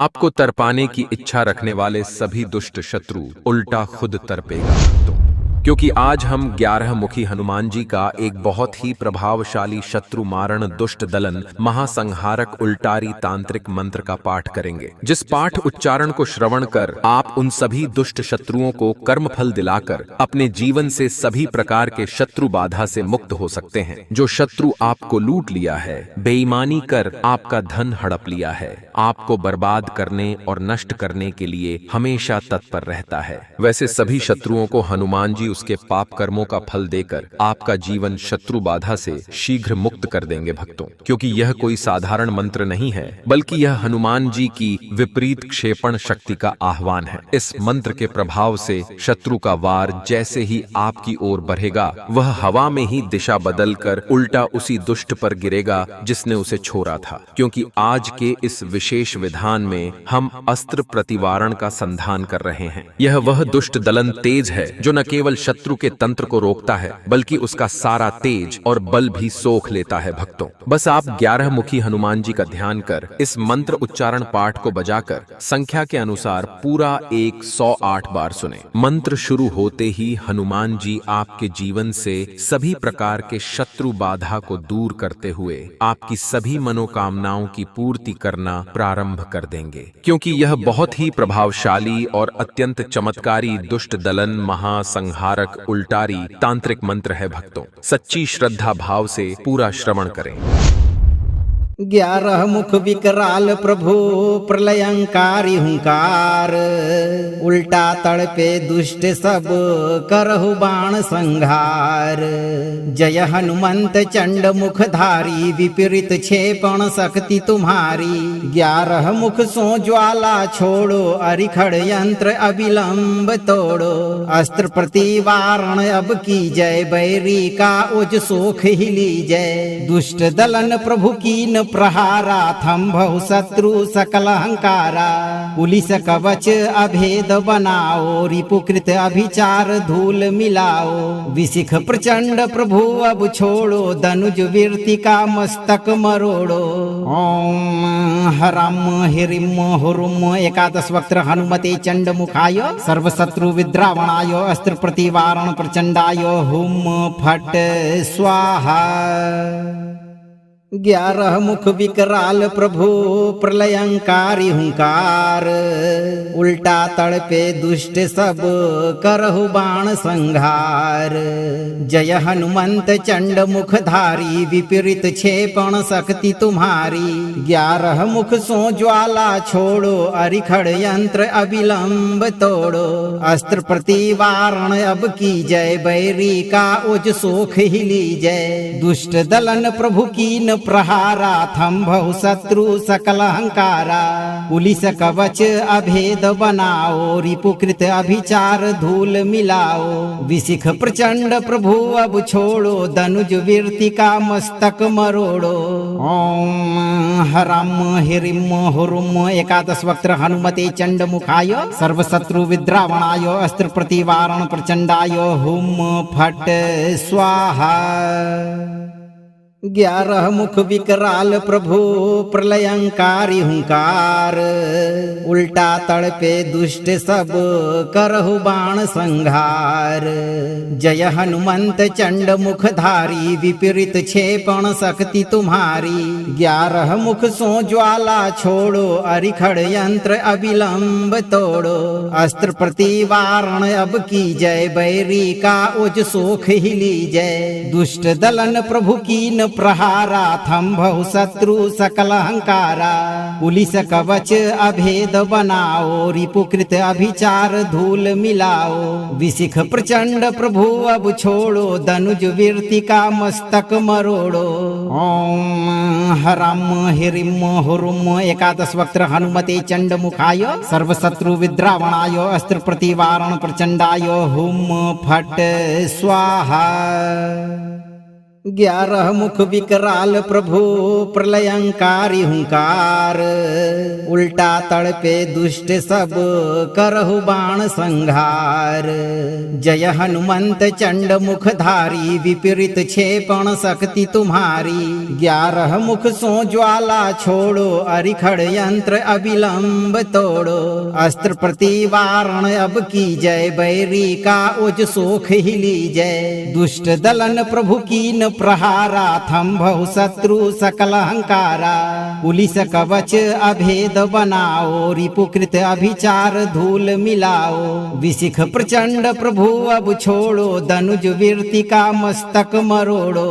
आपको तड़पाने की इच्छा रखने वाले सभी दुष्ट शत्रु उल्टा खुद तड़पेगा भक्तों। क्योंकि आज हम 11 मुखी हनुमान जी का एक बहुत ही प्रभावशाली शत्रु मारण दुष्ट दलन महासंहारक उल्टारी तांत्रिक मंत्र का पाठ करेंगे, जिस पाठ उच्चारण को श्रवण कर आप उन सभी दुष्ट शत्रुओं को कर्मफल दिलाकर अपने जीवन से सभी प्रकार के शत्रु बाधा से मुक्त हो सकते हैं। जो शत्रु आपको लूट लिया है, बेईमानी कर आपका धन हड़प लिया है, आपको बर्बाद करने और नष्ट करने के लिए हमेशा तत्पर रहता है, वैसे सभी शत्रुओं को हनुमान जी उसके पाप कर्मों का फल देकर आपका जीवन शत्रु बाधा से शीघ्र मुक्त कर देंगे भक्तों। क्योंकि यह कोई साधारण मंत्र नहीं है, बल्कि यह हनुमान जी की विपरीत क्षेपण शक्ति का आह्वान है। इस मंत्र के प्रभाव से शत्रु का वार जैसे ही आपकी ओर बढ़ेगा, वह हवा में ही दिशा बदलकर उल्टा उसी दुष्ट पर गिरेगा जिसने उसे छोड़ा था। क्योंकि आज के इस विशेष विधान में हम अस्त्र प्रतिवारण का संधान कर रहे हैं। यह वह दुष्ट दलन तेज है जो न केवल शत्रु के तंत्र को रोकता है, बल्कि उसका सारा तेज और बल भी सोख लेता है भक्तों। बस आप 11 मुखी हनुमान जी का ध्यान कर इस मंत्र उच्चारण पाठ को बजाकर संख्या के अनुसार पूरा 108 बार सुने। मंत्र शुरू होते ही हनुमान जी आपके जीवन से सभी प्रकार के शत्रु बाधा को दूर करते हुए आपकी सभी मनोकामनाओं की पूर्ति करना प्रारंभ कर देंगे। क्योंकि यह बहुत ही प्रभावशाली और अत्यंत चमत्कारी दुष्ट दलन महासंहारक उल्टारी तांत्रिक मंत्र है भक्तों। सच्ची श्रद्धा भाव से पूरा श्रवण करें। 11 मुख विकराल प्रभु प्रलयंकारी हुंकार, उल्टा तड़पे दुष्ट सब करहु बाण संघार। जय हनुमंत चंड मुखधारी, विपरीत क्षेपण शक्ति तुम्हारी। 11 मुख सो ज्वाला छोड़ो, अरिखड़ यंत्र अविलंब तोड़ो। अस्त्र प्रतिवारण अब की जय, बैरी का उज सोख ही लीजय। दुष्ट दलन प्रभु कीन प्रहारा, थंभौ शत्रु सकल अहंकारा। पुलिस कवच अभेद बनाओ, रिपुकृत अभिचार धूल मिलाओ। विशिख प्रचंड प्रभु अब छोड़ो, धनुज वीरति का मस्तक मरोड़ो। ओम हरम हिरिम हुरुम एकादश वक्त्र हनुमते चंड मुखाय, सर्वशत्रु विद्रावणाय अस्त्र प्रतिवारण प्रचंडाय हुम फट स्वाहा। 11 मुख विकराल प्रभु प्रलयंकारी हुंकार, उल्टा तड़पे दुष्ट सब करहु बाण संघार। जय हनुमंत चंड मुखधारी, विपरीत क्षेपण शक्ति तुम्हारी। 11 मुख सो ज्वाला छोड़ो, अरिखड़ यंत्र अविलंब तोड़ो। अस्त्र प्रतिवारण अब की जय, बैरी का उज सोख ही लीजय। दुष्ट दलन प्रभु कीन प्रहारा, थंभौ शत्रु सकल अहंकारा। पुलिस कवच अभेद बनाओ, रिपुकृत अभिचार धूल मिलाओ। विशिख प्रचंड प्रभु अब छोड़ो, धनुज वीरति का मस्तक मरोड़ो। ओम हरम हिरिम हुरुम एकादश वक्त्र हनुमते चंड मुखाय, सर्वशत्रु विद्रावणाय अस्त्र प्रतिवारण प्रचंडाय हुम फट स्वाहा। 11 मुख विकराल प्रभु प्रलयंकारी हुंकार, उल्टा तड़पे दुष्ट सब करहु बाण संघार। जय हनुमंत चंड मुखधारी, विपरीत क्षेपण शक्ति तुम्हारी। 11 मुख सो ज्वाला छोड़ो, अरिखड़ यंत्र अविलंब तोड़ो। अस्त्र प्रतिवारण अब की जय, बैरी का उज सोख ही लीजय। दुष्ट दलन प्रभु कीन प्रहारा, थंभौ शत्रु सकल अहंकारा। पुलिस कवच अभेद बनाओ, रिपुकृत अभिचार धूल मिलाओ। विशिख प्रचंड प्रभु अब छोड़ो, धनुज वीरति का मस्तक मरोड़ो। ओम हरम हिरिम हुरुम एकादश वक्त्र हनुमते चंड मुखाय, सर्वशत्रु विद्रावणाय अस्त्र प्रतिवारण प्रचंडाय हुम फट स्वाहा। 11 मुख विकराल प्रभु प्रलयंकारी हुंकार, उल्टा तड़पे दुष्ट सब करहु बाण संहार। जय हनुमंत चंड मुखधारी, विपरीत क्षेपण शक्ति तुम्हारी। 11 मुख सो ज्वाला छोड़ो, अरिखड़ यंत्र अविलंब तोड़ो। अस्त्र प्रतिवारण अब की जय, बैरी का उज सोख ही लीजय। दुष्ट दलन प्रभु कीन प्रहारा, थंभहु शत्रु सकल अहंकारा। पुलिस कवच अभेद बनाओ, रिपुकृत अभिचार धूल मिलाओ। विशिख प्रचंड प्रभु अब छोड़ो, धनुज वीरति का मस्तक मरोड़ो।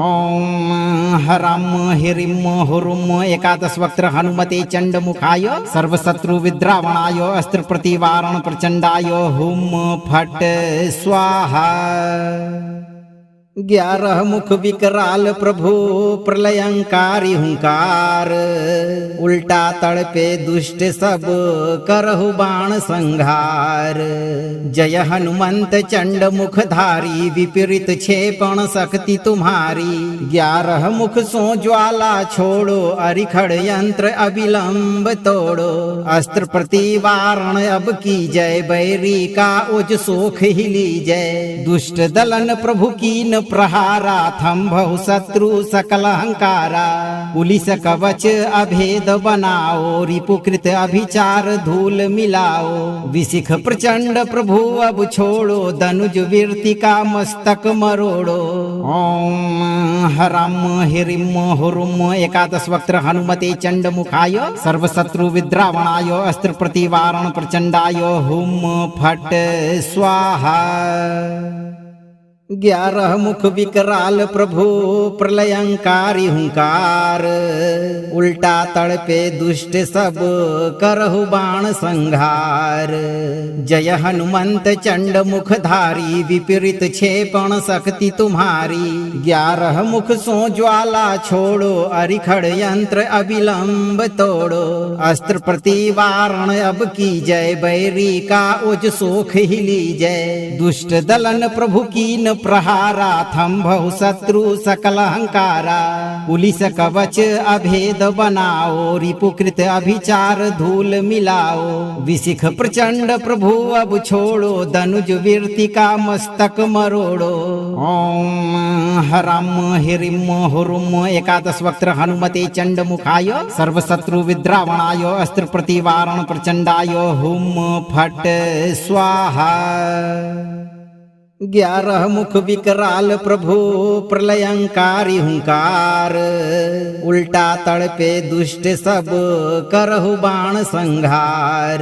ओम हरम हिरिम हुरुम एकादश वक्त्र हनुमते चंड मुखाय, सर्वशत्रु विद्रावणाय अस्त्र प्रतिवारण प्रचंडाय हुम फट स्वाहा। 11 मुख विकराल प्रभु प्रलयंकारी हुंकार, उल्टा तड़पे दुष्ट सब करहु बाण संहार। जय हनुमंत चंड मुखधारी, विपरीत क्षेपण शक्ति तुम्हारी। 11 मुख सो ज्वाला छोड़ो, अरिखड़ यंत्र अविलंब तोड़ो। अस्त्र प्रतिवारण अब की जय, बैरी का उज सोख ही लीजय। दुष्ट दलन प्रभु कीन प्रहारा, थंभहु शत्रु सकल अहंकारा। पुलिस कवच अभेद बनाओ, रिपुकृत अभिचार धूल मिलाओ। विशिख प्रचंड प्रभु अब छोड़ो, धनुज वीरति का मस्तक मरोड़ो। ओम हरम हिरिम हुरुम एकादश वक्त्र हनुमते चंड मुखाय, सर्वशत्रु विद्रावणाय अस्त्र प्रतिवारण प्रचंडाय हुम फट स्वाहा। 11 मुख विकराल प्रभु प्रलयंकारी हुंकार, उल्टा तड़पे दुष्ट सब करहु बाण संहार। जय हनुमंत चंड मुखधारी, विपरीत क्षेपण शक्ति तुम्हारी। 11 मुख सो ज्वाला छोड़ो, अरिखड़ यंत्र अविलंब तोड़ो। अस्त्र प्रतिवारण अब की जय, बैरी का उज सोख ही लीजय। दुष्ट दलन प्रभु कीन प्रहारा, थंभहु शत्रु सकल अहंकारा। पुलिस कवच अभेद बनाओ, रिपुकृत अभिचार धूल मिलाओ। विशिख प्रचंड प्रभु अब छोड़ो, धनुज वीरति का मस्तक मरोड़ो। ओम हरम हिरिम हुरुम एकादश वक्त्र हनुमते चंड मुखाय, सर्वशत्रु विद्रावणाय अस्त्र प्रतिवारण प्रचंडाय हुम फट स्वाहा। 11 मुख विकराल प्रभु प्रलयंकारी हुंकार, उल्टा तड़पे दुष्ट सब करहु बाण संहार।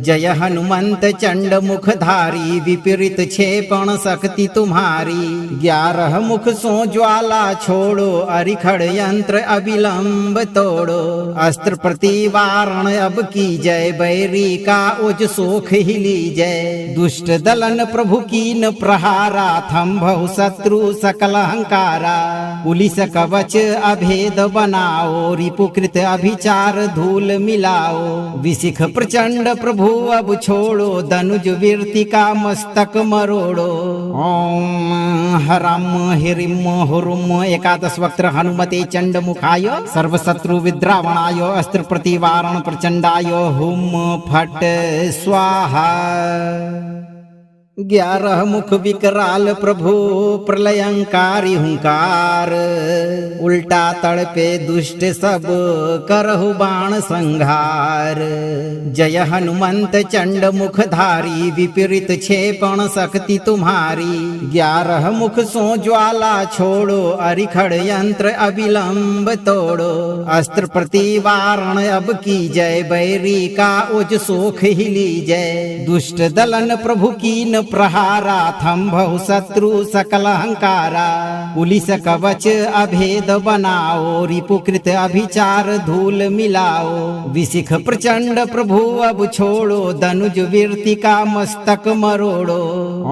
जय हनुमंत चंड मुखधारी, विपरीत क्षेपण शक्ति तुम्हारी। 11 मुख सो ज्वाला छोड़ो, अरिखड़ यंत्र अविलंब तोड़ो। अस्त्र प्रतिवारण अब की जय, बैरी का उज सोख ही लीजय। दुष्ट दलन प्रभु कीन प्रहारा, थंभहु शत्रु सकल अहंकारा। पुलिस कवच अभेद बनाओ, रिपुकृत अभिचार धूल मिलाओ। विशिख प्रचंड प्रभु अब छोड़ो, धनुज वीरति का मस्तक मरोड़ो। ओम हरम हिरिम हुरुम एकादश वक्त्र हनुमते चंड मुखाय, सर्वशत्रु विद्रावणाय अस्त्र प्रतिवारण प्रचंडाय हुम फट स्वाहा। 11 मुख विकराल प्रभु प्रलयंकारी हुंकार, उल्टा तड़पे दुष्ट सब करहु बाण संहार। जय हनुमंत चंड मुखधारी, विपरीत क्षेपण शक्ति तुम्हारी। 11 मुख सो ज्वाला छोड़ो, अरिखड़ यंत्र अविलंब तोड़ो। अस्त्र प्रतिवारण अब की जय, बैरी का उज सोख ही लीजय। दुष्ट दलन प्रभु कीन प्रहारा, थंभहु शत्रु सकल अहंकारा। पुलिस कवच अभेद बनाओ, रिपुकृत अभिचार धूल मिलाओ। विशिख प्रचंड प्रभु अब छोड़ो, धनुज वीरति का मस्तक मरोड़ो।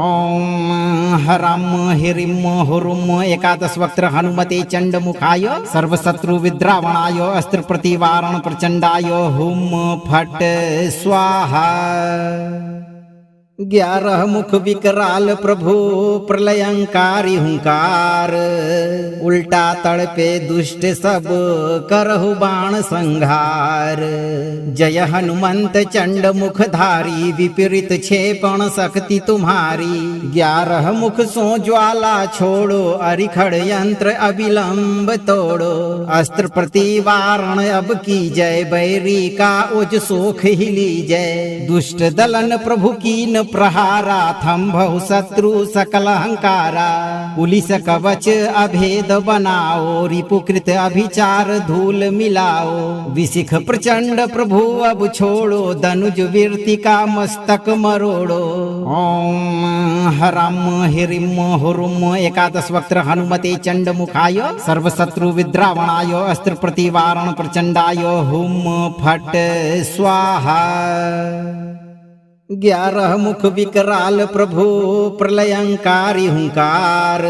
ओम हरम हिरिम हुरुम एकादश वक्त्र हनुमते चंड मुखाय, सर्वशत्रु विद्रावणाय अस्त्र प्रतिवारण प्रचंडाय हुम फट स्वाहा। 11 मुख विकराल प्रभु प्रलयंकारी हुंकार, उल्टा तड़पे दुष्ट सब करहु बाण संहार। जय हनुमंत चंड मुखधारी, विपरीत क्षेपण शक्ति तुम्हारी। 11 मुख सो ज्वाला छोड़ो, अरिखड़ यंत्र अविलंब तोड़ो। अस्त्र प्रतिवारण अब की जय, बैरी का उज सोख ही लीजय। दुष्ट दलन प्रभु कीन प्रहारा, थंभहु शत्रु सकल हंकारा। पुलिस कवच अभेद बनाओ, रिपुकृत अभिचार धूल मिलाओ। विशिख प्रचंड प्रभु अब छोड़ो, धनुज वीरति का मस्तक मरोड़ो। ओम हरम हिरिम हुरुम एकादश वक्त्र हनुमते चंड मुखाय, सर्वशत्रु विद्रावणाय अस्त्र प्रतिवारण प्रचंडाय हुम फट स्वाहा। 11 मुख विकराल प्रभु प्रलयंकारी हुंकार,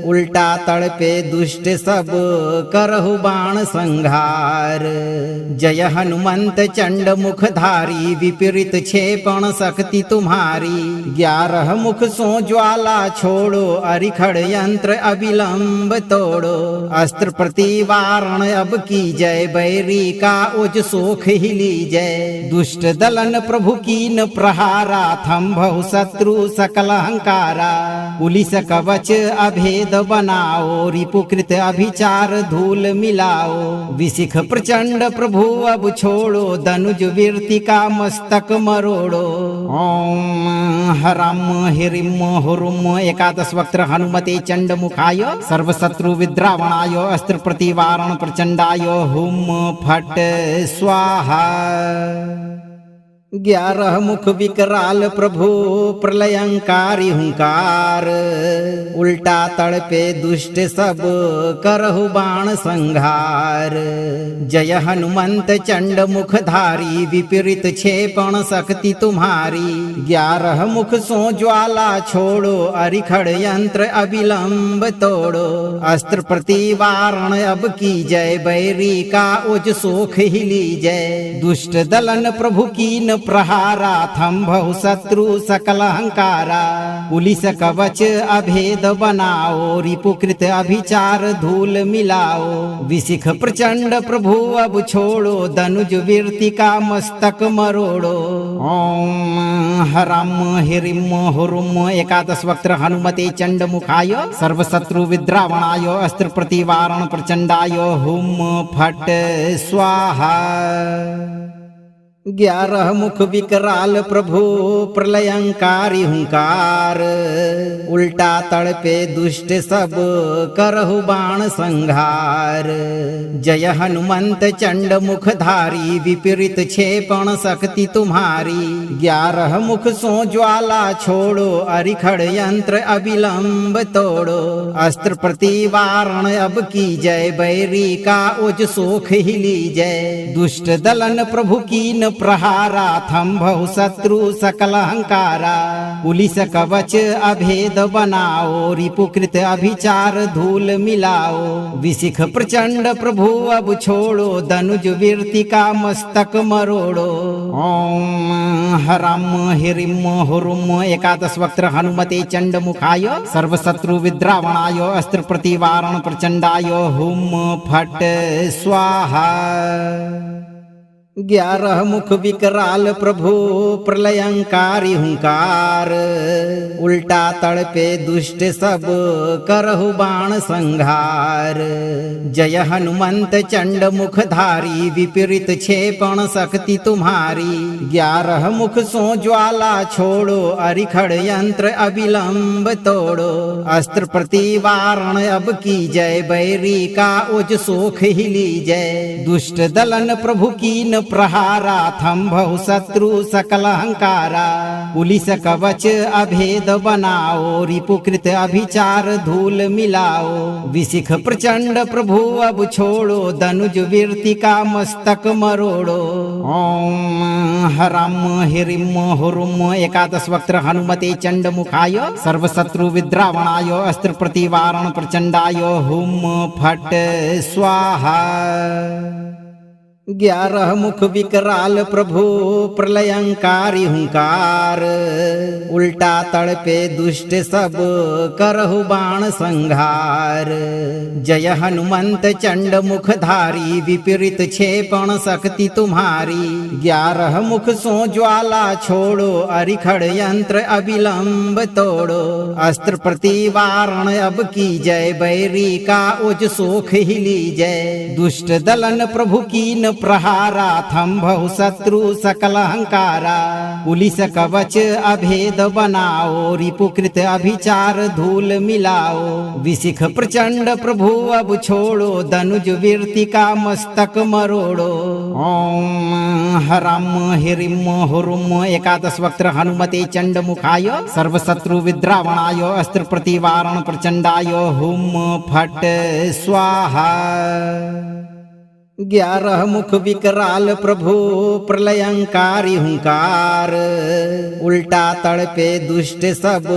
उल्टा तड़पे दुष्ट सब करहु बाण संहार। जय हनुमंत चंड मुखधारी, विपरीत क्षेपण शक्ति तुम्हारी। 11 मुख सो ज्वाला छोड़ो, अरिखड़ यंत्र अविलंब तोड़ो। अस्त्र प्रतिवारण अब की जय, बैरी का उज सोख ही लीजय। दुष्ट दलन प्रभु कीन प्रहारा, थंभहु शत्रु सकल हंकारा। पुलिस कवच अभेद बनाओ, रिपुकृत अभिचार धूल मिलाओ। विशिख प्रचंड प्रभु अब छोड़ो, धनुज वीरति का मस्तक मरोड़ो। ओम हरम हिरिम हुरुम एकादश वक्त्र हनुमते चंड मुखाय, सर्वशत्रु विद्रावणाय अस्त्र प्रतिवारण प्रचंडाय हुम फट स्वाहा। 11 मुख विकराल प्रभु प्रलयंकारी हुंकार, उल्टा तड़पे दुष्ट सब करहु बाण संहार। जय हनुमंत चंड मुखधारी, विपरीत क्षेपण शक्ति तुम्हारी। 11 मुख सो ज्वाला छोड़ो, अरिखड़ यंत्र अविलंब तोड़ो। अस्त्र प्रतिवारण अब की जय, बैरी का उज सोख ही लीजय। दुष्ट दलन प्रभु कीन प्रहारा, थंभहु शत्रु सकल हंकारा। पुलिस कवच अभेद बनाओ, रिपुकृत अभिचार धूल मिलाओ। विशिख प्रचंड प्रभु अब छोड़ो, धनुज वीरति का मस्तक मरोड़ो। ओम हरम हिरिम हुरुम एकादश वक्त्र हनुमते चंड मुखाय, सर्वशत्रु विद्रावणाय अस्त्र प्रतिवारण प्रचंडाय हुम फट स्वाहा। 11 मुख विकराल प्रभु प्रलयंकारी हुंकार, उल्टा तड़पे दुष्ट सब करहु बाण संहार। जय हनुमंत चंड मुखधारी, विपरीत क्षेपण शक्ति तुम्हारी। 11 मुख सो ज्वाला छोड़ो, अरिखड़ यंत्र अविलंब तोड़ो। अस्त्र प्रतिवारण अब की जय, बैरी का उज सोख ही लीजय। दुष्ट दलन प्रभु कीन प्रहारा, थंभहु शत्रु सकल हंकारा। पुलिस कवच अभेद बनाओ, रिपुकृत अभिचार धूल मिलाओ। विशिख प्रचंड प्रभु अब छोड़ो, धनुज वीरति का मस्तक मरोड़ो। ओम हरम हिरिम हुरुम एकादश वक्त्र हनुमते चंड मुखाय, सर्वशत्रु विद्रावणाय अस्त्र प्रतिवारण प्रचंडाय हुम फट स्वाहा। 11 मुख विकराल प्रभु प्रलयंकारी हुंकार, उल्टा तड़पे दुष्ट सब करहु बाण संहार। जय हनुमंत चंड मुखधारी, विपरीत क्षेपण शक्ति तुम्हारी। 11 मुख सो ज्वाला छोड़ो, अरिखड़ यंत्र अविलंब तोड़ो। अस्त्र प्रतिवारण अब की जय, बैरी का उज सोख ही लीजय। दुष्ट दलन प्रभु कीन प्रहारा, थंभहु शत्रु सकल हंकारा। पुलिस कवच अभेद बनाओ, रिपुकृत अभिचार धूल मिलाओ। विशिख प्रचंड प्रभु अब छोड़ो, धनुज वीरति का मस्तक मरोड़ो। ओम हरम हिरिम हुरुम एकादश वक्त्र हनुमते चंड मुखाय, सर्वशत्रु विद्रावणाय अस्त्र प्रतिवारण प्रचंडाय हुम फट स्वाहा। ग्यारह मुख विकराल प्रभु प्रलयंकारी हुंकार, उल्टा तड़पे दुष्ट सब करहु बाण संहार। जय हनुमंत चंड मुखधारी, विपरीत क्षेपण शक्ति तुम्हारी। ग्यारह मुख सो ज्वाला छोड़ो, अरिखड़ यंत्र अविलंब तोड़ो। अस्त्र प्रतिवारण अब की जय, बैरी का उज सोख ही लीजय। दुष्ट दलन प्रभु कीन प्रहारा, थंभौ शत्रु सकल अहंकारा। पुलिस कवच अभेद बनाओ, रिपुकृत अभिचार धूल मिलाओ। विशिख प्रचंड प्रभु अब छोड़ो, धनुज वीर्तिका मस्तक मरोड़ो। ओम हरम हिरिम हुरुम एकादश वक्त्र हनुमते चंड मुखाय, सर्वशत्रु विद्रावणाय अस्त्र प्रतिवारण प्रचंडाय हुम फट स्वाहा। ग्यारह मुख विकराल प्रभु प्रलयंकारी हुंकार, उल्टा तड़पे दुष्ट सब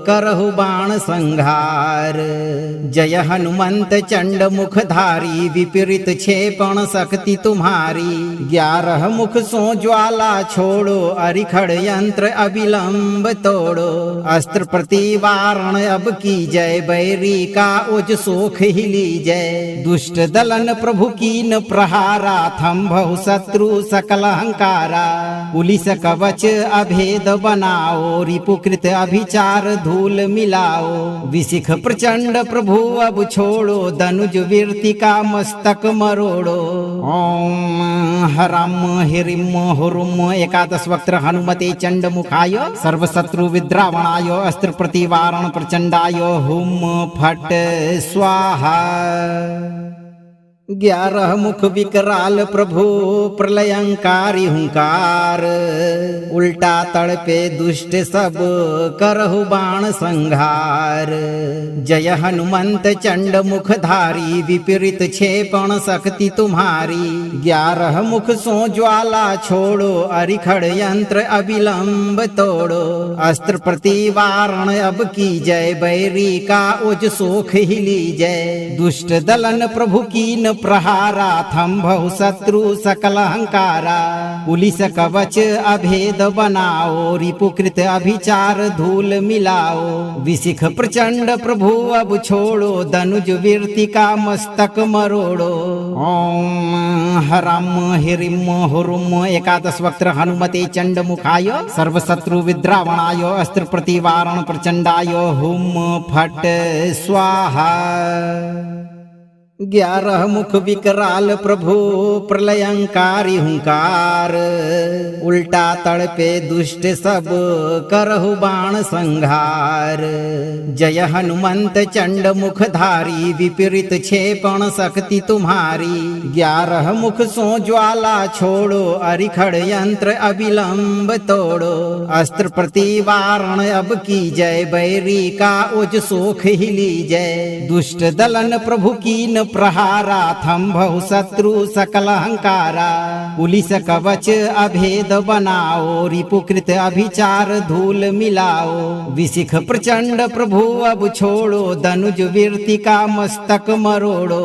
करहु बाण संहार। जय हनुमंत चंड मुखधारी, विपरीत क्षेपण शक्ति तुम्हारी। ग्यारह मुख सो ज्वाला छोड़ो, अरिखड़ यंत्र अविलंब तोड़ो। अस्त्र प्रतिवारण अब की जय, बैरी का उज सोख ही लीजय। दुष्ट दलन प्रभु कीन प्रहारा, थंभौ शत्रु सकल अहंकारा। पुलिस कवच अभेद बनाओ, रिपुकृत अभिचार धूल मिलाओ। विशिख प्रचंड प्रभु अब छोड़ो, धनुज वीर्तिका मस्तक मरोड़ो। ओम हरम हिरिम हुरुम एकादश वक्त्र हनुमते चंड मुखाय, सर्वशत्रु विद्रावणाय अस्त्र प्रतिवारण प्रचंडाय हुम फट स्वाहा। ग्यारह मुख विकराल प्रभु प्रलयंकारी हुंकार, उल्टा तड़पे दुष्ट सब करहु बाण संहार। जय हनुमंत चंड मुखधारी, विपरीत क्षेपण शक्ति तुम्हारी। ग्यारह मुख सो ज्वाला छोड़ो, अरिखड़ यंत्र अविलंब तोड़ो। अस्त्र प्रतिवारण अब की जय, बैरी का उज सोख ही लीजय। दुष्ट दलन प्रभु कीन प्रहारा, थंभौ शत्रु सकल अहंकारा। पुलिस कवच अभेद बनाओ, रिपुकृत अभिचार धूल मिलाओ। विशिख प्रचंड प्रभु अब छोड़ो, धनुज वीर्तिका मस्तक मरोड़ो। ओम हरम हिरिम हुरुम एकादश वक्त्र हनुमते चंड मुखाय, सर्वशत्रु विद्रावणाय अस्त्र प्रतिवारण प्रचंडाय हुम फट स्वाहा। ग्यारह मुख विकराल प्रभु प्रलयंकारी हुंकार, उल्टा तड़पे दुष्ट सब करहु बाण संहार। जय हनुमंत चंड मुखधारी, विपरीत क्षेपण शक्ति तुम्हारी। ग्यारह मुख सो ज्वाला छोड़ो, अरिखड़ यंत्र अविलंब तोड़ो। अस्त्र प्रतिवारण अब की जय, बैरी का उज सोख ही लीजय। दुष्ट दलन प्रभु कीन प्रहारा, थंभौ शत्रु सकल अहंकारा। पुलिस कवच अभेद बनाओ, रिपुकृत अभिचार धूल मिलाओ। विशिख प्रचंड प्रभु अब छोड़ो, धनुज वीर्तिका मस्तक मरोड़ो।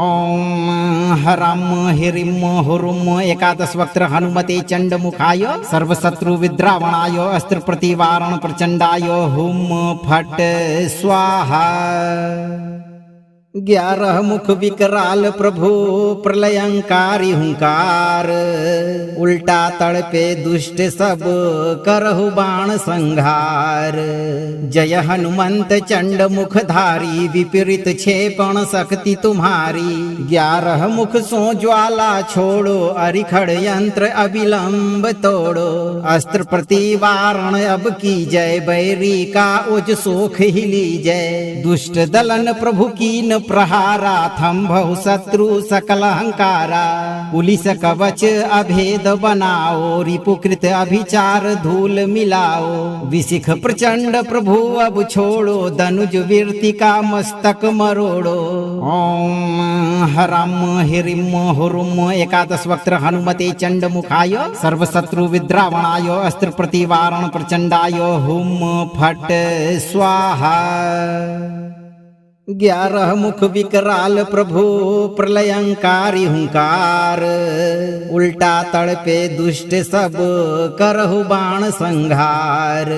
ओम हरम हिरिम हुरुम एकादश वक्त्र हनुमते चंड मुखाय, सर्वशत्रु विद्रावणाय अस्त्र प्रतिवारण प्रचंडाय हुम फट स्वाहा। ग्यारह मुख विकराल प्रभु प्रलयंकारी हुंकार, उल्टा तड़पे दुष्ट सब करहु बाण संहार। जय हनुमंत चंड मुखधारी, विपरीत क्षेपण शक्ति तुम्हारी। ग्यारह मुख सो ज्वाला छोड़ो, अरिखड़ यंत्र अविलंब तोड़ो। अस्त्र प्रतिवारण अब की जय, बैरी का उज सोख ही लीजय। दुष्ट दलन प्रभु कीन प्रहारा, थंभौ शत्रु सकल अहंकारा। पुलिस कवच अभेद बनाओ, रिपुकृत अभिचार धूल मिलाओ। विशिख प्रचंड प्रभु अब छोड़ो, धनुज वीर्तिका मस्तक मरोड़ो। ओम हरम हिरिम हुरुम एकादश वक्त्र हनुमते चंड मुखाय, सर्वशत्रु विद्रावणाय अस्त्र प्रतिवारण प्रचंडाय हुम फट स्वाहा। ग्यारह मुख विकराल प्रभु प्रलयंकारी हुंकार, उल्टा तड़पे दुष्ट सब करहु बाण संहार।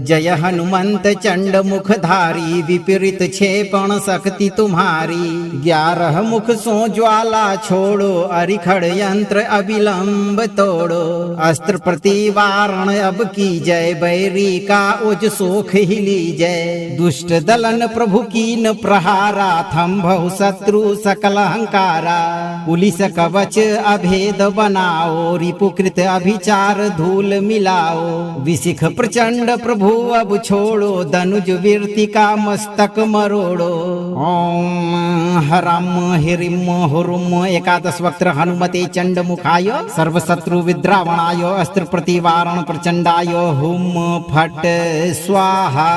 जय हनुमंत चंड मुखधारी, विपरीत क्षेपण शक्ति तुम्हारी। ग्यारह मुख सो ज्वाला छोड़ो, अरिखड़ यंत्र अविलंब तोड़ो। अस्त्र प्रतिवारण अब की जय, बैरी का उज सोख ही लीजय। दुष्ट दलन प्रभु कीन प्रहारा, थंभौ शत्रु सकल अहंकारा। पुलिस कवच अभेद बनाओ, रिपुकृत अभिचार धूल मिलाओ। विशिख प्रचंड प्रभु अब छोड़ो, धनुज वीरति का मस्तक मरोड़ो। ओम हराम हिरिम हुरुम एकादश वक्त्र हनुमते चंड मुखाय, सर्वशत्रु विद्रावणाय अस्त्र प्रतिवारण प्रचंडाय हुम फट स्वाहा।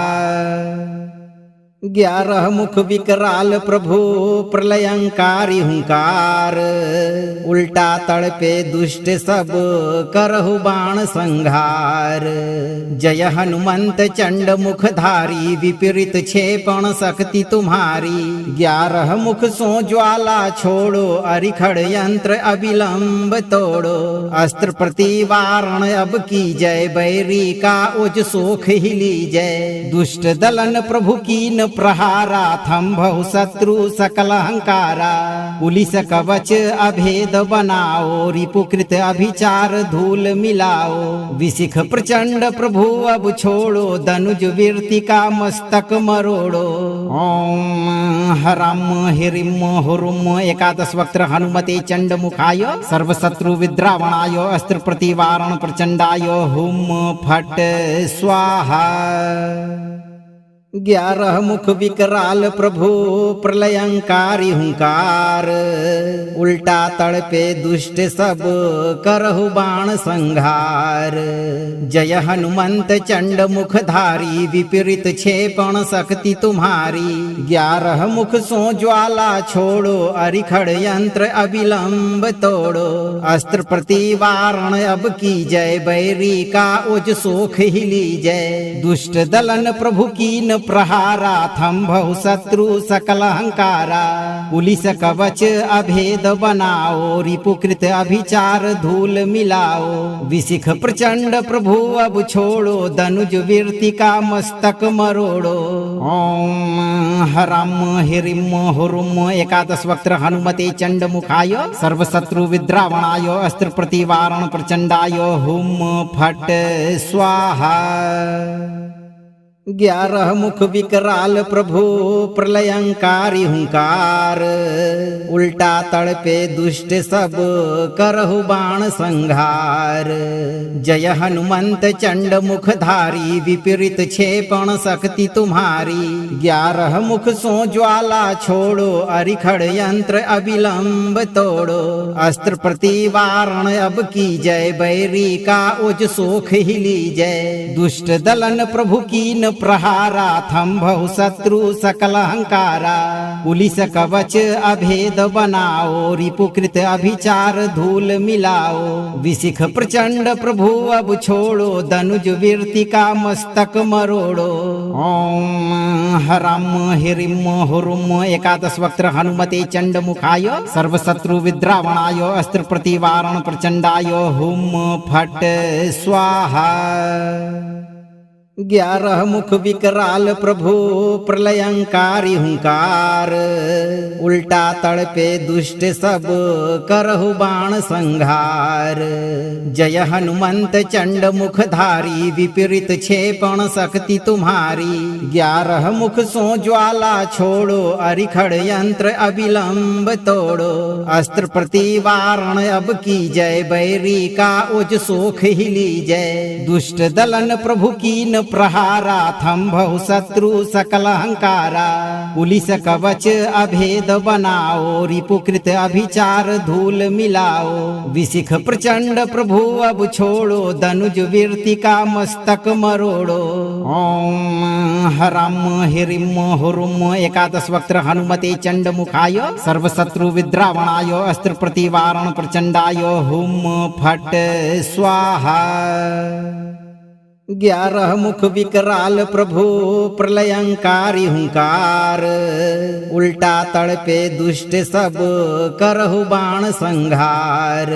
ग्यारह मुख विकराल प्रभु प्रलयंकारी हुंकार, उल्टा तड़पे दुष्ट सब करहु बाण संहार। जय हनुमंत चंड मुखधारी, विपरीत क्षेपण शक्ति तुम्हारी। ग्यारह मुख सो ज्वाला छोड़ो, अरिखड़ यंत्र अविलंब तोड़ो। अस्त्र प्रतिवारण अब की जय, बैरी का उज सोख ही लीजय। दुष्ट दलन प्रभु कीन प्रहारा, थंभौ शत्रु सकल अहंकारा। पुलिस कवच अभेद बनाओ, रिपुकृत अभिचार धूल मिलाओ। विशिख प्रचंड प्रभु अब छोड़ो, धनुज वीरति का मस्तक मरोड़ो। ओम हराम हिरिम हुरुम एकादश वक्त्र हनुमते चंड मुखाय, सर्वशत्रु विद्रावणाय अस्त्र प्रतिवारण प्रचंडाय हुम फट स्वाहा। ग्यारह मुख विकराल प्रभु प्रलयंकारी हुंकार, उल्टा तड़पे दुष्ट सब करहु बाण संहार। जय हनुमंत चंड मुखधारी, विपरीत क्षेपण शक्ति तुम्हारी। ग्यारह मुख सो ज्वाला छोड़ो, अरिखड़ यंत्र अविलंब तोड़ो। अस्त्र प्रतिवारण अब की जय, बैरी का उज सोख ही लीजय। दुष्ट दलन प्रभु कीन प्रहारा, थंभौ शत्रु सकल अहंकारा। पुलिस कवच अभेद बनाओ, रिपुकृत अभिचार धूल मिलाओ। विशिख प्रचंड प्रभु अब छोड़ो, धनुज वीरति का मस्तक मरोड़ो। ओम हराम हिरिम हुरुम एकादश वक्त्र हनुमते चंड मुखाय, सर्वशत्रु विद्रावणाय अस्त्र प्रतिवारण प्रचंडाय हुम फट स्वाहा। ग्यारह मुख विकराल प्रभु प्रलयंकारी हुंकार, उल्टा तड़पे दुष्ट सब करहु बाण संहार। जय हनुमंत चंड मुखधारी, विपरीत क्षेपण शक्ति तुम्हारी। ग्यारह मुख सो ज्वाला छोड़ो, अरिखड़ यंत्र अविलंब तोड़ो। अस्त्र प्रतिवारण अब की जय, बैरी का उज सोख ही लीजय। दुष्ट दलन प्रभु कीन प्रहारा, थंभौ शत्रु सकल अहंकारा। पुलिस कवच अभेद बनाओ, रिपुकृत अभिचार धूल मिलाओ। विशिख प्रचंड प्रभु अब छोड़ो, धनुज वीरति का मस्तक मरोड़ो। ओम हराम हिरिम हुरुम एकादश वक्त्र हनुमते चंड मुखाय, सर्वशत्रु विद्रावणाय अस्त्र प्रतिवारण प्रचंडाय हुम फट स्वाहा। ग्यारह मुख विकराल प्रभु प्रलयंकारी हुंकार, उल्टा तड़पे दुष्ट सब करहु बाण संहार। जय हनुमंत चंड मुखधारी, विपरीत क्षेपण शक्ति तुम्हारी। ग्यारह मुख सो ज्वाला छोड़ो, अरिखड़ यंत्र अविलंब तोड़ो। अस्त्र प्रतिवारण अब की जय, बैरी का उज सोख ही लीजय। दुष्ट दलन प्रभु कीन प्रहारा, थंभौ शत्रु सकल अहंकारा। पुलिस कवच अभेद बनाओ, रिपुकृत अभिचार धूल मिलाओ। विशिख प्रचंड प्रभु अब छोड़ो, धनुज वीरति का मस्तक मरोड़ो। ओम हराम हिरिम हुरुम एकादश वक्त्र हनुमते चंड मुखाय, सर्वशत्रु विद्रावणाय अस्त्र प्रतिवारण प्रचंडाय हुम फट स्वाहा। 11 मुख विकराल प्रभु प्रलयंकारी हुंकार, उल्टा तड़पे दुष्ट सब करहु बाण संघार।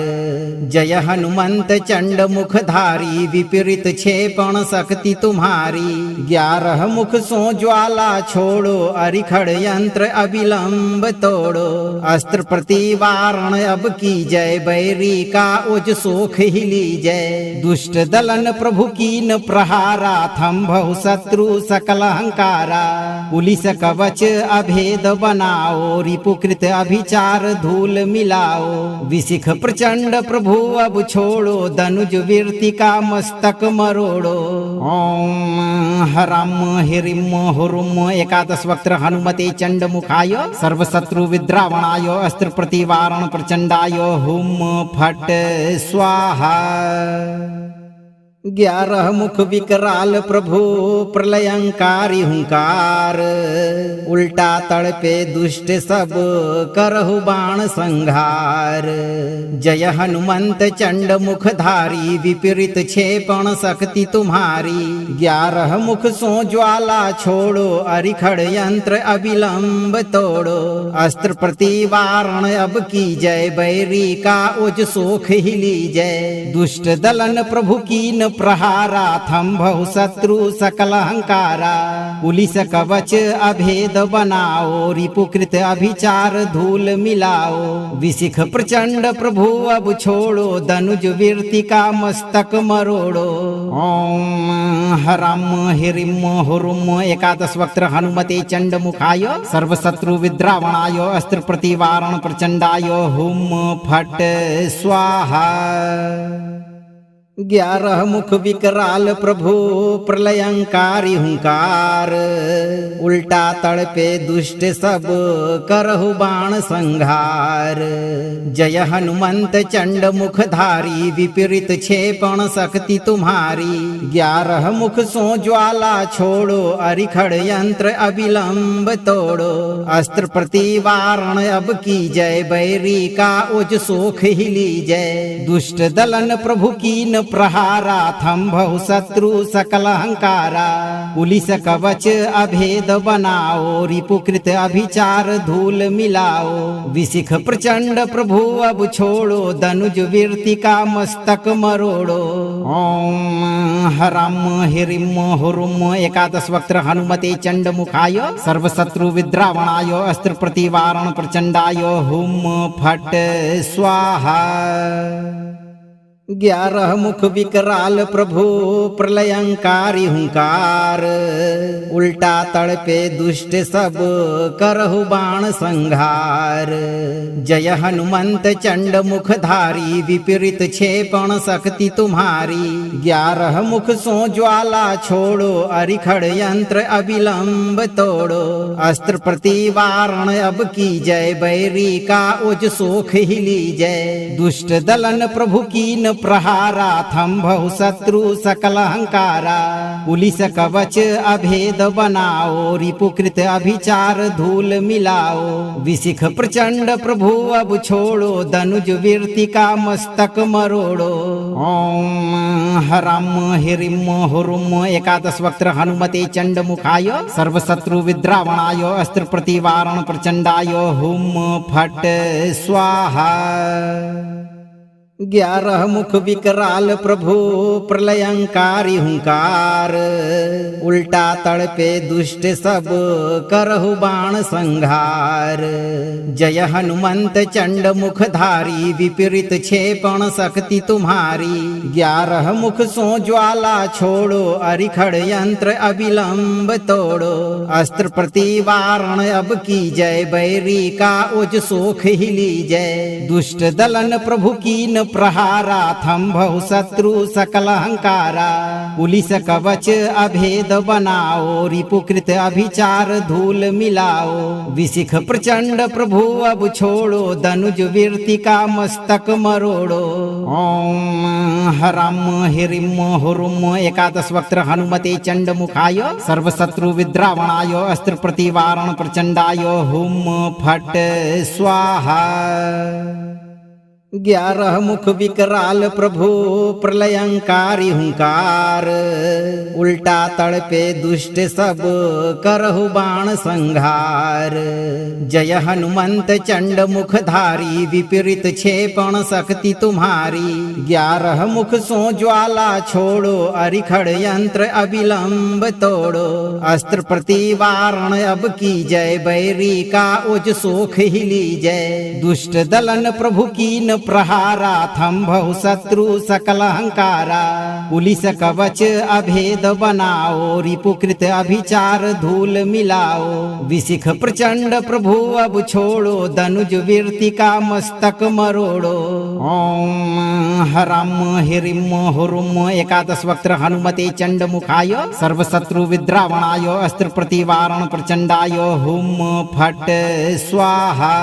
जय हनुमंत चंड मुखधारी, विपरीत क्षेपण शक्ति तुम्हारी। 11 मुख सो ज्वाला छोड़ो, अरिखड़ यंत्र अविलंब तोड़ो। अस्त्र प्रतिवारण अब की जय, बैरी का उज सोख ही लीजय। दुष्ट दलन प्रभु कीन प्रहारा, थंभहु शत्रु सकल हंकारा। पुलिस कवच अभेद बनाओ, रिपुकृत अभिचार धूल मिलाओ। विशिख प्रचंड प्रभु अब छोड़ो, धनुज वीरति का मस्तक मरोड़ो। ओम हरम हिरिम हुरुम एकादश वक्त्र हनुमते चंड मुखाय, सर्वशत्रु विद्रावणाय अस्त्र प्रतिवारण प्रचंडाय हुम फट स्वाहा। 11 मुख विकराल प्रभु प्रलयंकारी हुंकार, उल्टा तड़पे दुष्ट सब करहु बाण संघार। जय हनुमंत चंड मुखधारी, विपरीत क्षेपण शक्ति तुम्हारी। 11 मुख सो ज्वाला छोड़ो, अरिखड़ यंत्र अविलंब तोड़ो। अस्त्र प्रतिवारण अब की जय, बैरी का उज सोख ही लीजय। दुष्ट दलन प्रभु कीन प्रहारा, थंभहु शत्रु सकल हंकारा। पुलिस कवच अभेद बनाओ, रिपुकृत अभिचार धूल मिलाओ। विशिख प्रचंड प्रभु अब छोड़ो, धनुज वीरति का मस्तक मरोड़ो। ओम हरम हिरिम हुरुम एकादश वक्त्र हनुमते चंड मुखाय, सर्वशत्रु विद्रावणाय अस्त्र प्रतिवारण प्रचंडाय हुम फट स्वाहा। 11 मुख विकराल प्रभु प्रलयंकारी हुंकार, उल्टा तड़पे दुष्ट सब करहु बाण संघार। जय हनुमंत चंड मुखधारी, विपरीत क्षेपण शक्ति तुम्हारी। 11 मुख सो ज्वाला छोड़ो, अरिखड़ यंत्र अविलंब तोड़ो। अस्त्र प्रतिवारण अब की जय, बैरी का उज सोख ही लीजय। दुष्ट दलन प्रभु कीन प्रहारा, थंभहु शत्रु सकल हंकारा। पुलिस कवच अभेद बनाओ, रिपुकृत अभिचार धूल मिलाओ। विशिख प्रचंड प्रभु अब छोड़ो, धनुज वीरति का मस्तक मरोड़ो। ओम हरम हिरिम हुरुम एकादश वक्त्र हनुमते चंड मुखाय, सर्वशत्रु विद्रावणाय अस्त्र प्रतिवारण प्रचंडाय हुम फट स्वाहा। 11 मुख विकराल प्रभु प्रलयंकारी हुंकार, उल्टा तड़पे दुष्ट सब करहु बाण संघार। जय हनुमंत चंड मुखधारी, विपरीत क्षेपण शक्ति तुम्हारी। 11 मुख सो ज्वाला छोड़ो, अरिखड़ यंत्र अविलंब तोड़ो। अस्त्र प्रतिवारण अब की जय, बैरी का उज सोख ही लीजय। दुष्ट दलन प्रभु कीन प्रहारा, थंभहु शत्रु सकल हंकारा। पुलिस कवच अभेद बनाओ, रिपुकृत अभिचार धूल मिलाओ। विशिख प्रचंड प्रभु अब छोड़ो, धनुज वीरति का मस्तक मरोड़ो। ओम हरम हिरिम हुरुम एकादश वक्त्र हनुमते चंड मुखाय, सर्वशत्रु विद्रावणाय अस्त्र प्रतिवारण प्रचंडाय हुम फट स्वाहा। 11 मुख विकराल प्रभु प्रलयंकारी हुंकार, उल्टा तड़पे दुष्ट सब करहु बाण संघार। जय हनुमंत चंड मुखधारी, विपरीत क्षेपण शक्ति तुम्हारी। 11 मुख सो ज्वाला छोड़ो, अरिखड़ यंत्र अविलंब तोड़ो। अस्त्र प्रतिवारण अब की जय, बैरी का उज सोख ही लीजय। दुष्ट दलन प्रभु कीन प्रहारा, थंभहु शत्रु सकल हंकारा। पुलिस कवच अभेद बनाओ, रिपुकृत अभिचार धूल मिलाओ। विशिख प्रचंड प्रभु अब छोड़ो, धनुज वीरति का मस्तक मरोड़ो। ओम हरम हिरिम हुरुम एकादश वक्त्र हनुमते चंड मुखाय, सर्वशत्रु विद्रावणाय अस्त्र प्रतिवारण प्रचंडाय हुम फट स्वाहा। 11 मुख विकराल प्रभु प्रलयंकारी हुंकार, उल्टा तड़पे दुष्ट सब करहु बाण संघार। जय हनुमंत चंड मुखधारी, विपरीत क्षेपण शक्ति तुम्हारी। 11 मुख सो ज्वाला छोड़ो, अरिखड़ यंत्र अविलंब तोड़ो। अस्त्र प्रतिवारण अब की जय, बैरी का उज सोख ही लीजय। दुष्ट दलन प्रभु कीन प्रहारा, थंभहु शत्रु सकल हंकारा। पुलिस कवच अभेद बनाओ, रिपुकृत अभिचार धूल मिलाओ। विशिख प्रचंड प्रभु अब छोड़ो, धनुज वीरति का मस्तक मरोड़ो। ओम हरम हिरिम हुरुम एकादश वक्त्र हनुमते चंड मुखाय, सर्वशत्रु विद्रावणाय अस्त्र प्रतिवारण प्रचंडाय हुम फट स्वाहा।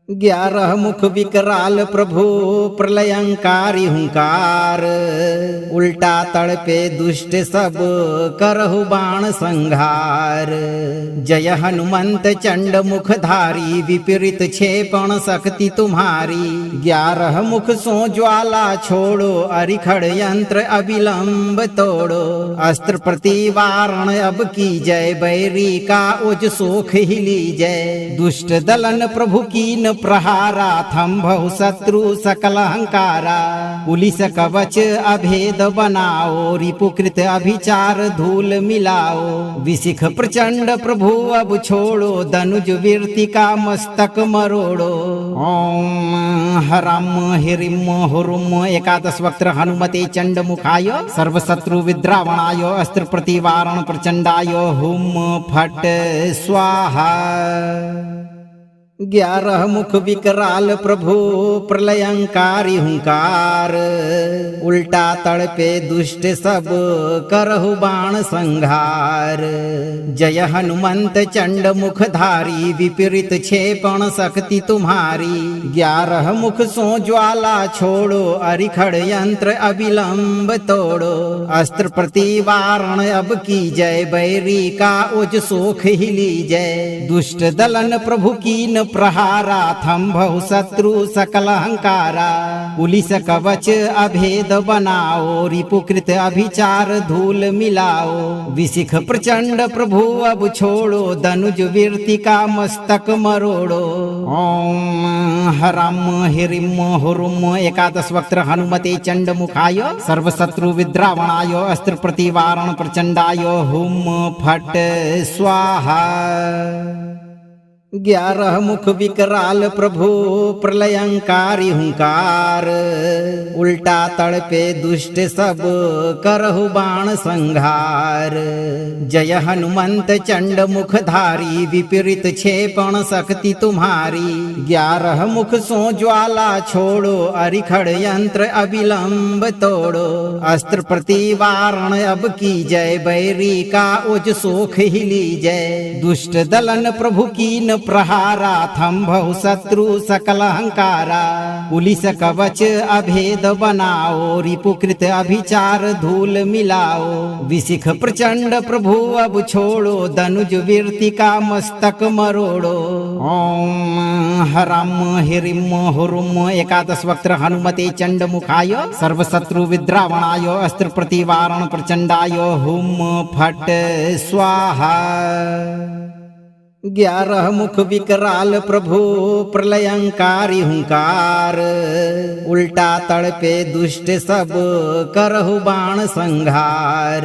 11 मुख विकराल प्रभु प्रलयंकारी हुंकार, उल्टा तड़पे दुष्ट सब करहु बाण संघार। जय हनुमंत चंड मुखधारी, विपरीत क्षेपण शक्ति तुम्हारी। 11 मुख सो ज्वाला छोड़ो, अरिखड़ यंत्र अविलंब तोड़ो। अस्त्र प्रतिवारण अब की जय, बैरी का उज सोख ही लीजय। दुष्ट दलन प्रभु कीन प्रहारा, थंभहु शत्रु सकल हंकारा। पुलिस कवच अभेद बनाओ, रिपुकृत अभिचार धूल मिलाओ। विशिख प्रचंड प्रभु अब छोड़ो, धनुज वीरति का मस्तक मरोड़ो। ओम हरम हिरिम हुरुम एकादश वक्त्र हनुमते चंड मुखाय, सर्वशत्रु विद्रावणाय अस्त्र प्रतिवारण प्रचंडाय हुम फट स्वाहा। 11 मुख विकराल प्रभु प्रलयंकारी हुंकार, उल्टा तड़पे दुष्ट सब करहु बाण संघार। जय हनुमंत चंड मुखधारी, विपरीत क्षेपण शक्ति तुम्हारी। 11 मुख सो ज्वाला छोड़ो, अरिखड़ यंत्र अविलंब तोड़ो। अस्त्र प्रतिवारण अब की जय, बैरी का उज सोख ही लीजय। दुष्ट दलन प्रभु कीन प्रहारा, थंभहु शत्रु सकल हंकारा। पुलिस कवच अभेद बनाओ, रिपुकृत अभिचार धूल मिलाओ। विशिख प्रचंड प्रभु अब छोड़ो, धनुज वीरति का मस्तक मरोड़ो। ओम हरम हिरिम हुरुम एकादश वक्त्र हनुमते चंड मुखाय, सर्वशत्रु विद्रावणाय अस्त्र प्रतिवारण प्रचंडाय हुम फट स्वाहा। 11 मुख विकराल प्रभु प्रलयंकारी हुंकार, उल्टा तड़पे दुष्ट सब करहु बाण संघार। जय हनुमंत चंड मुखधारी, विपरीत क्षेपण शक्ति तुम्हारी। 11 मुख सो ज्वाला छोड़ो, अरिखड़ यंत्र अविलंब तोड़ो। अस्त्र प्रतिवारण अब की जय, बैरी का उज सोख ही लीजय। दुष्ट दलन प्रभु कीन प्रहारा, थंभहु शत्रु सकल हंकारा। पुलिस कवच अभेद बनाओ, रिपुकृत अभिचार धूल मिलाओ। विशिख प्रचंड प्रभु अब छोड़ो, धनुज वीरति का मस्तक मरोड़ो। ओम हरम हिरिम हुरुम एकादश वक्त्र हनुमते चंड मुखाय, सर्वशत्रु विद्रावणाय अस्त्र प्रतिवारण प्रचंडाय हुम फट स्वाहा। 11 मुख विकराल प्रभु प्रलयंकारी हुंकार, उल्टा तड़पे दुष्ट सब करहु बाण संघार।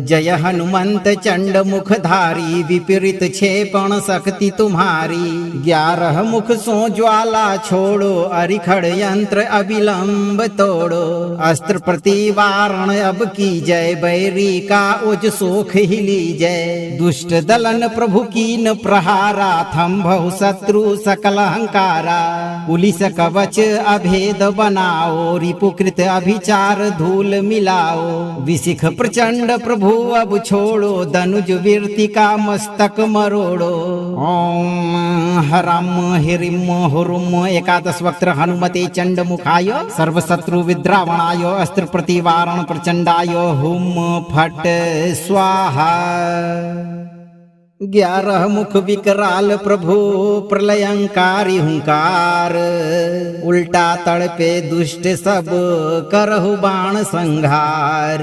जय हनुमंत चंड मुखधारी, विपरीत क्षेपण शक्ति तुम्हारी। 11 मुख सो ज्वाला छोड़ो, अरिखड़ यंत्र अविलंब तोड़ो। अस्त्र प्रतिवारण अब की जय, बैरी का उज सोख ही लीजय। दुष्ट दलन प्रभु कीन प्रहारा, थंभहु शत्रु सकल हंकारा। पुलिस कवच अभेद बनाओ, रिपुकृत अभिचार धूल मिलाओ। विशिख प्रचंड प्रभु अब छोड़ो, धनुज वीरति का मस्तक मरोड़ो। ओम हरम हिरिम हुरुम एकादश वक्त्र हनुमते चंड मुखाय, सर्वशत्रु विद्रावणाय अस्त्र प्रतिवारण प्रचंडाय हुम फट स्वाहा। 11 मुख विकराल प्रभु प्रलयंकारी हुंकार, उल्टा तड़पे दुष्ट सब करहु बाण संहार।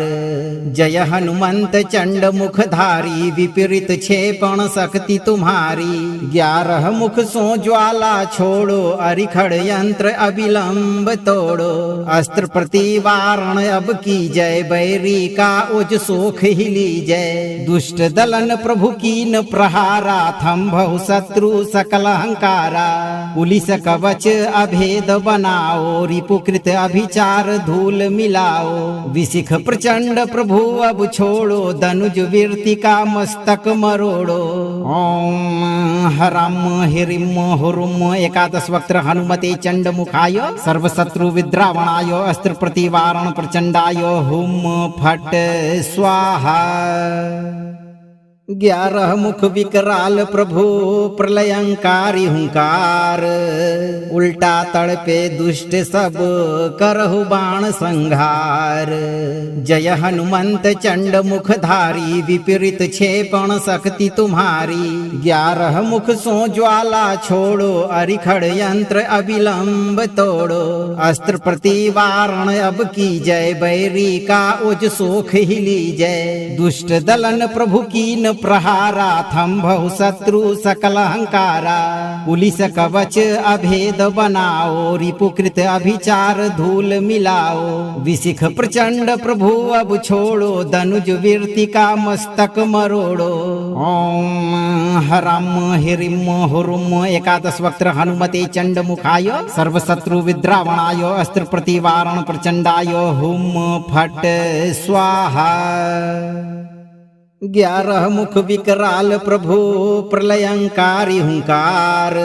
जय हनुमंत चंड मुखधारी, विपरीत क्षेपण शक्ति तुम्हारी। 11 मुख सो ज्वाला छोड़ो, अरिखड़ यंत्र अविलंब तोड़ो। अस्त्र प्रतिवारण अब की जय, बैरी का उज सोख ही लीजय। दुष्ट दलन प्रभु कीन प्रहारा, थंभहु शत्रु सकल अहंकारा। पुलिस कवच अभेद बनाओ, रिपुकृत अभिचार धूल मिलाओ। विशिख प्रचंड प्रभु अब छोड़ो, धनुज वीरति का मस्तक मरोड़ो। ओम हराम हिरिम हुरुम एकादश वक्त्र हनुमते चंड मुखाय, सर्वशत्रु विद्रावणाय अस्त्र प्रतिवारण प्रचंडाय हुम फट स्वाहा। 11 मुख विकराल प्रभु प्रलयंकारी हुंकार, उल्टा तड़पे दुष्ट सब करहु बाण संहार। जय हनुमंत चंड मुखधारी, विपरीत क्षेपण शक्ति तुम्हारी। 11 मुख सो ज्वाला छोड़ो, अरिखड़ यंत्र अविलंब तोड़ो। अस्त्र प्रतिवारण अब की जय, बैरी का उज सोख ही लीजय। दुष्ट दलन प्रभु कीन प्रहारा, थंभहु शत्रु सकल अहंकारा। पुलिस कवच अभेद बनाओ, रिपुकृत अभिचार धूल मिलाओ। विशिख प्रचंड प्रभु अब छोड़ो, धनुज वीरति का मस्तक मरोड़ो। ओम हराम हिरिम हुरुम एकादश वक्त्र हनुमते चंड मुखाय, सर्वशत्रु विद्रावणाय अस्त्र प्रतिवारण प्रचंडाय हुम फट स्वाहा। 11 मुख विकराल प्रभु प्रलयंकारी हुंकार,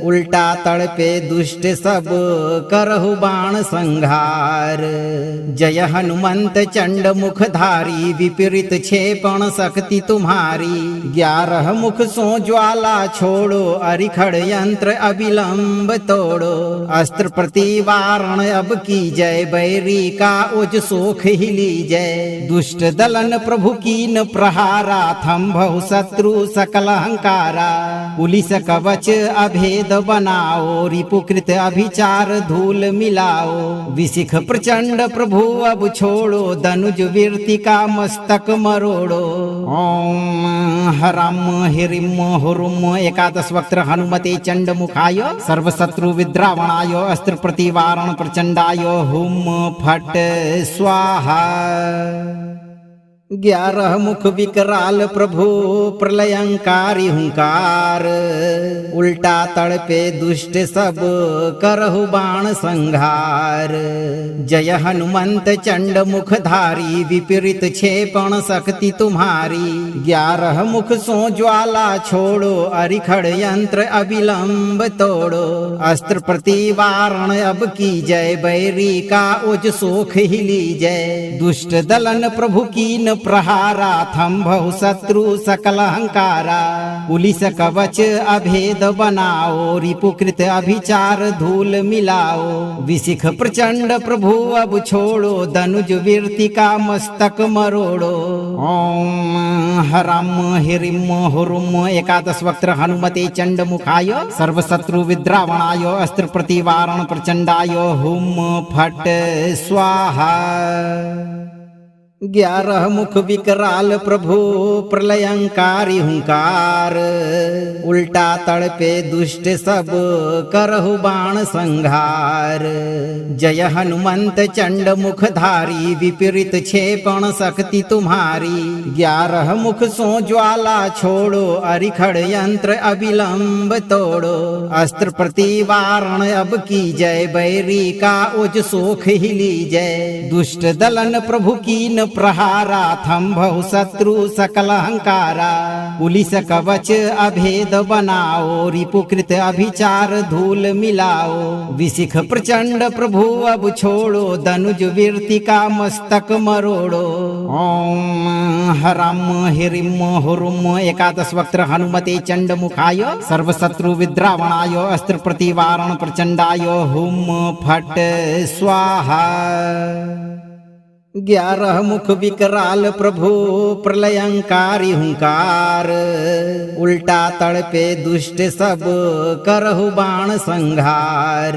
उल्टा तड़पे दुष्ट सब करहु बाण संहार। जय हनुमंत चंड मुखधारी, विपरीत क्षेपण शक्ति तुम्हारी। 11 मुख सो ज्वाला छोड़ो, अरिखड़ यंत्र अविलंब तोड़ो। अस्त्र प्रतिवारण अब की जय, बैरी का उज सोख ही लीजय। दुष्ट दलन प्रभु कीन प्रहारा, थंभहु शत्रु सकल अहंकारा। पुलिस कवच अभेद बनाओ, रिपुकृत अभिचार धूल मिलाओ। विशिख प्रचंड प्रभु अब छोड़ो, धनुज वीरति का मस्तक मरोड़ो। ओम हराम हिरिम हुरुम एकादश वक्त्र हनुमते चंड मुखाय, सर्वशत्रु विद्रावणाय अस्त्र प्रतिवारण प्रचंडाय हुम फट स्वाहा। 11 मुख विकराल प्रभु प्रलयंकारी हुंकार, उल्टा तड़पे दुष्ट सब करहु बाण संहार। जय हनुमंत चंड मुखधारी, विपरीत क्षेपण शक्ति तुम्हारी। 11 मुख सो ज्वाला छोड़ो, अरिखड़ यंत्र अविलंब तोड़ो। अस्त्र प्रतिवारण अब की जय, बैरी का उज सोख ही लीजय। दुष्ट दलन प्रभु कीन प्रहारा, थंभहु शत्रु सकल अहंकारा। पुलिस कवच अभेद बनाओ, रिपुकृत अभिचार धूल मिलाओ। विशिख प्रचंड प्रभु अब छोड़ो, धनुज वीरति का मस्तक मरोड़ो। ओम हराम हिरिम हुरुम एकादश वक्त्र हनुमते चंड मुखाय, सर्वशत्रु विद्रावणाय अस्त्र प्रतिवारण प्रचंडाय हुम फट स्वाहा। 11 मुख विकराल प्रभु प्रलयंकारी हुंकार, उल्टा तड़पे दुष्ट सब करहु बाण संहार। जय हनुमंत चंड मुखधारी, विपरीत क्षेपण शक्ति तुम्हारी। 11 मुख सो ज्वाला छोड़ो, अरिखड़ यंत्र अविलंब तोड़ो। अस्त्र प्रतिवारण अब की जय, बैरी का उज सोख ही लीजय। दुष्ट दलन प्रभु कीन प्रहारा, थंभहु शत्रु सकल अहंकारा। पुलिस कवच अभेद बनाओ, रिपुकृत अभिचार धूल मिलाओ। विशिख प्रचंड प्रभु अब छोड़ो, धनुज वीरति का मस्तक मरोड़ो। ओम हराम हिरिम हुरुम एकादश वक्त्र हनुमते चंड मुखाय, सर्वशत्रु विद्रावणाय अस्त्र प्रतिवारण प्रचंडाय हुम फट स्वाहा। 11 मुख विकराल प्रभु प्रलयंकारी हुंकार, उल्टा तड़पे दुष्ट सब करहु बाण संहार।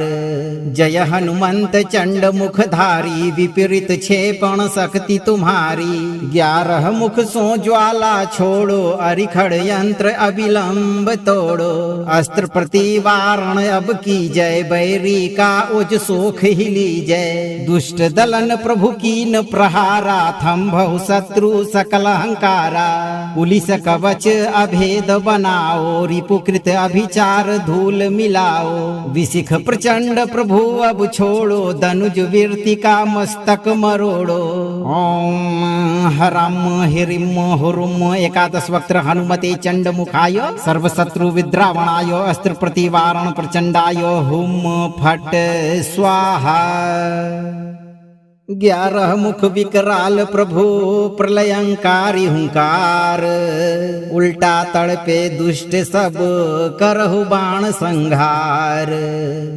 जय हनुमंत चंड मुखधारी, विपरीत क्षेपण शक्ति तुम्हारी। 11 मुख सो ज्वाला छोड़ो, अरिखड़ यंत्र अविलंब तोड़ो। अस्त्र प्रतिवारण अब की जय, बैरी का उज सोख ही लीजय। दुष्ट दलन प्रभु कीन प्रहारा, थंभहु शत्रु सकल अहंकारा। पुलिस कवच अभेद बनाओ, रिपुकृत अभिचार धूल मिलाओ। विशिख प्रचंड प्रभु अब छोड़ो, धनुज वीर्तिका मस्तक मरोड़ो। ओम हराम हिरिम हुरुम एकादश वक्त्र हनुमते चंड मुखाय, सर्वशत्रु विद्रावणाय अस्त्र प्रतिवारण प्रचंडाय हुम फट स्वाहा। 11 मुख विकराल प्रभु प्रलयंकारी हुंकार, उल्टा तड़पे दुष्ट सब करहु बाण संहार।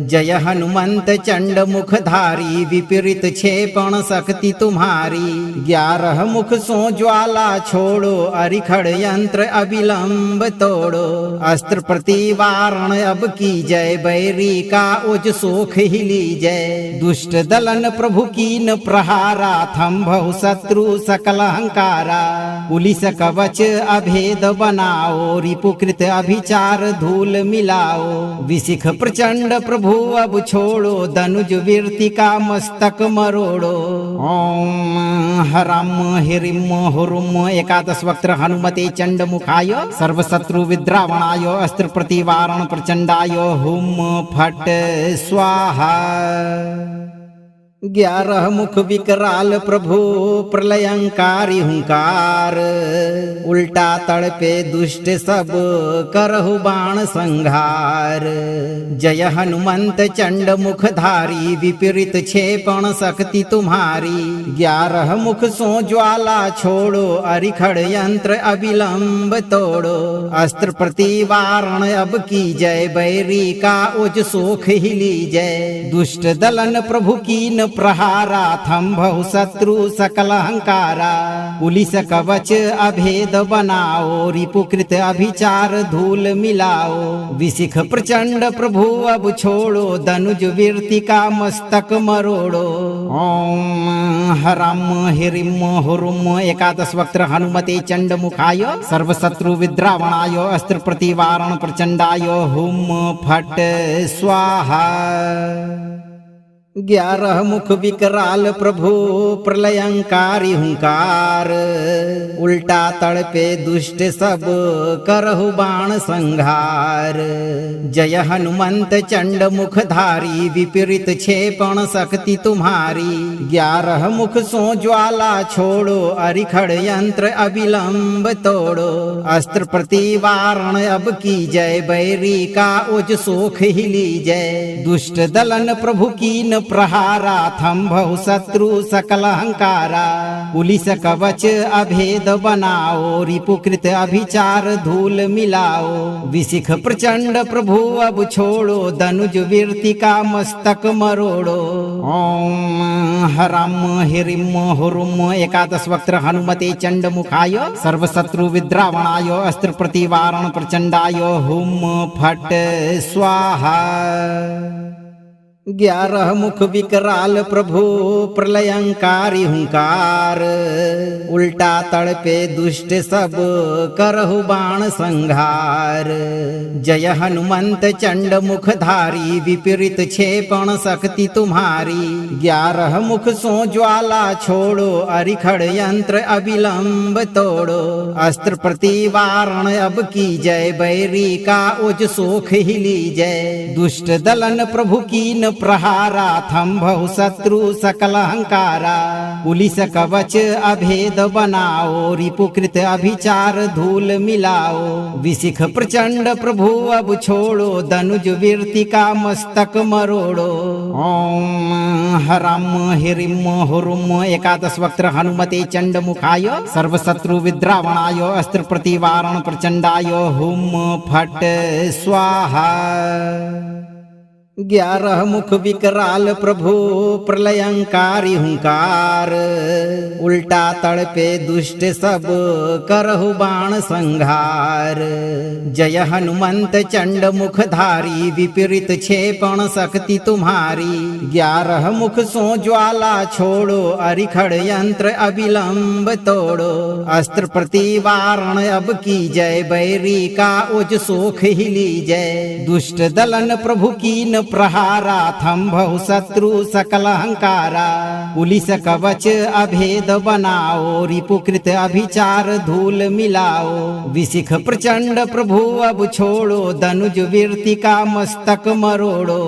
जय हनुमंत चंड मुखधारी, विपरीत क्षेपण शक्ति तुम्हारी। 11 मुख सो ज्वाला छोड़ो, अरिखड़ यंत्र अविलंब तोड़ो। अस्त्र प्रतिवारण अब की जय, बैरी का उज सोख ही लीजय। दुष्ट दलन प्रभु कीन प्रहारा, थंभहु शत्रु सकल अहंकारा। पुलिस कवच अभेद बनाओ, रिपुकृत अभिचार धूल मिलाओ। विशिख प्रचंड प्रभु अब छोड़ो, धनुज वीर्तिका मस्तक मरोड़ो। ओम हराम हिरिम हुरुम एकादश वक्त्र हनुमते चंड मुखाय, सर्वशत्रु विद्रावणाय अस्त्र प्रतिवारण प्रचंडाय हुम फट स्वाहा। 11 मुख विकराल प्रभु प्रलयंकारी हुंकार, उल्टा तड़पे दुष्ट सब करहु बाण संहार। जय हनुमंत चंड मुखधारी, विपरीत क्षेपण शक्ति तुम्हारी। 11 मुख सो ज्वाला छोड़ो, अरिखड़ यंत्र अविलंब तोड़ो। अस्त्र प्रतिवारण अब की जय, बैरी का उज सोख ही लीजय। दुष्ट दलन प्रभु कीन प्रहारा, थंभहु शत्रु सकल अहंकारा। पुलिस कवच अभेद बनाओ, रिपुकृत अभिचार धूल मिलाओ। विशिख प्रचंड प्रभु अब छोड़ो, धनुज वीर्तिका मस्तक मरोड़ो। ओम हराम हिरिम हुरुम एकादश वक्त्र हनुमते चंड मुखाय, सर्वशत्रु विद्रावणाय अस्त्र प्रतिवारण प्रचंडाय हुम फट स्वाहा। 11 मुख विकराल प्रभु प्रलयंकारी हुंकार, उल्टा तड़पे दुष्ट सब करहु बाण संहार। जय हनुमंत चंड मुखधारी, विपरीत क्षेपण शक्ति तुम्हारी। 11 मुख सो ज्वाला छोड़ो, अरिखड़ यंत्र अविलंब तोड़ो। अस्त्र प्रतिवारण अब की जय, बैरी का उज सोख ही लीजय। दुष्ट दलन प्रभु कीन प्रहारा, थंभहु शत्रु सकल अहंकारा। पुलिस कवच अभेद बनाओ, रिपुकृत अभिचार धूल मिलाओ। विशिख प्रचंड प्रभु अब छोड़ो, धनुज वीर्तिका मस्तक मरोड़ो। ओम हराम हिरिम हुरुम एकादश वक्त्र हनुमते चंड मुखाय, सर्वशत्रु विद्रावणाय अस्त्र प्रतिवारण प्रचंडाय हुम फट स्वाहा। 11 मुख विकराल प्रभु प्रलयंकारी हुंकार, उल्टा तड़पे दुष्ट सब करहु बाण संहार। जय हनुमंत चंड मुखधारी, विपरीत क्षेपण शक्ति तुम्हारी। 11 मुख सो ज्वाला छोड़ो, अरिखड़ यंत्र अविलंब तोड़ो। अस्त्र प्रतिवारण अब की जय, बैरी का उज सोख ही लीजय। दुष्ट दलन प्रभु कीन प्रहारा, थंभहु शत्रु सकल अहंकारा। पुलिस कवच अभेद बनाओ, रिपुकृत अभिचार धूल मिलाओ। विशिख प्रचंड प्रभु अब छोड़ो, धनुज वीर्तिका मस्तक मरोड़ो। ओम हराम हिरिम हुरुम एकादश वक्त्र हनुमते चंड मुखाय, सर्वशत्रु विद्रावणाय अस्त्र प्रतिवारण प्रचंडाय हुम फट स्वाहा। 11 मुख विकराल प्रभु प्रलयंकारी हुंकार, उल्टा तड़पे दुष्ट सब करहु बाण संघार। जय हनुमंत चंड मुखधारी, विपरीत क्षेपण शक्ति तुम्हारी। 11 मुख सो ज्वाला छोड़ो, अरिखड़ यंत्र अविलंब तोड़ो। अस्त्र प्रतिवारण अब की जय, बैरी का उज सोख ही लीजय। दुष्ट दलन प्रभु कीन प्रहारा, थंभहु शत्रु सकल अहंकारा। पुलिस कवच अभेद बनाओ, रिपुकृत अभिचार धूल मिलाओ। विशिख प्रचंड प्रभु अब छोड़ो, धनुज वीरति का मस्तक मरोड़ो।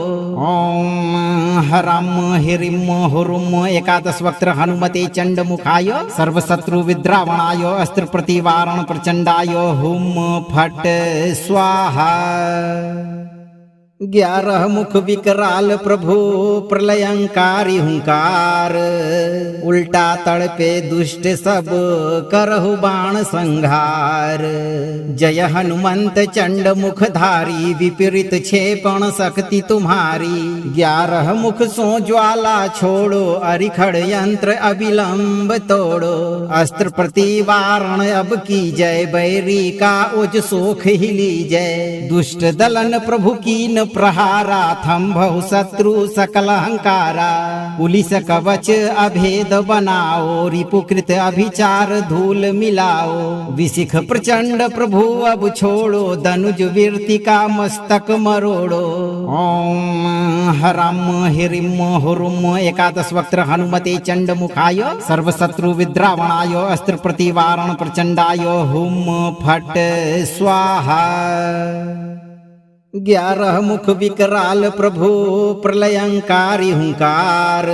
ओम हरम हिरिम हुरुम एकादश वक्त्र हनुमते चंड मुखाय, सर्वशत्रु विद्रावणाय अस्त्र प्रतिवारण प्रचंडाय हुम फट स्वाहा। 11 मुख विकराल प्रभु प्रलयंकारी हुंकार, उल्टा तड़पे दुष्ट सब करहु बाण संघार। जय हनुमंत चंड मुखधारी, विपरीत क्षेपण शक्ति तुम्हारी। 11 मुख सो ज्वाला छोड़ो, अरिखड़ यंत्र अविलंब तोड़ो। अस्त्र प्रतिवारण अब की जय, बैरी का उज सोख ही लीजय। दुष्ट दलन प्रभु कीन प्रहारा, थंभहु शत्रु सकल अहंकारा। पुलिस कवच अभेद बनाओ, रिपुकृत अभिचार धूल मिलाओ। विशिख प्रचंड प्रभु अब छोड़ो, धनुज वीरति का मस्तक मरोड़ो। ओम हरम हिरिम हुरुम एकादश वक्त्र हनुमते चंड मुखाय, सर्वशत्रु विद्रावणाय अस्त्र प्रतिवारण प्रचंडाय हुम फट स्वाहा। 11 मुख विकराल प्रभु प्रलयंकारी हुंकार,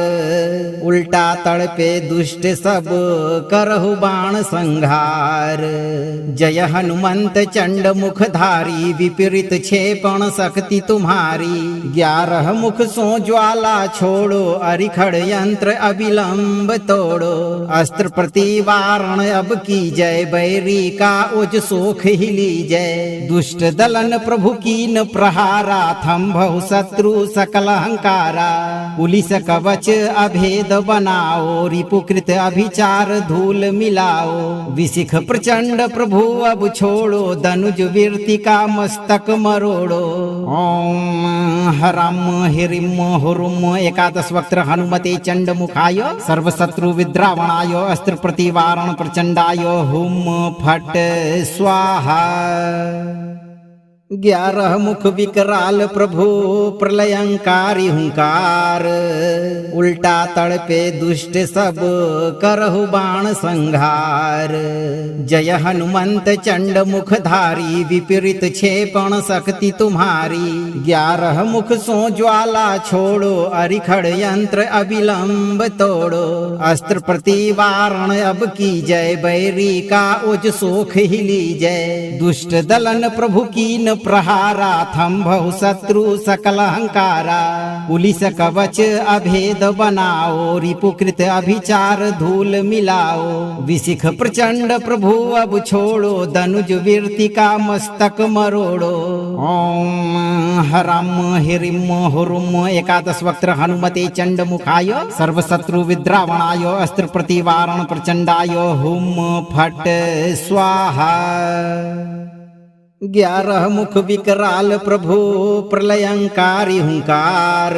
उल्टा तड़पे दुष्ट सब करहु बाण संघार। जय हनुमंत चंड मुखधारी, विपरीत क्षेपण शक्ति तुम्हारी। 11 मुख सो ज्वाला छोड़ो, अरिखड़ यंत्र अविलंब तोड़ो। अस्त्र प्रतिवारण अब की जय, बैरी का उज सोख ही लीजय। दुष्ट दलन प्रभु कीन प्रहारा, थंभहु शत्रु सकल अहंकारा। पुलिस कवच अभेद बनाओ, रिपुकृत अभिचार धूल मिलाओ। विशिख प्रचंड प्रभु अब छोड़ो, धनुज वीरति का मस्तक मरोड़ो। ओम हरम हिरिम हुरुम एकादश वक्त्र हनुमते चंड मुखाय, सर्वशत्रु विद्रावणाय अस्त्र प्रतिवारण प्रचंडाय हुम फट स्वाहा। 11 मुख विकराल प्रभु प्रलयंकारी हुंकार, उल्टा तड़पे दुष्ट सब करहु बाण संघार। जय हनुमंत चंड मुखधारी, विपरीत क्षेपण शक्ति तुम्हारी। 11 मुख सो ज्वाला छोड़ो, अरिखड़ यंत्र अविलंब तोड़ो। अस्त्र प्रतिवारण अब की जय, बैरी का उज सोख ही लीजय। दुष्ट दलन प्रभु कीन प्रहारा, थंभहु शत्रु सकल अहंकारा। पुलिस कवच अभेद बनाओ, रिपुकृत अभिचार धूल मिलाओ। विशिख प्रचंड प्रभु अब छोड़ो, धनुज वीरति का मस्तक मरोड़ो। ओम हरम हिरिम हुरुम एकादश वक्त्र हनुमते चंड मुखाय, सर्वशत्रु विद्रावणाय अस्त्र प्रतिवारण प्रचंडाय हुम फट स्वाहा। 11 मुख विकराल प्रभु प्रलयंकारी हुंकार,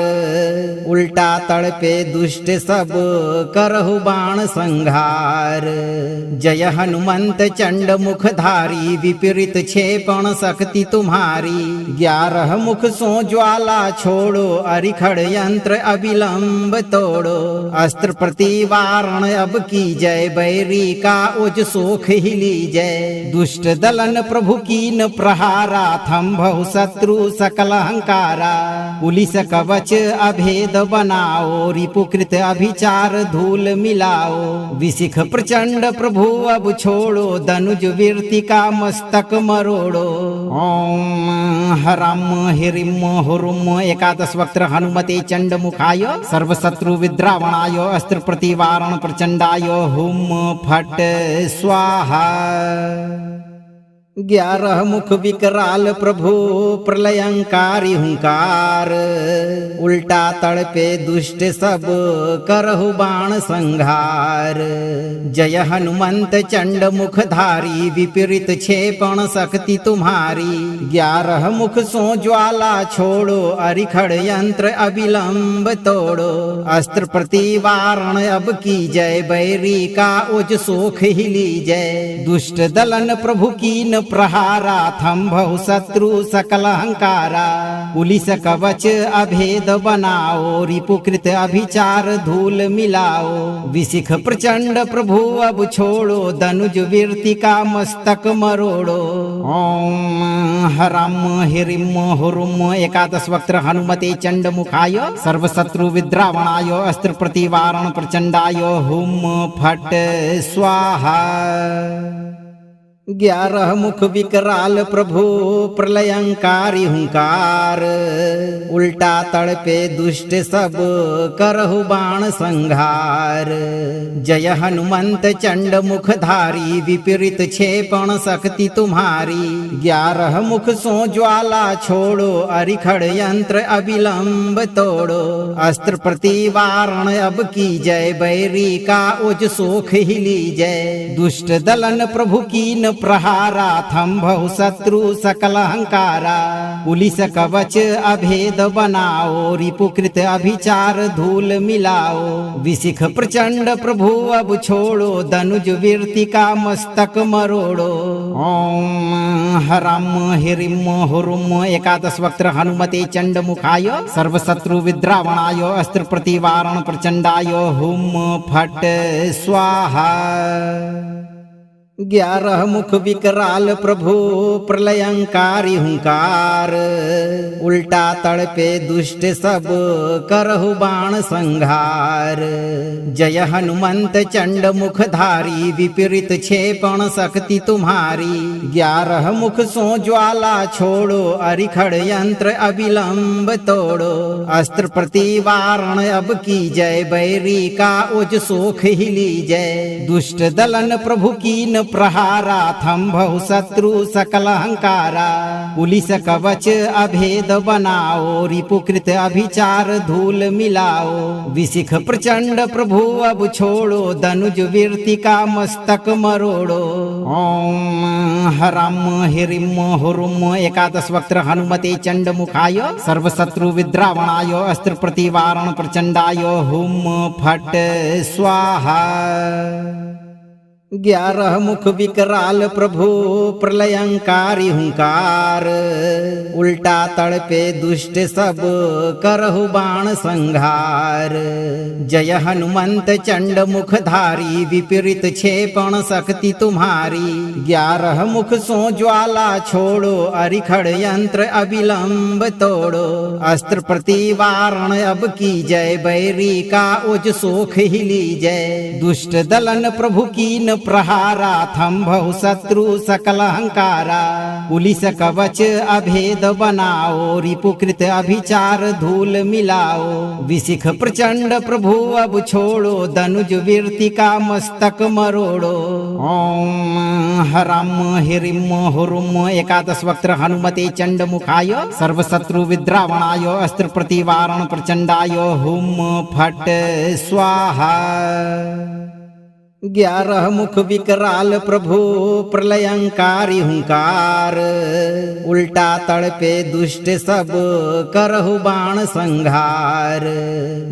उल्टा तड़पे दुष्ट सब करहु बाण संघार। जय हनुमंत चंड मुखधारी, विपरीत क्षेपण शक्ति तुम्हारी। 11 मुख सो ज्वाला छोड़ो, अरिखड़ यंत्र अविलंब तोड़ो। अस्त्र प्रतिवारण अब की जय, बैरी का उज सोख ही लीजय। दुष्ट दलन प्रभु कीन प्रहारा, थंभहु शत्रु सकल अहंकारा। पुलिस कवच अभेद बनाओ, रिपुकृत अभिचार धूल मिलाओ। विशिख प्रचंड प्रभु अब छोड़ो, धनुज वीरति का मस्तक मरोड़ो। ओम हरम हिरिम हुरुम एकादश वक्त्र हनुमते चंड मुखाय, सर्वशत्रु विद्रावणाय अस्त्र प्रतिवारण प्रचंडाय हुम फट स्वाहा। 11 मुख विकराल प्रभु प्रलयंकारी हुंकार, उल्टा तड़पे दुष्ट सब करहु बाण संहार। जय हनुमंत चंड मुखधारी, विपरीत क्षेपण शक्ति तुम्हारी। 11 मुख सो ज्वाला छोड़ो, अरिखड़ यंत्र अविलंब तोड़ो। अस्त्र प्रतिवारण अब की जय, बैरी का उज सोख ही लीजय। दुष्ट दलन प्रभु कीन प्रहारा, थंभहु शत्रु सकल अहंकारा। पुलिस कवच अभेद बनाओ, रिपुकृत अभिचार धूल मिलाओ। विशिख प्रचंड प्रभु अब छोड़ो, धनुज वीरति का मस्तक मरोड़ो। ओम हरम हिरिम हुरुम एकादश वक्त्र हनुमते चंड मुखाय, सर्वशत्रु विद्रावणाय अस्त्र प्रतिवारण प्रचंडाय हुम फट स्वाहा। 11 मुख विकराल प्रभु प्रलयंकारी हुंकार, उल्टा तड़पे दुष्ट सब करहु बाण संहार। जय हनुमंत चंड मुखधारी, विपरीत क्षेपण शक्ति तुम्हारी। 11 मुख सो ज्वाला छोड़ो, अरिखड़ यंत्र अविलंब तोड़ो। अस्त्र प्रतिवारण अब की जय, बैरी का उज सोख ही लीजय। दुष्ट दलन प्रभु कीन प्रहारा, थंभहु शत्रु सकल अहंकारा। पुलिस कवच अभेद बनाओ, रिपुकृत अभिचार धूल मिलाओ। विशिख प्रचंड प्रभु अब छोड़ो, धनुज वीरति का मस्तक मरोड़ो। ओम हरम हिरिम हुरुम एकादश वक्त्र हनुमते चंड मुखाय, सर्वशत्रु विद्रावणाय अस्त्र प्रतिवारण प्रचंडाय हुम फट स्वाहा। 11 मुख विकराल प्रभु प्रलयंकारी हुंकार, उल्टा तड़पे दुष्ट सब करहु बाण संहार। जय हनुमंत चंड मुखधारी, विपरीत क्षेपण शक्ति तुम्हारी। 11 मुख सो ज्वाला छोड़ो, अरिखड़ यंत्र अविलंब तोड़ो। अस्त्र प्रतिवारण अब की जय, बैरी का उज सोख ही लीजय। दुष्ट दलन प्रभु कीन प्रहारा, थंभहु शत्रु सकल अहंकारा। पुलिस कवच अभेद बनाओ, रिपुकृत अभिचार धूल मिलाओ। विशिख प्रचंड प्रभु अब छोड़ो, धनुज वीरति का मस्तक मरोड़ो। ओम हरम हिरिम हुरुम एकादश वक्त्र हनुमते चंड मुखाय, सर्वशत्रु विद्रावणाय अस्त्र प्रतिवारण प्रचंडाय हुम फट स्वाहा। 11 मुख विकराल प्रभु प्रलयंकारी हुंकार, उल्टा तड़पे दुष्ट सब करहु बाण संहार। जय हनुमंत चंड मुखधारी, विपरीत क्षेपण शक्ति तुम्हारी। 11 मुख सो ज्वाला छोड़ो, अरिखड़ यंत्र अविलंब तोड़ो। अस्त्र प्रतिवारण अब की जय, बैरी का उज सोख ही लीजय। दुष्ट दलन प्रभु कीन प्रहारा, थंभहु शत्रु सकल अहंकारा। पुलिस कवच अभेद बनाओ, रिपुकृत अभिचार धूल मिलाओ। विशिख प्रचंड प्रभु अब छोड़ो, धनुज वीरति का मस्तक मरोड़ो। ओम हरम हिरिम हुरुम एकादश वक्त्र हनुमते चंड मुखाय, सर्वशत्रु विद्रावणाय अस्त्र प्रतिवारण प्रचंडाय हुम फट स्वाहा। 11 मुख विकराल प्रभु प्रलयंकारी हुंकार, उल्टा तड़पे दुष्ट सब करहु बाण संहार।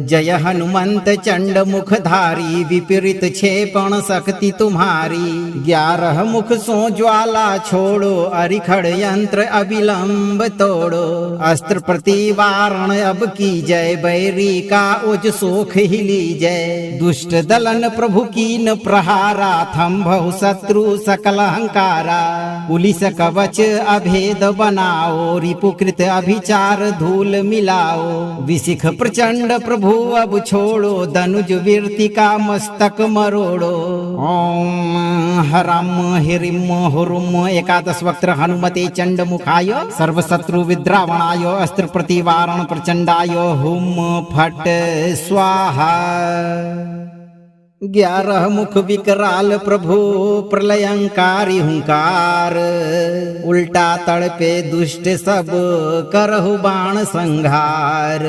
जय हनुमंत चंड मुखधारी, विपरीत क्षेपण शक्ति तुम्हारी। 11 मुख सो ज्वाला छोड़ो, अरिखड़ यंत्र अविलंब तोड़ो। अस्त्र प्रतिवारण अब की जय, बैरी का उज सोख ही लीजय। दुष्ट दलन प्रभु कीन प्रहारा, थंभहु शत्रु सकल अहंकारा। पुलिस कवच अभेद बनाओ, रिपुकृत अभिचार धूल मिलाओ। विशिख प्रचंड प्रभु अब छोड़ो, धनुज वीरति का मस्तक मरोड़ो। ओम हरम हिरिम हुरुम एकादश वक्त्र हनुमते चंड मुखाय, सर्वशत्रु विद्रावणाय अस्त्र प्रतिवारण प्रचंडाय हुम फट स्वाहा। 11 मुख विकराल प्रभु प्रलयंकारी हुंकार, उल्टा तड़पे दुष्ट सब करहु बाण संघार।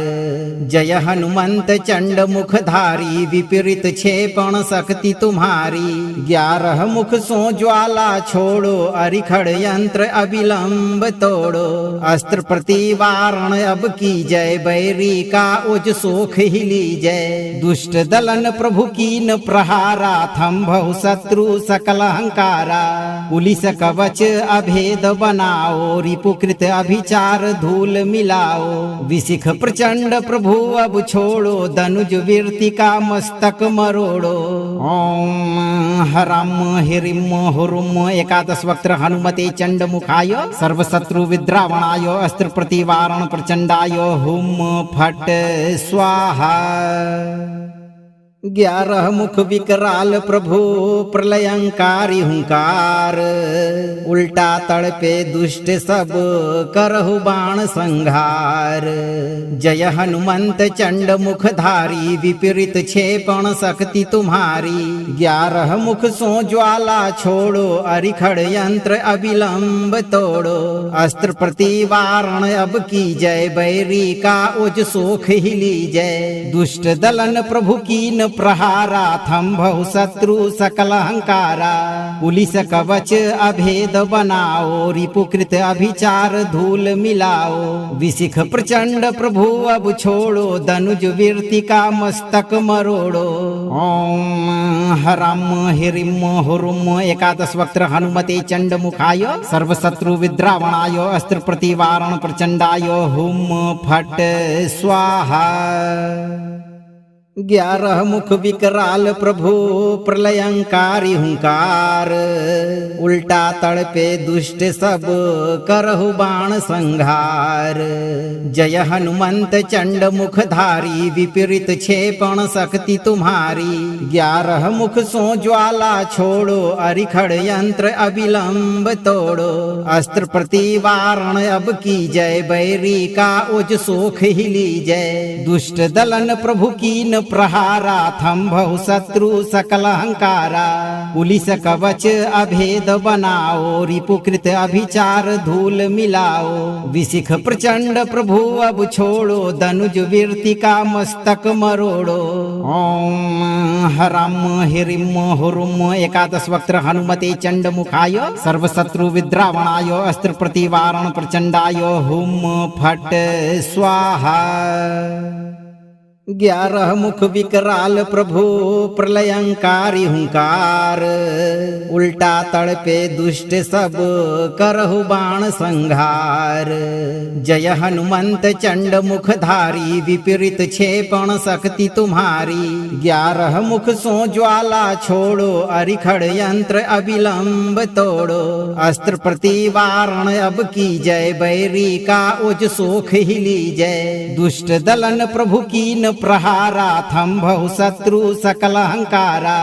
जय हनुमंत चंड मुखधारी, विपरीत क्षेपण शक्ति तुम्हारी। 11 मुख सो ज्वाला छोड़ो, अरिखड़ यंत्र अविलंब तोड़ो। अस्त्र प्रतिवारण अब की जय, बैरी का उज सोख ही लीजय। दुष्ट दलन प्रभु कीन प्रहारा, थंभहु शत्रु सकल अहंकारा। पुलिस कवच अभेद बनाओ, रिपुकृत अभिचार धूल मिलाओ। विशिख प्रचंड प्रभु अब छोड़ो, धनुज वीरति का मस्तक मरोड़ो। ओम हरम हिरिम हुरुम एकादश वक्त्र हनुमते चंड मुखाय, सर्वशत्रु विद्रावणाय अस्त्र प्रतिवारण प्रचंडाय हुम फट स्वाहा। 11 मुख विकराल प्रभु प्रलयंकारी हुंकार, उल्टा तड़पे दुष्ट सब करहु बाण संघार। जय हनुमंत चंड मुखधारी, विपरीत क्षेपण शक्ति तुम्हारी। 11 मुख सो ज्वाला छोड़ो, अरिखड़ यंत्र अविलंब तोड़ो। अस्त्र प्रतिवारण अब की जय, बैरी का उज सोख ही लीजय। दुष्ट दलन प्रभु कीन प्रहारा, थंभहु शत्रु सकल अहंकारा। पुलिस कवच अभेद बनाओ, रिपुकृत अभिचार धूल मिलाओ। विशिख प्रचंड प्रभु अब छोड़ो, धनुज वीरति का मस्तक मरोड़ो। ओम हरम हिरिम हुरुम एकादश वक्त्र हनुमते चंड मुखाय, सर्वशत्रु विद्रावणाय अस्त्र प्रतिवारण प्रचंडाय हुम फट स्वाहा। 11 मुख विकराल प्रभु प्रलयंकारी हुंकार, उल्टा तड़पे दुष्ट सब करहु बाण संघार। जय हनुमंत चंड मुखधारी, विपरीत क्षेपण शक्ति तुम्हारी। 11 मुख सो ज्वाला छोड़ो, अरिखड़ यंत्र अविलंब तोड़ो। अस्त्र प्रतिवारण अब की जय, बैरी का उज सोख ही लीजय। दुष्ट दलन प्रभु कीन प्रहारा, थंभहु शत्रु सकल अहंकारा। पुलिस कवच अभेद बनाओ, रिपुकृत अभिचार धूल मिलाओ। विशिख प्रचंड प्रभु अब छोड़ो, धनुज वीरति का मस्तक मरोड़ो। ओम हरम हिरिम हुरुम एकादश वक्त्र हनुमते चंड मुखाय, सर्वशत्रु विद्रावणाय अस्त्र प्रतिवारण प्रचंडाय हुम फट स्वाहा। 11 मुख विकराल प्रभु प्रलयंकारी हुंकार, उल्टा तड़पे दुष्ट सब करहु बाण संघार। जय हनुमंत चंड मुखधारी, विपरीत क्षेपण शक्ति तुम्हारी। 11 मुख सो ज्वाला छोड़ो, अरिखड़ यंत्र अविलंब तोड़ो। अस्त्र प्रतिवारण अब की जय, बैरी का उज सोख ही लीजय। दुष्ट दलन प्रभु कीन प्रहारा, थंभहु शत्रु सकल अहंकारा।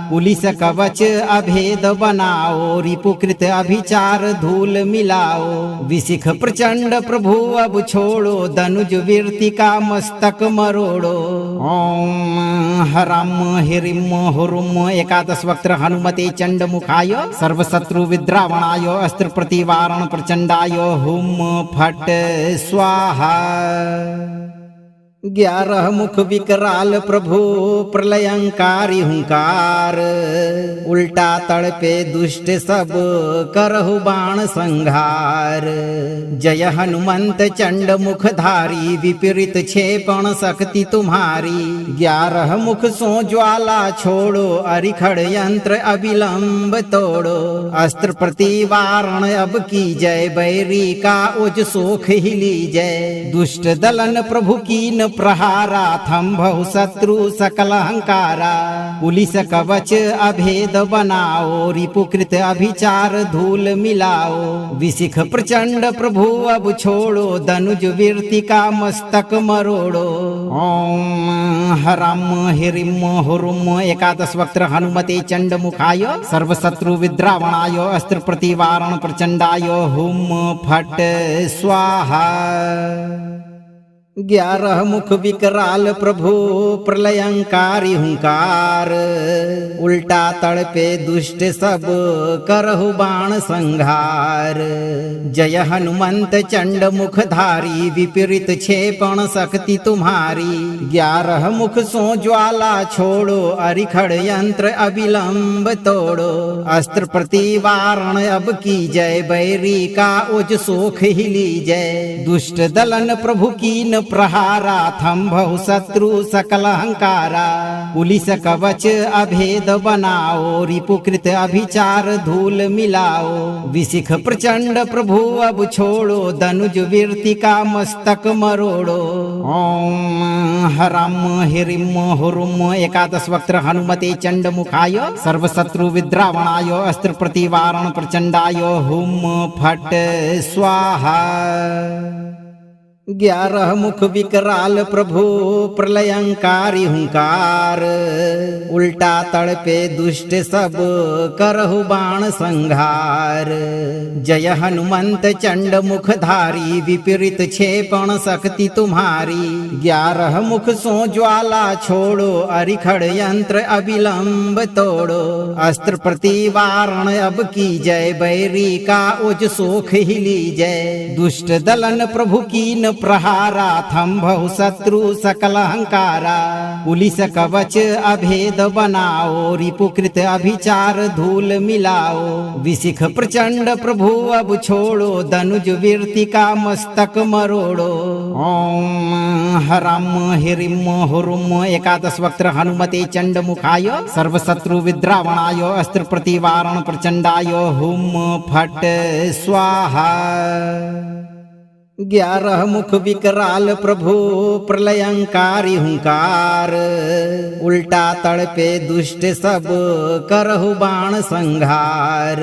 पुलिस कवच अभेद बनाओ, रिपुकृत अभिचार धूल मिलाओ। विशिख प्रचंड प्रभु अब छोड़ो, धनुज वीरति का मस्तक मरोड़ो। ओम हरम हिरिम हुरुम एकादश वक्त्र हनुमते चंड मुखाय, सर्वशत्रु विद्रावणाय अस्त्र प्रतिवारण प्रचंडाय हुम फट स्वाहा। 11 मुख विकराल प्रभु प्रलयंकारी हुंकार, उल्टा तड़पे दुष्ट सब करहु बाण संघार। जय हनुमंत चंड मुखधारी, विपरीत क्षेपण शक्ति तुम्हारी। 11 मुख सो ज्वाला छोड़ो, अरिखड़ यंत्र अविलंब तोड़ो। अस्त्र प्रतिवारण अब की जय, बैरी का उज सोख ही लीजय। दुष्ट दलन प्रभु कीन प्रहारा, थंभहु शत्रु सकल अहंकारा। पुलिस कवच अभेद बनाओ, रिपुकृत अभिचार धूल मिलाओ। विशिख प्रचंड प्रभु अब छोड़ो, धनुज वीरति का मस्तक मरोड़ो। ओम हरम हिरिम हुरुम एकादश वक्त्र हनुमते चंड मुखाय, सर्वशत्रु विद्रावणाय अस्त्र प्रतिवारण प्रचंडाय हुम फट स्वाहा। 11 मुख विकराल प्रभु प्रलयंकारी हुंकार, उल्टा तड़पे दुष्ट सब करहु बाण संहार। जय हनुमंत चंड मुखधारी, विपरीत क्षेपण शक्ति तुम्हारी। 11 मुख सो ज्वाला छोड़ो, अरिखड़ यंत्र अविलंब तोड़ो। अस्त्र प्रतिवारण अब की जय, बैरी का उज सोख ही लीजय। दुष्ट दलन प्रभु कीन प्रहारा, थंभहु शत्रु सकल हंकारा। पुलिस कवच अभेद बनाओ, रिपुकृत अभिचार धूल मिलाओ। विशिख प्रचंड प्रभु अब छोड़ो, धनुज वीरति का मस्तक मरोड़ो। ओम हरम हिरिम हुरुम एकादश वक्त्र हनुमते चंड मुखाय, सर्वशत्रु विद्रावणाय अस्त्र प्रतिवारण प्रचंडाय हुम फट स्वाहा। 11 मुख विकराल प्रभु प्रलयंकारी हुंकार, उल्टा तड़पे दुष्ट सब करहु बाण संहार। जय हनुमंत चंड मुखधारी, विपरीत क्षेपण शक्ति तुम्हारी। 11 मुख सो ज्वाला छोड़ो, अरिखड़ यंत्र अविलंब तोड़ो। अस्त्र प्रतिवारण अब की जय, बैरी का उज सोख ही लीजय। दुष्ट दलन प्रभु कीन प्रहारा, थंभहु शत्रु सकल हंकारा। पुलिस कवच अभेद बनाओ, रिपुकृत अभिचार धूल मिलाओ। विशिख प्रचंड प्रभु अब छोड़ो, धनुज वीरति का मस्तक मरोड़ो। ओम हरम हिरिम हुरुम एकादश वक्त्र हनुमते चंड मुखाय, सर्वशत्रु विद्रावणाय अस्त्र प्रतिवारण प्रचंडाय हुम फट स्वाहा। 11 मुख विकराल प्रभु प्रलयंकारी हुंकार, उल्टा तड़पे दुष्ट सब करहु बाण संहार।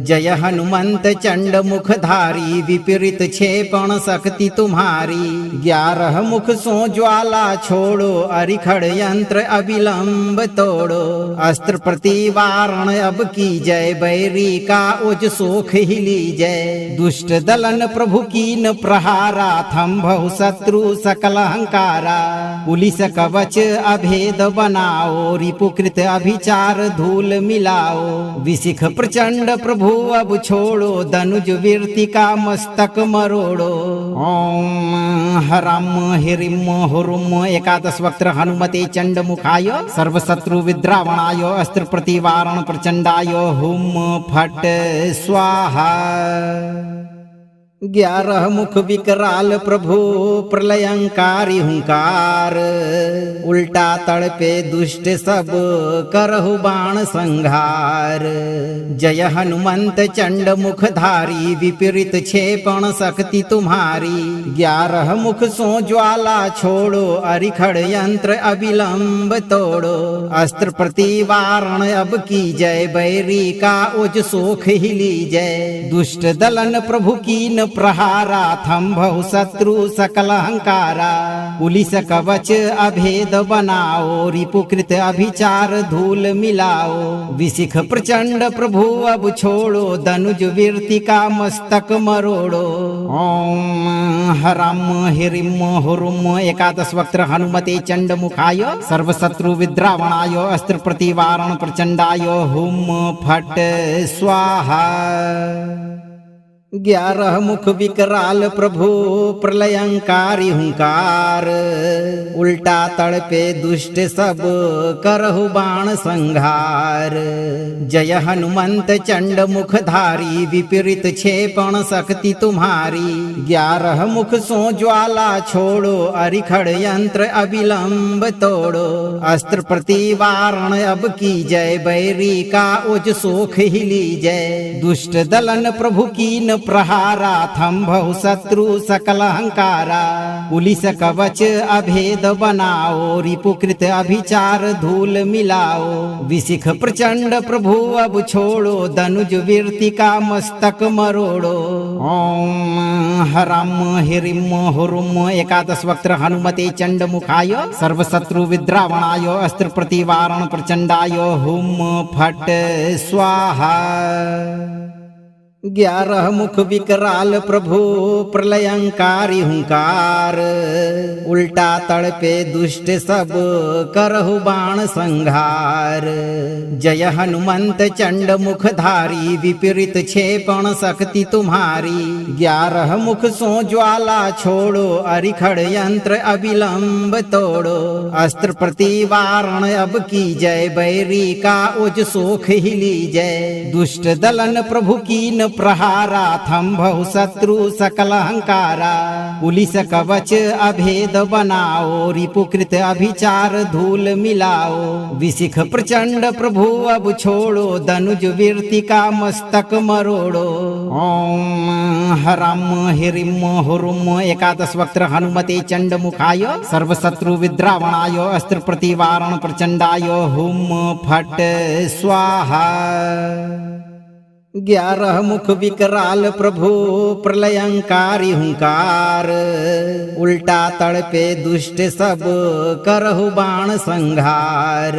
जय हनुमंत चंड मुखधारी, विपरीत क्षेपण शक्ति तुम्हारी। 11 मुख सो ज्वाला छोड़ो, अरिखड़ यंत्र अविलंब तोड़ो। अस्त्र प्रतिवारण अब की जय, बैरी का उज सोख ही लीजय। दुष्ट दलन प्रभु कीन प्रहारा, थंभहु शत्रु सकल हंकारा। पुलिस कवच अभेद बनाओ, रिपुकृत अभिचार धूल मिलाओ। विशिख प्रचंड प्रभु अब छोड़ो, धनुज वीरति का मस्तक मरोड़ो। ओम हरम हिरिम हुरुम एकादश वक्त्र हनुमते चंड मुखाय, सर्वशत्रु विद्रावणाय अस्त्र प्रतिवारण प्रचंडाय हुम फट स्वाहा। 11 मुख विकराल प्रभु प्रलयंकारी हुंकार, उल्टा तड़पे दुष्ट सब करहु बाण संहार। जय हनुमंत चंड मुखधारी, विपरीत क्षेपण शक्ति तुम्हारी। 11 मुख सो ज्वाला छोड़ो, अरिखड़ यंत्र अविलंब तोड़ो। अस्त्र प्रतिवारण अब की जय, बैरी का उज सोख ही लीजय। दुष्ट दलन प्रभु कीन प्रहारा, थंभहु शत्रु सकल हंकारा। पुलिस कवच अभेद बनाओ, रिपुकृत अभिचार धूल मिलाओ। विशिख प्रचंड प्रभु अब छोड़ो, धनुज वीरति का मस्तक मरोड़ो। ओम हरम हिरिम हुरुम एकादश वक्त्र हनुमते चंड मुखाय, सर्वशत्रु विद्रावणाय अस्त्र प्रतिवारण प्रचंडाय हुम फट स्वाहा। 11 मुख विकराल प्रभु प्रलयंकारी हुंकार, उल्टा तड़पे दुष्ट सब करहु बाण संहार। जय हनुमंत चंड मुखधारी, विपरीत क्षेपण शक्ति तुम्हारी। 11 मुख सो ज्वाला छोड़ो, अरिखड़ यंत्र अविलंब तोड़ो। अस्त्र प्रतिवारण अब की जय, बैरी का उज सोख ही लीजय। दुष्ट दलन प्रभु कीन प्रहारा, थंभहु शत्रु सकल हंकारा। पुलिस कवच अभेद बनाओ, रिपुकृत अभिचार धूल मिलाओ। विशिख प्रचंड प्रभु अब छोड़ो, धनुज वीरति का मस्तक मरोड़ो। ओम हरम हिरिम हुरुम एकादश वक्त्र हनुमते चंड मुखाय, सर्वशत्रु विद्रावणाय अस्त्र प्रतिवारण प्रचंडाय हुम फट स्वाहा। ग्यारह मुख विकराल प्रभु प्रलयंकारी हुंकार, उल्टा तड़पे दुष्ट सब करहु बाण संहार। जय हनुमंत चंड मुखधारी, विपरीत क्षेपण शक्ति तुम्हारी। ग्यारह मुख सो ज्वाला छोड़ो, अरिखड़ यंत्र अविलंब तोड़ो। अस्त्र प्रतिवारण अब की जय, बैरी का उज सोख ही लीजय। दुष्ट दलन प्रभु कीन प्रहारा, थंभौ शत्रु सकल अहंकारा। पुलिस कवच अभेद बनाओ, रिपुकृत अभिचार धूल मिलाओ। विशिख प्रचंड प्रभु अब छोड़ो, धनुज वीर्तिका मस्तक मरोड़ो। ओम हरम हिरिम हुरुम एकादश वक्त्र हनुमते चंड मुखाय, सर्वशत्रु विद्रावणाय अस्त्र प्रतिवारण प्रचंडाय हुम फट स्वाहा। ग्यारह मुख विकराल प्रभु प्रलयंकारी हुंकार, उल्टा तड़पे दुष्ट सब करहु बाण संहार।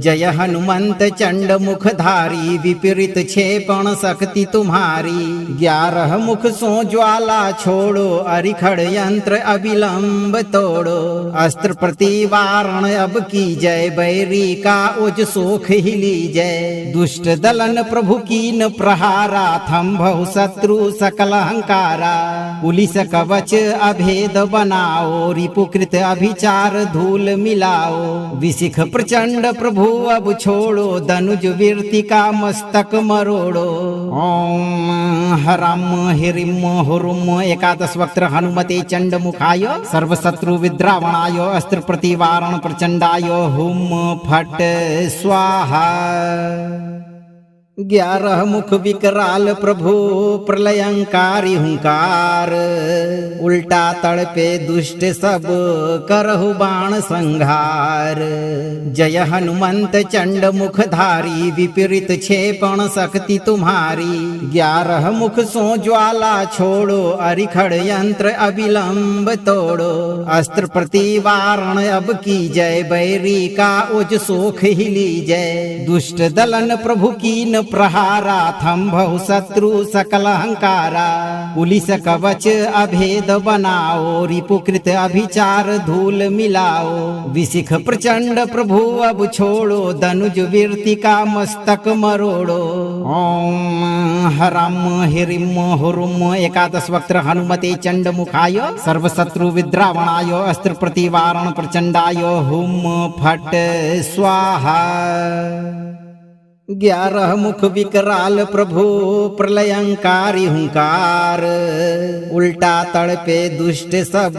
जय हनुमंत चंड मुखधारी, विपरीत क्षेपण शक्ति तुम्हारी। ग्यारह मुख सो ज्वाला छोड़ो, अरिखड़ यंत्र अविलंब तोड़ो। अस्त्र प्रतिवारण अब की जय, बैरी का उज सोख ही लीजय। दुष्ट दलन प्रभु कीन प्रहारा, थंभौ शत्रु सकल अहंकारा। पुलिस कवच अभेद बनाओ, रिपुकृत अभिचार धूल मिलाओ। विशिख प्रचंड प्रभु अब छोड़ो, धनुज वीर्तिका मस्तक मरोड़ो। ओम हरम हिरिम हुरुम एकादश वक्त्र हनुमते चंड मुखाय, सर्वशत्रु विद्रावणाय अस्त्र प्रतिवारण प्रचंडाय हुम फट स्वाहा। ग्यारह मुख विकराल प्रभु प्रलयंकारी हुंकार, उल्टा तड़पे दुष्ट सब करहु बाण संहार। जय हनुमंत चंड मुखधारी, विपरीत क्षेपण शक्ति तुम्हारी। ग्यारह मुख सो ज्वाला छोड़ो, अरिखड़ यंत्र अविलंब तोड़ो। अस्त्र प्रतिवारण अब की जय, बैरी का उज सोख ही लीजय। दुष्ट दलन प्रभु कीन प्रहारा, थंभौ शत्रु सकल अहंकारा। पुलिस कवच अभेद बनाओ, रिपुकृत अभिचार धूल मिलाओ। विशिख प्रचंड प्रभु अब छोड़ो, धनुज वीर्तिका मस्तक मरोड़ो। ओम हरम हिरिम हुरुम एकादश वक्त्र हनुमते चंड मुखाय, सर्वशत्रु विद्रावणाय अस्त्र प्रतिवारण प्रचंडाय हुम फट स्वाहा। ग्यारह मुख विकराल प्रभु प्रलयंकारी हुंकार, उल्टा तड़पे दुष्ट सब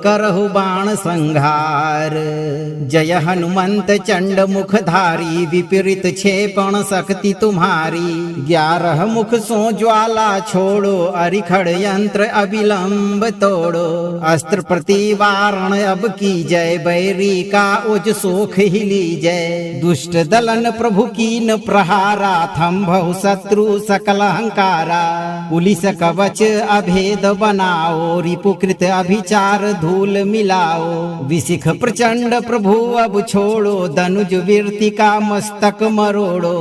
करहु बाण संहार। जय हनुमंत चंड मुखधारी, विपरीत क्षेपण शक्ति तुम्हारी। ग्यारह मुख सो ज्वाला छोड़ो, अरिखड़ यंत्र अविलंब तोड़ो। अस्त्र प्रतिवारण अब की जय, बैरी का उज सोख ही लीजय। दुष्ट दलन प्रभु कीन प्रहारा, थंभौ शत्रु सकल अहंकारा। पुलिस कवच अभेद बनाओ, रिपुकृत अभिचार धूल मिलाओ। विशिख प्रचंड प्रभु अब छोड़ो, धनुज वीर्तिका मस्तक मरोड़ो।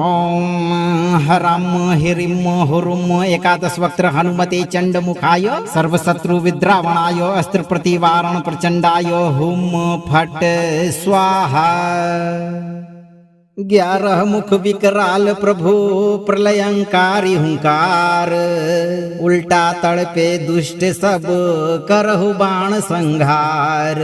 ओम हरम हिरिम हुरुम एकादश वक्त्र हनुमते चंड मुखाय, सर्वशत्रु विद्रावणाय अस्त्र प्रतिवारण प्रचंडाय हुम फट स्वाहा। ग्यारह मुख विकराल प्रभु प्रलयंकारी हुंकार, उल्टा तड़पे दुष्ट सब करहु बाण संहार।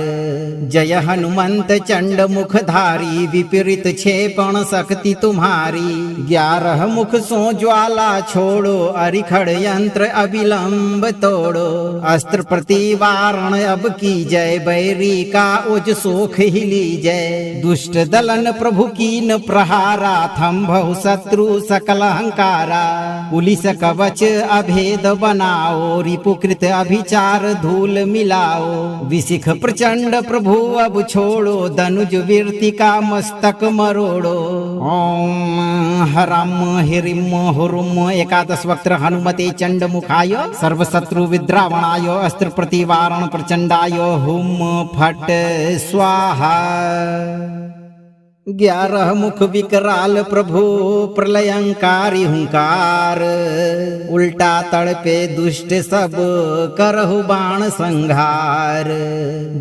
जय हनुमंत चंड मुखधारी, विपरीत क्षेपण शक्ति तुम्हारी। ग्यारह मुख सो ज्वाला छोड़ो, अरिखड़ यंत्र अविलंब तोड़ो। अस्त्र प्रतिवारण अब की जय, बैरी का उज सोख ही लीजय। दुष्ट दलन प्रभु कीन प्रहारा, थंभौ शत्रु सकल अहंकारा। पुलिस कवच अभेद बनाओ, रिपुकृत अभिचार धूल मिलाओ। विशिख प्रचंड प्रभु अब छोड़ो, धनुज वीर्तिका मस्तक मरोड़ो। ओम हरम हिरिम हुरुम एकादश वक्त्र हनुमते चंड मुखाय, सर्वशत्रु विद्रावणाय अस्त्र प्रतिवारण प्रचंडाय हुम फट स्वाहा। ग्यारह मुख विकराल प्रभु प्रलयंकारी हुंकार, उल्टा तड़पे दुष्ट सब करहु बाण संघार।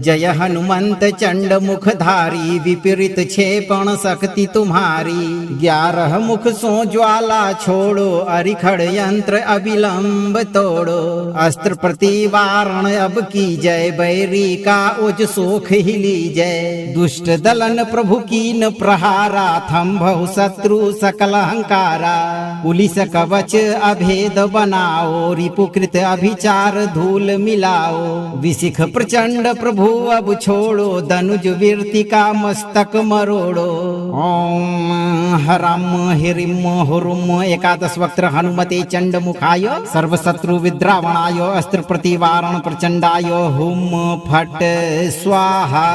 जय हनुमंत चंड मुखधारी, विपरीत क्षेपण शक्ति तुम्हारी। ग्यारह मुख सो ज्वाला छोड़ो, अरिखड़ यंत्र अविलंब तोड़ो। अस्त्र प्रतिवारण अब की जय, बैरी का उज सोख ही लीजय। दुष्ट दलन प्रभु कीन प्रहारा, थंभहु शत्रु सकल अहंकारा। पुलिस कवच अभेद बनाओ, रिपुकृत अभिचार धूल मिलाओ। विशिख प्रचंड प्रभु अब छोड़ो, धनुज वीरति का मस्तक मरोड़ो। ओम हरम हिरिम हुरुम एकादश वक्त्र हनुमते चंड मुखाय, सर्वशत्रु विद्रावणाय अस्त्र प्रतिवारण प्रचंडाय हुम फट स्वाहा।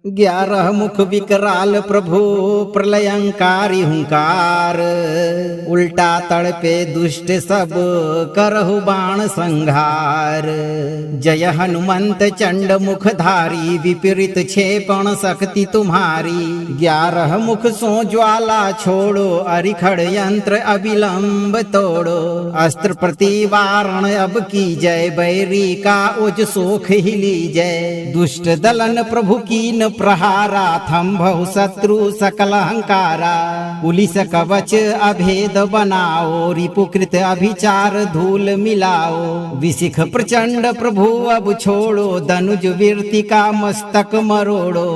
ग्यारह मुख विकराल प्रभु प्रलयंकारी हुंकार, उल्टा तड़पे दुष्ट सब करहु बाण संघार। जय हनुमंत चंड मुखधारी, विपरीत क्षेपण शक्ति तुम्हारी। ग्यारह मुख सो ज्वाला छोड़ो, अरिखड़ यंत्र अविलंब तोड़ो। अस्त्र प्रतिवारण अब की जय, बैरी का उज सोख ही लीजय। दुष्ट दलन प्रभु कीन प्रहारा, थंभहु शत्रु सकल अहंकारा। पुलिस कवच अभेद बनाओ, रिपुकृत अभिचार धूल मिलाओ। विशिख प्रचंड प्रभु अब छोड़ो, धनुज वीरति का मस्तक मरोड़ो।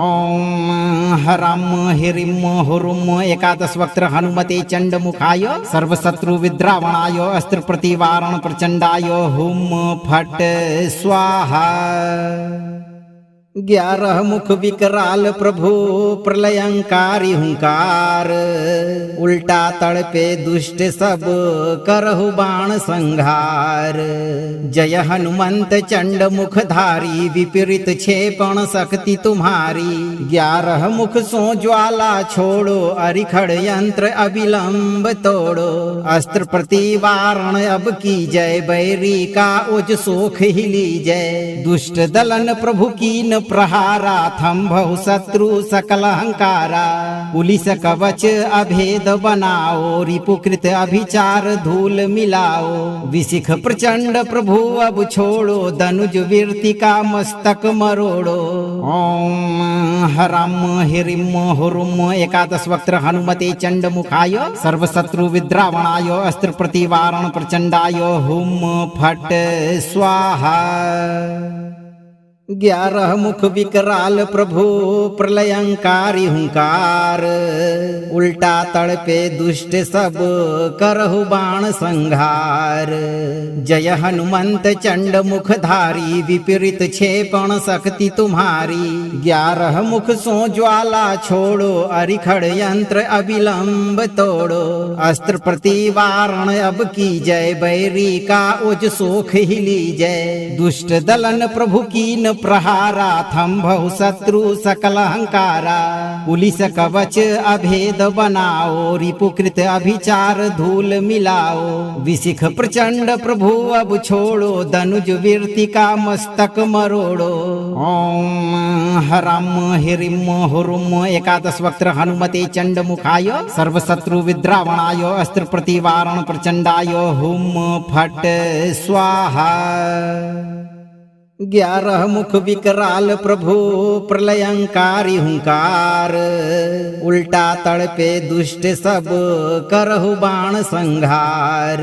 ओम हरम हिरिम हुरुम एकादश वक्त्र हनुमते चंड मुखाय, सर्वशत्रु विद्रावणाय अस्त्र प्रतिवारण प्रचंडाय हुम फट स्वाहा। ग्यारह मुख विकराल प्रभु प्रलयंकारी हुंकार, उल्टा तड़पे दुष्ट सब करहु बाण संघार। जय हनुमंत चंड मुखधारी, विपरीत क्षेपण शक्ति तुम्हारी। ग्यारह मुख सो ज्वाला छोड़ो, अरिखड़ यंत्र अविलंब तोड़ो। अस्त्र प्रतिवारण अब की जय, बैरी का उज सोख ही लीजय। दुष्ट दलन प्रभु कीन प्रहारा, थंभहु शत्रु सकल अहंकारा। पुलिस कवच अभेद बनाओ, रिपुकृत अभिचार धूल मिलाओ। विशिख प्रचंड प्रभु अब छोड़ो, धनुज वीरति का मस्तक मरोड़ो। ओम हरम हिरिम हुरुम एकादश वक्त्र हनुमते चंड मुखाय, सर्वशत्रु विद्रावणाय अस्त्र प्रतिवारण प्रचंडाय हुम फट स्वाहा। ग्यारह मुख विकराल प्रभु प्रलयंकारी हुंकार, उल्टा तड़पे दुष्ट सब करहु बाण संघार। जय हनुमंत चंड मुखधारी, विपरीत क्षेपण शक्ति तुम्हारी। ग्यारह मुख सो ज्वाला छोड़ो, अरिखड़ यंत्र अविलंब तोड़ो। अस्त्र प्रतिवारण अब की जय, बैरी का उज सोख ही लीजय। दुष्ट दलन प्रभु कीन प्रहारा, थंभहु शत्रु सकल अहंकारा। पुलिस कवच अभेद बनाओ, रिपुकृत अभिचार धूल मिलाओ। विशिख प्रचंड प्रभु अब छोड़ो, धनुज वीरति का मस्तक मरोड़ो। ओम हरम हिरिम हुरुम एकादश वक्त्र हनुमते चंड मुखाय, सर्वशत्रु विद्रावणाय अस्त्र प्रतिवारण प्रचंडाय हुम फट स्वाहा। ग्यारह मुख विकराल प्रभु प्रलयंकारी हुंकार, उल्टा तड़पे दुष्ट सब करहु बाण संघार।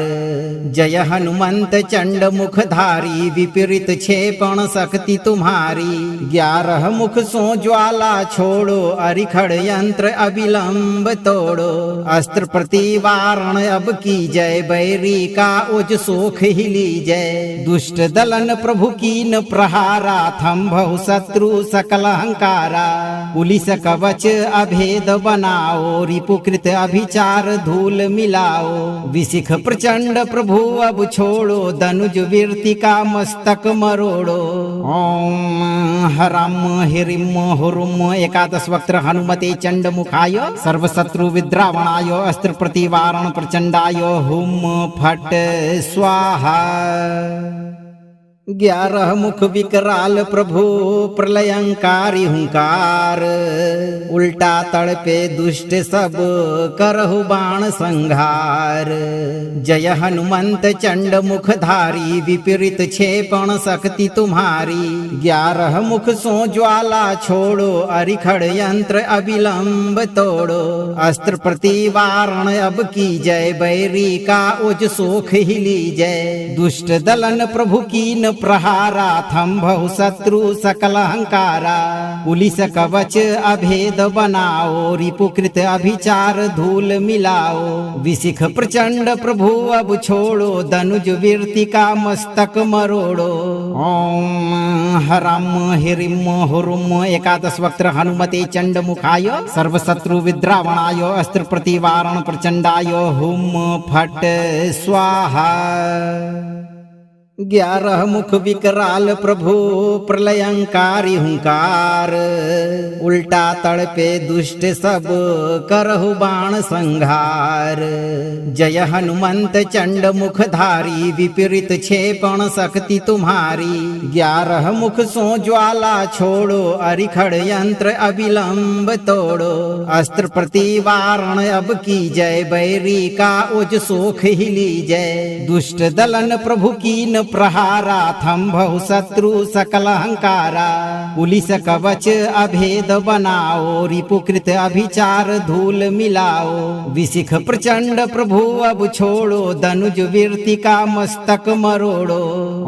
जय हनुमंत चंड मुखधारी, विपरीत क्षेपण शक्ति तुम्हारी। ग्यारह मुख सो ज्वाला छोड़ो, अरिखड़ यंत्र अविलंब तोड़ो। अस्त्र प्रतिवारण अब की जय, बैरी का उज सोख ही लीजय। दुष्ट दलन प्रभु कीन प्रहारा, थंभहु शत्रु सकल अहंकारा। पुलिस कवच अभेद बनाओ, रिपुकृत अभिचार धूल मिलाओ। विशिख प्रचंड प्रभु अब छोड़ो, धनुज वीरति का मस्तक मरोड़ो। ओम हरम हिरिम हुरुम एकादश वक्त्र हनुमते चंड मुखाय, सर्वशत्रु विद्रावणाय अस्त्र प्रतिवारण प्रचंडाय हुम फट स्वाहा। 11 मुख विकराल प्रभु प्रलयंकारी हुंकार, उल्टा तड़पे दुष्ट सब करहु बाण संघार। जय हनुमंत चंड मुखधारी, विपरीत क्षेपण शक्ति तुम्हारी। 11 मुख सो ज्वाला छोड़ो, अरिखड़ यंत्र अविलंब तोड़ो। अस्त्र प्रतिवारण अब की जय, बैरी का उज सोख ही लीजय। दुष्ट दलन प्रभु कीन प्रहारा, थंभहु शत्रु सकल हंकारा। पुलिस कवच अभेद बनाओ, रिपुकृत अभिचार धूल मिलाओ। विशिख प्रचंड प्रभु अब छोड़ो, धनुज वीरति का मस्तक मरोड़ो। ओम हरम हिरिम हुरुम एकादश वक्त्र हनुमते चंड मुखाय, सर्वशत्रु विद्रावणाय अस्त्र प्रतिवारण प्रचंडाय हुम फट स्वाहा। 11 मुख विकराल प्रभु प्रलयंकारी हुंकार, उल्टा तड़पे दुष्ट सब करहु बाण संघार। जय हनुमंत चंड मुखधारी, विपरीत क्षेपण शक्ति तुम्हारी। 11 मुख सो ज्वाला छोड़ो, अरिखड़ यंत्र अविलंब तोड़ो। अस्त्र प्रतिवारण अब की जय, बैरी का उज सोख ही लीजय। दुष्ट दलन प्रभु कीन प्रहारा, थंभहु शत्रु सकल हंकारा। पुलिस कवच अभेद बनाओ, रिपुकृत अभिचार धूल मिलाओ। विशिख प्रचंड प्रभु अब छोड़ो, धनुज वीरति का मस्तक मरोड़ो।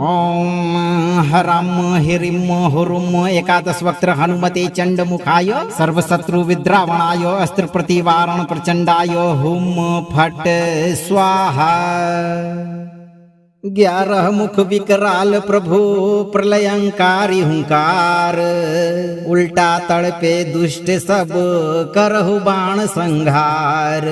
ओम हरम हिरिम हुरुम एकादश वक्त्र हनुमते चंड मुखाय, सर्वशत्रु विद्रावणाय अस्त्र प्रतिवारण प्रचंडाय हुम फट स्वाहा। 11 मुख विकराल प्रभु प्रलयंकारी हुंकार, उल्टा तड़पे दुष्ट सब करहु बाण संघार।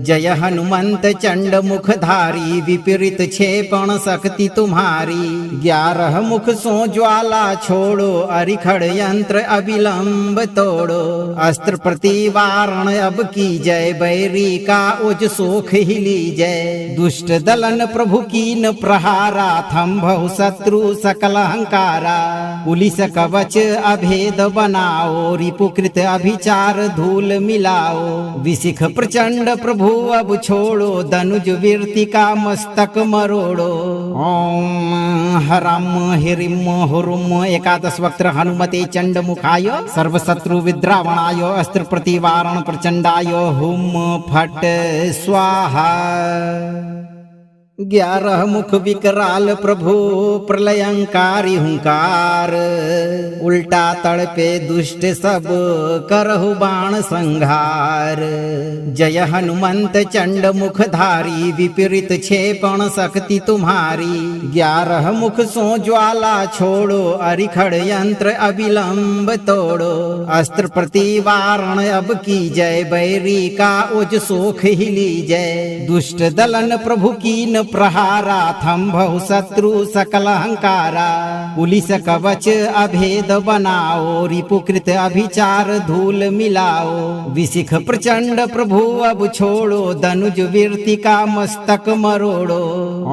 जय हनुमंत चंड मुखधारी, विपरीत क्षेपण शक्ति तुम्हारी। 11 मुख सो ज्वाला छोड़ो, अरिखड़ यंत्र अविलंब तोड़ो। अस्त्र प्रतिवारण अब की जय, बैरी का उज सोख ही लीजय। दुष्ट दलन प्रभु कीन प्रहारा, थंभहु शत्रु सकल हंकारा। पुलिस कवच अभेद बनाओ, रिपुकृत अभिचार धूल मिलाओ। विशिख प्रचंड प्रभु अब छोड़ो, धनुज वीरति का मस्तक मरोड़ो। ओम हरम हिरिम हुरुम एकादश वक्त्र हनुमते चंड मुखाय, सर्वशत्रु विद्रावणाय अस्त्र प्रतिवारण प्रचंडाय हुम फट स्वाहा। 11 मुख विकराल प्रभु प्रलयंकारी हुंकार, उल्टा तड़पे दुष्ट सब करहु बाण संघार। जय हनुमंत चंड मुखधारी, विपरीत क्षेपण शक्ति तुम्हारी। 11 मुख सो ज्वाला छोड़ो, अरिखड़ यंत्र अविलंब तोड़ो। अस्त्र प्रतिवारण अब की जय, बैरी का उज सोख ही लीजय। दुष्ट दलन प्रभु कीन प्रहारा, थंभहु शत्रु सकल हंकारा। पुलिस कवच अभेद बनाओ, रिपुकृत अभिचार धूल मिलाओ। विशिख प्रचंड प्रभु अब छोड़ो, धनुज वीरति का मस्तक मरोड़ो।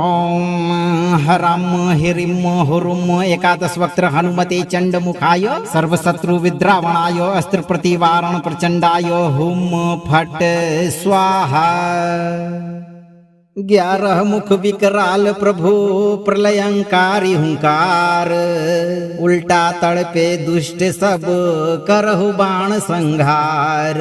ओम हरम हिरिम हुरुम एकादश वक्त्र हनुमते चंड मुखाय, सर्वशत्रु विद्रावणाय अस्त्र प्रतिवारण प्रचंडाय हुम फट स्वाहा। 11 मुख विकराल प्रभु प्रलयंकारी हुंकार, उल्टा तड़पे दुष्ट सब करहु बाण संघार।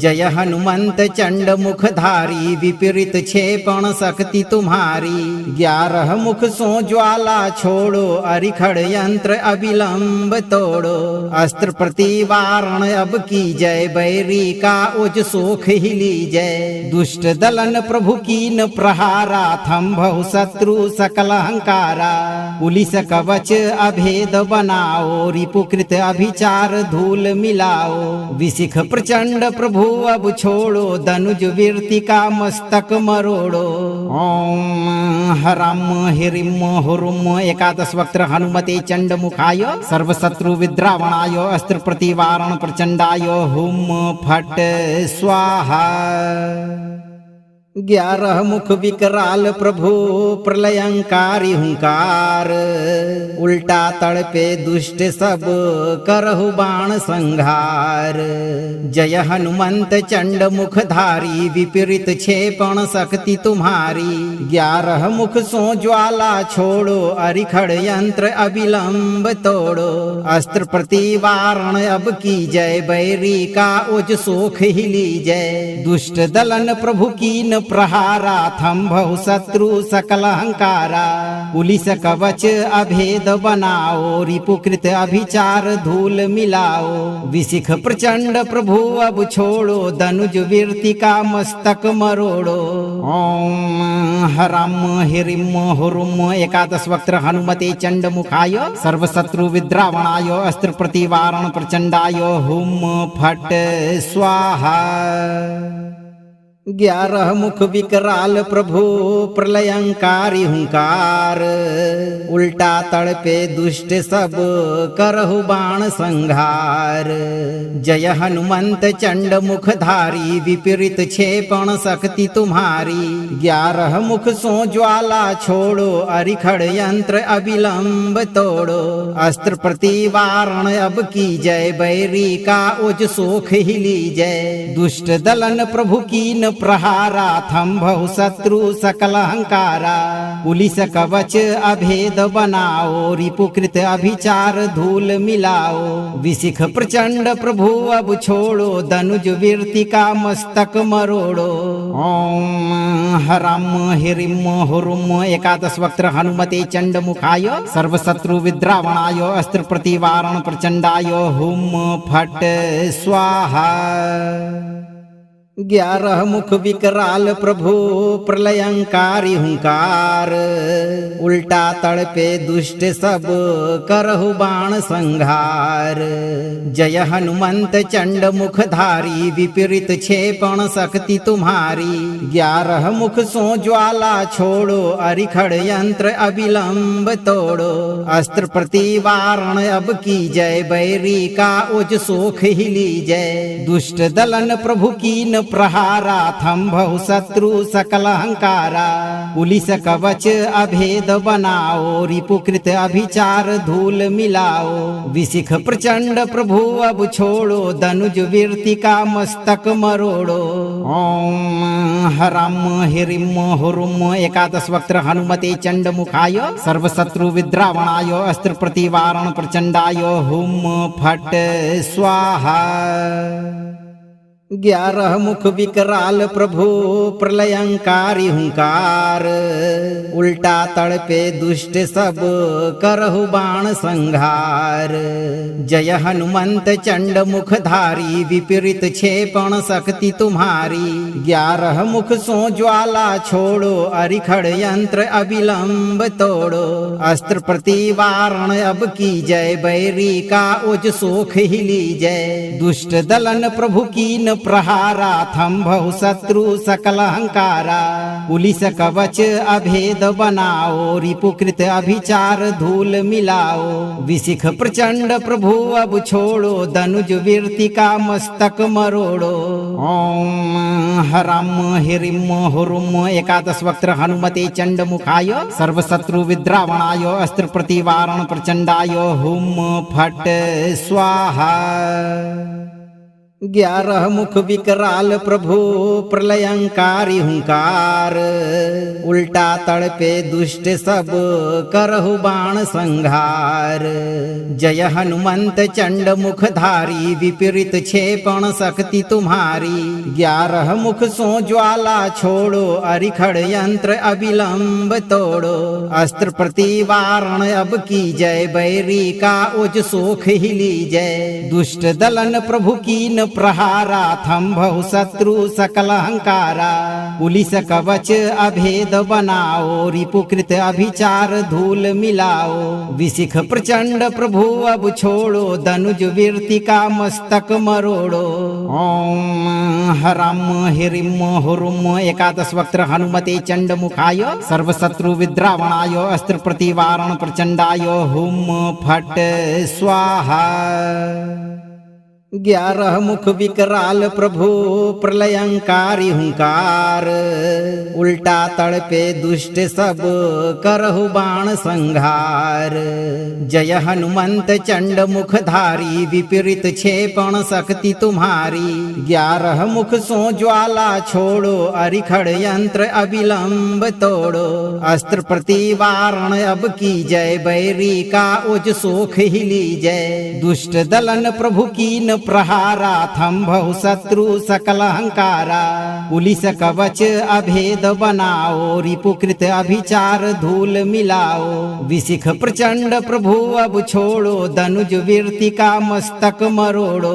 जय हनुमंत चंड मुखधारी, विपरीत क्षेपण शक्ति तुम्हारी। 11 मुख सो ज्वाला छोड़ो, अरिखड़ यंत्र अविलंब तोड़ो। अस्त्र प्रतिवारण अब की जय, बैरी का उज सोख ही लीजय। दुष्ट दलन प्रभु कीन प्रहारा, थंभहु शत्रु सकल हंकारा। पुलिस कवच अभेद बनाओ, रिपुकृत अभिचार धूल मिलाओ। विशिख प्रचंड प्रभु अब छोड़ो, धनुज वीरति का मस्तक मरोड़ो। ओम हरम हिरिम हुरुम एकादश वक्त्र हनुमते चंड मुखाय, सर्वशत्रु विद्रावणाय अस्त्र प्रतिवारण प्रचंडाय हुम फट स्वाहा। 11 मुख विकराल प्रभु प्रलयंकारी हुंकार, उल्टा तड़पे दुष्ट सब करहु बाण संघार। जय हनुमंत चंड मुखधारी, विपरीत क्षेपण शक्ति तुम्हारी। 11 मुख सो ज्वाला छोड़ो, अरिखड़ यंत्र अविलंब तोड़ो। अस्त्र प्रतिवारण अब की जय, बैरी का उज सोख ही लीजय। दुष्ट दलन प्रभु कीन प्रहारा, थंभहु शत्रु सकल अहंकारा। पुलिस कवच अभेद बनाओ, रिपुकृत अभिचार धूल मिलाओ। विशिख प्रचंड प्रभु अब छोड़ो, धनुज वीरति का मस्तक मरोड़ो। ओम हरम हिरिम हुरुम एकादश वक्त्र हनुमते चंड मुखाय, सर्वशत्रु विद्रावणाय अस्त्र प्रतिवारण प्रचंडाय हुम फट स्वाहा। 11 मुख विकराल प्रभु प्रलयंकारी हुंकार, उल्टा तड़पे दुष्ट सब करहु बाण संघार। जय हनुमंत चंड मुखधारी, विपरीत क्षेपण शक्ति तुम्हारी। 11 मुख सो ज्वाला छोड़ो, अरिखड़ यंत्र अविलंब तोड़ो। अस्त्र प्रतिवारण अब की जय, बैरी का उज सोख ही लीजय। दुष्ट दलन प्रभु कीन प्रहारा, थंभहु शत्रु सकल अहंकारा। पुलिस कवच अभेद बनाओ, रिपुकृत अभिचार धूल मिलाओ। विशिख प्रचंड प्रभु अब छोड़ो, धनुज वीरति का मस्तक मरोड़ो। ओम हरम हिरिम हुरुम एकादश वक्त्र हनुमते चंड मुखाय, सर्वशत्रु विद्रावणाय अस्त्र प्रतिवारण प्रचंडाय हुम फट स्वाहा। 11 मुख विकराल प्रभु प्रलयंकारी हुंकार, उल्टा तड़पे दुष्ट सब करहु बाण संघार। जय हनुमंत चंड मुखधारी, विपरीत क्षेपण शक्ति तुम्हारी। 11 मुख सो ज्वाला छोड़ो, अरिखड़ यंत्र अविलंब तोड़ो। अस्त्र प्रतिवारण अब की जय, बैरी का उज सोख ही लीजय। दुष्ट दलन प्रभु कीन प्रहारा, थंभहु शत्रु सकल अहंकारा। पुलिस कवच अभेद बनाओ, रिपुकृत अभिचार धूल मिलाओ। विशिख प्रचंड प्रभु अब छोड़ो, धनुज वीरति का मस्तक मरोड़ो। ओम हरम हिरिम हुरुम एकादश वक्त्र हनुमते चंड मुखाय, सर्वशत्रु विद्रावणाय अस्त्र प्रतिवारण प्रचंडाय हुम फट स्वाहा। 11 मुख विकराल प्रभु प्रलयंकारी हुंकार, उल्टा तड़पे दुष्ट सब करहु बाण संघार। जय हनुमंत चंड मुखधारी, विपरीत क्षेपण शक्ति तुम्हारी। 11 मुख सो ज्वाला छोड़ो, अरिखड़ यंत्र अविलंब तोड़ो। अस्त्र प्रतिवारण अब की जय, बैरी का उज सोख ही लीजय। दुष्ट दलन प्रभु कीन प्रहारा, थंभहु शत्रु सकल अहंकारा। पुलिस कवच अभेद बनाओ, रिपुकृत अभिचार धूल मिलाओ। विशिख प्रचंड प्रभु अब छोड़ो, धनुज वीरति का मस्तक मरोड़ो। ओम हरम हिरिम हुरुम एकादश वक्त्र हनुमते चंड मुखाय, सर्वशत्रु विद्रावणाय अस्त्र प्रतिवारण प्रचंडाय हुम फट स्वाहा। 11 मुख विकराल प्रभु प्रलयंकारी हुंकार, उल्टा तड़पे दुष्ट सब करहु बाण संघार। जय हनुमंत चंड मुखधारी, विपरीत क्षेपण शक्ति तुम्हारी। 11 मुख सो ज्वाला छोड़ो, अरिखड़ यंत्र अविलंब तोड़ो। अस्त्र प्रतिवारण अब की जय, बैरी का उज सोख ही लीजय। दुष्ट दलन प्रभु कीन प्रहारा, थंभहु शत्रु सकल अहंकारा। पुलिस कवच अभेद बनाओ, रिपुकृत अभिचार धूल मिलाओ। विशिख प्रचंड प्रभु अब छोड़ो, धनुज वीरति का मस्तक मरोड़ो। ओम हरम हिरिम हुरुम एकादश वक्त्र हनुमते चंड मुखाय, सर्वशत्रु विद्रावणाय अस्त्र प्रतिवारण प्रचंडाय हुम फट स्वाहा। 11 मुख विकराल प्रभु प्रलयंकारी हुंकार, उल्टा तड़पे दुष्ट सब करहु बाण संघार। जय हनुमंत चंड मुखधारी, विपरीत क्षेपण शक्ति तुम्हारी। 11 मुख सो ज्वाला छोड़ो, अरिखड़ यंत्र अविलंब तोड़ो। अस्त्र प्रतिवारण अब की जय, बैरी का उज सोख ही लीजय। दुष्ट दलन प्रभु कीन प्रहारा, थंभहु शत्रु सकल अहंकारा। पुलिस कवच अभेद बनाओ, रिपुकृत अभिचार धूल मिलाओ। विशिख प्रचंड प्रभु अब छोड़ो, धनुज वीरति का मस्तक मरोड़ो।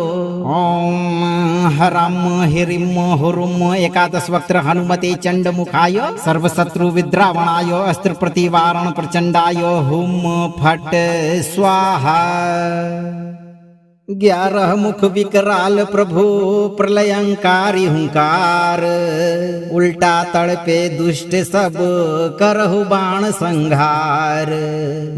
ओम हराम हिरिम हुरुम एकादश वक्त्र हनुमते चंड मुखाय, सर्वशत्रु विद्रावणाय अस्त्र प्रतिवारण प्रचंडाय हुम फट स्वाहा। 11 मुख विकराल प्रभु प्रलयंकारी हुंकार, उल्टा तड़पे दुष्ट सब करहु बाण संघार।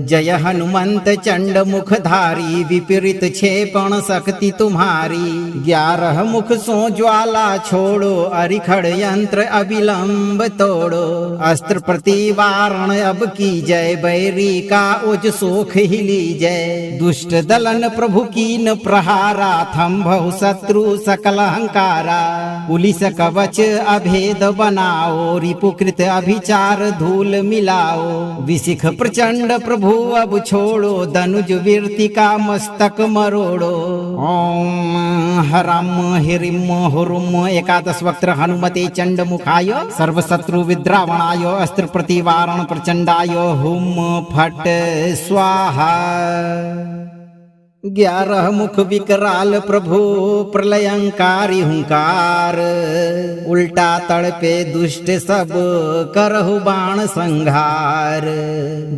जय हनुमंत चंड मुखधारी, विपरीत क्षेपण शक्ति तुम्हारी। 11 मुख सो ज्वाला छोड़ो, अरिखड़ यंत्र अविलंब तोड़ो। अस्त्र प्रतिवारण अब की जय, बैरी का उज सोख ही लीजय। दुष्ट दलन प्रभु कीन प्रहारा, थंभहु शत्रु सकल अहंकारा। पुलिस कवच अभेद बनाओ, रिपुकृत अभिचार धूल मिलाओ। विशिख प्रचंड प्रभु अब छोड़ो, धनुज वीरति का मस्तक मरोड़ो। ओम हराम हिरिम हुरुम एकादश वक्त्र हनुमते चंड मुखाय, सर्वशत्रु विद्रावणाय अस्त्र प्रतिवारण प्रचंडाय हुम फट स्वाहा। 11 मुख विकराल प्रभु प्रलयंकारी हुंकार, उल्टा तड़पे दुष्ट सब करहु बाण संघार।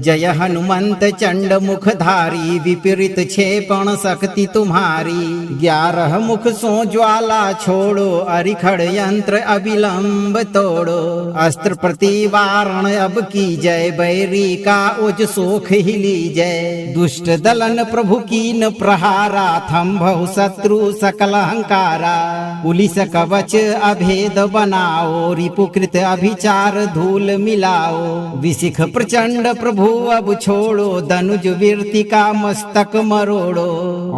जय हनुमंत चंड मुखधारी, विपरीत क्षेपण शक्ति तुम्हारी। 11 मुख सो ज्वाला छोड़ो, अरिखड़ यंत्र अविलंब तोड़ो। अस्त्र प्रतिवारण अब की जय, बैरी का उज सोख ही लीजय। दुष्ट दलन प्रभु कीन प्रहारा, थंभहु शत्रु सकल अहंकारा। पुलिस कवच अभेद बनाओ, रिपुकृत अभिचार धूल मिलाओ। विशिख प्रचंड प्रभु अब छोड़ो, धनुज वीरति का मस्तक मरोड़ो।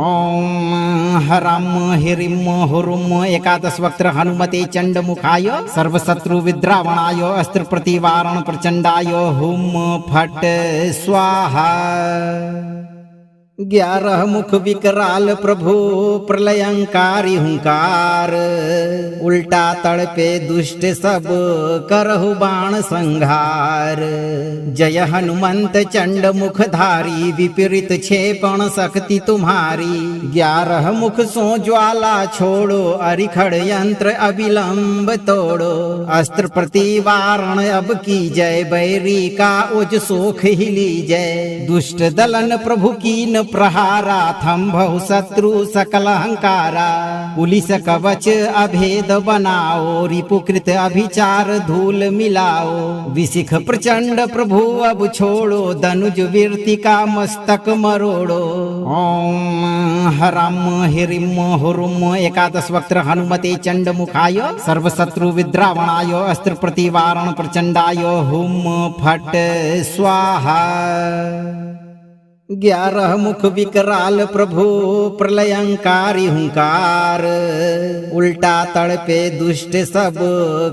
ओम हराम हिरिम हुरुम एकादश वक्त्र हनुमते चंड मुखाय, सर्वशत्रु विद्रावणाय अस्त्र प्रतिवारण प्रचंडाय हुम फट स्वाहा। 11 मुख विकराल प्रभु प्रलयंकारी हुंकार, उल्टा तड़पे दुष्ट सब करहु बाण संघार। जय हनुमंत चंड मुखधारी, विपरीत क्षेपण शक्ति तुम्हारी। 11 मुख सो ज्वाला छोड़ो, अरिखड़ यंत्र अविलंब तोड़ो। अस्त्र प्रतिवारण अब की जय, बैरी का उज सोख ही लीजय। दुष्ट दलन प्रभु कीन प्रहारा, थंभहु शत्रु सकल अहंकारा। पुलिस कवच अभेद बनाओ, रिपुकृत अभिचार धूल मिलाओ। विशिख प्रचंड प्रभु अब छोड़ो, धनुज वीरति का मस्तक मरोड़ो। ओम हराम हिरिम हुरुम एकादश वक्त्र हनुमते चंड मुखाय, सर्वशत्रु विद्रावणाय अस्त्र प्रतिवारण प्रचंडाय हुम फट स्वाहा। 11 मुख विकराल प्रभु प्रलयंकारी हुंकार, उल्टा तड़पे दुष्ट सब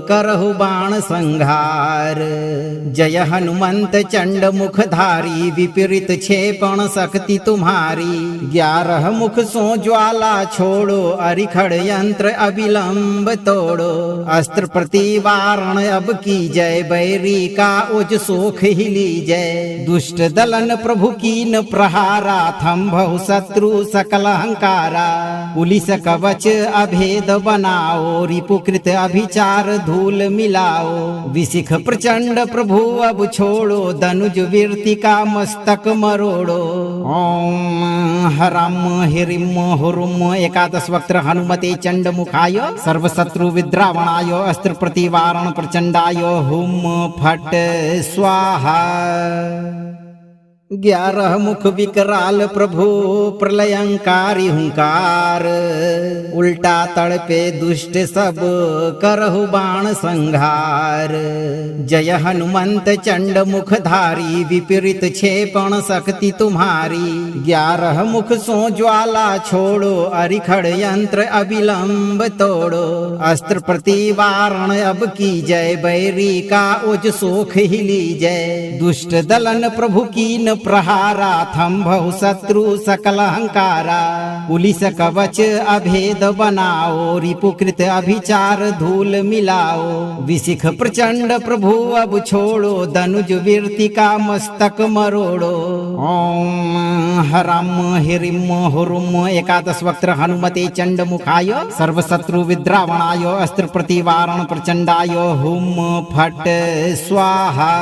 करहु बाण संघार। जय हनुमंत चंड मुखधारी, विपरीत क्षेपण शक्ति तुम्हारी। 11 मुख सो ज्वाला छोड़ो, अरिखड़ यंत्र अविलंब तोड़ो। अस्त्र प्रतिवारण अब की जय, बैरी का उज सोख ही लीजय। दुष्ट दलन प्रभु कीन प्रहारा, थंभहु शत्रु सकल अहंकारा। पुलिस कवच अभेद बनाओ, रिपुकृत अभिचार धूल मिलाओ। विशिख प्रचंड प्रभु अब छोड़ो, धनुज वीरति का मस्तक मरोड़ो। ओम हराम हिरिम हुरुम एकादश वक्त्र हनुमते चंड मुखाय, सर्वशत्रु विद्रावणाय अस्त्र प्रतिवारण प्रचंडाय हुम फट स्वाहा। 11 मुख विकराल प्रभु प्रलयंकारी हुंकार, उल्टा तड़पे दुष्ट सब करहु बाण संहार। जय हनुमंत चंड मुखधारी, विपरीत क्षेपण शक्ति तुम्हारी। 11 मुख सो ज्वाला छोड़ो, अरिखड़ यंत्र अविलंब तोड़ो। अस्त्र प्रतिवारण अब की जय, बैरी का उज सोख ही लीजय। दुष्ट दलन प्रभु कीन प्रहारा, थंभहु शत्रु सकल अहंकारा। पुलिस कवच अभेद बनाओ, रिपुकृत अभिचार धूल मिलाओ। विशिख प्रचंड प्रभु अब छोड़ो, धनुज वीरति का मस्तक मरोड़ो। ओम हरम हिरिम हुरुम एकादश वक्त्र हनुमते चंड मुखाय, सर्वशत्रु विद्रावणाय अस्त्र प्रतिवारण प्रचंडाय हुम फट स्वाहा।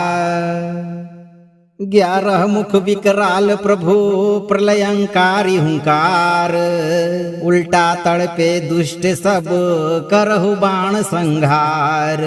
11 मुख विकराल प्रभु प्रलयंकारी हुंकार, उल्टा तड़पे दुष्ट सब करहु बाण संहार।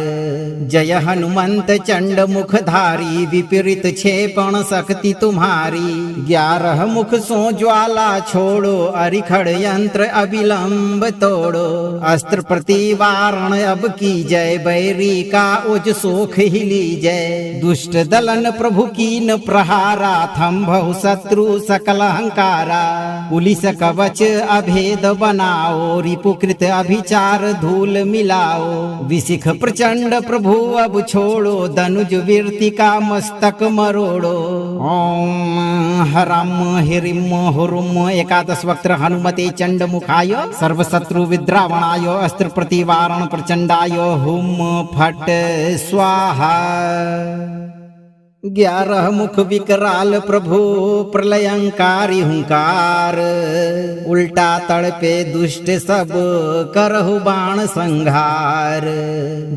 जय हनुमंत चंड मुखधारी, विपरीत क्षेपण शक्ति तुम्हारी। 11 मुख सो ज्वाला छोड़ो, अरिखड़ यंत्र अविलंब तोड़ो। अस्त्र प्रतिवारण अब की जय, बैरी का उज सोख ही लीजय। दुष्ट दलन प्रभु कीन प्रहारा, थंभहु शत्रु सकल अहंकारा। पुलिस कवच अभेद बनाओ, रिपुकृत अभिचार धूल मिलाओ। विशिख प्रचंड प्रभु अब छोड़ो, धनुज वीरति का मस्तक मरोड़ो। ओम हरम हिरिम हुरुम एकादश वक्त्र हनुमते चंड मुखाय, सर्वशत्रु विद्रावणाय अस्त्र प्रतिवारण प्रचंडाय हुम फट स्वाहा। 11 मुख विकराल प्रभु प्रलयंकारी हुंकार, उल्टा तड़पे दुष्ट सब करहु बाण संहार।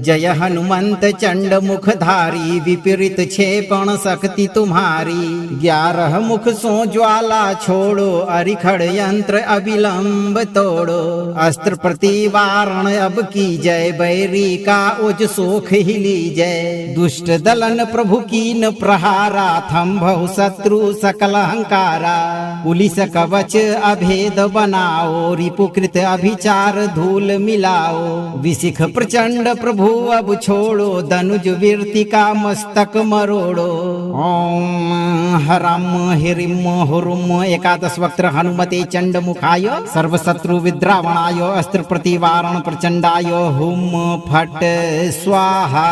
जय हनुमंत चंड मुखधारी, विपरीत क्षेपण शक्ति तुम्हारी। 11 मुख सो ज्वाला छोड़ो, अरिखड़ यंत्र अविलंब तोड़ो। अस्त्र प्रतिवारण अब की जय, बैरी का उज सोख ही लीजय। दुष्ट दलन प्रभु कीन प्रहारा, थंभहु शत्रु सकल अहंकारा। पुलिस कवच अभेद बनाओ, रिपुकृत अभिचार धूल मिलाओ। विशिख प्रचंड प्रभु अब छोड़ो, धनुज वीरति का मस्तक मरोड़ो। ओम हरम हिरिम हुरुम एकादश वक्त्र हनुमते चंड मुखाय, सर्वशत्रु विद्रावणाय अस्त्र प्रतिवारण प्रचंडाय हुम फट स्वाहा।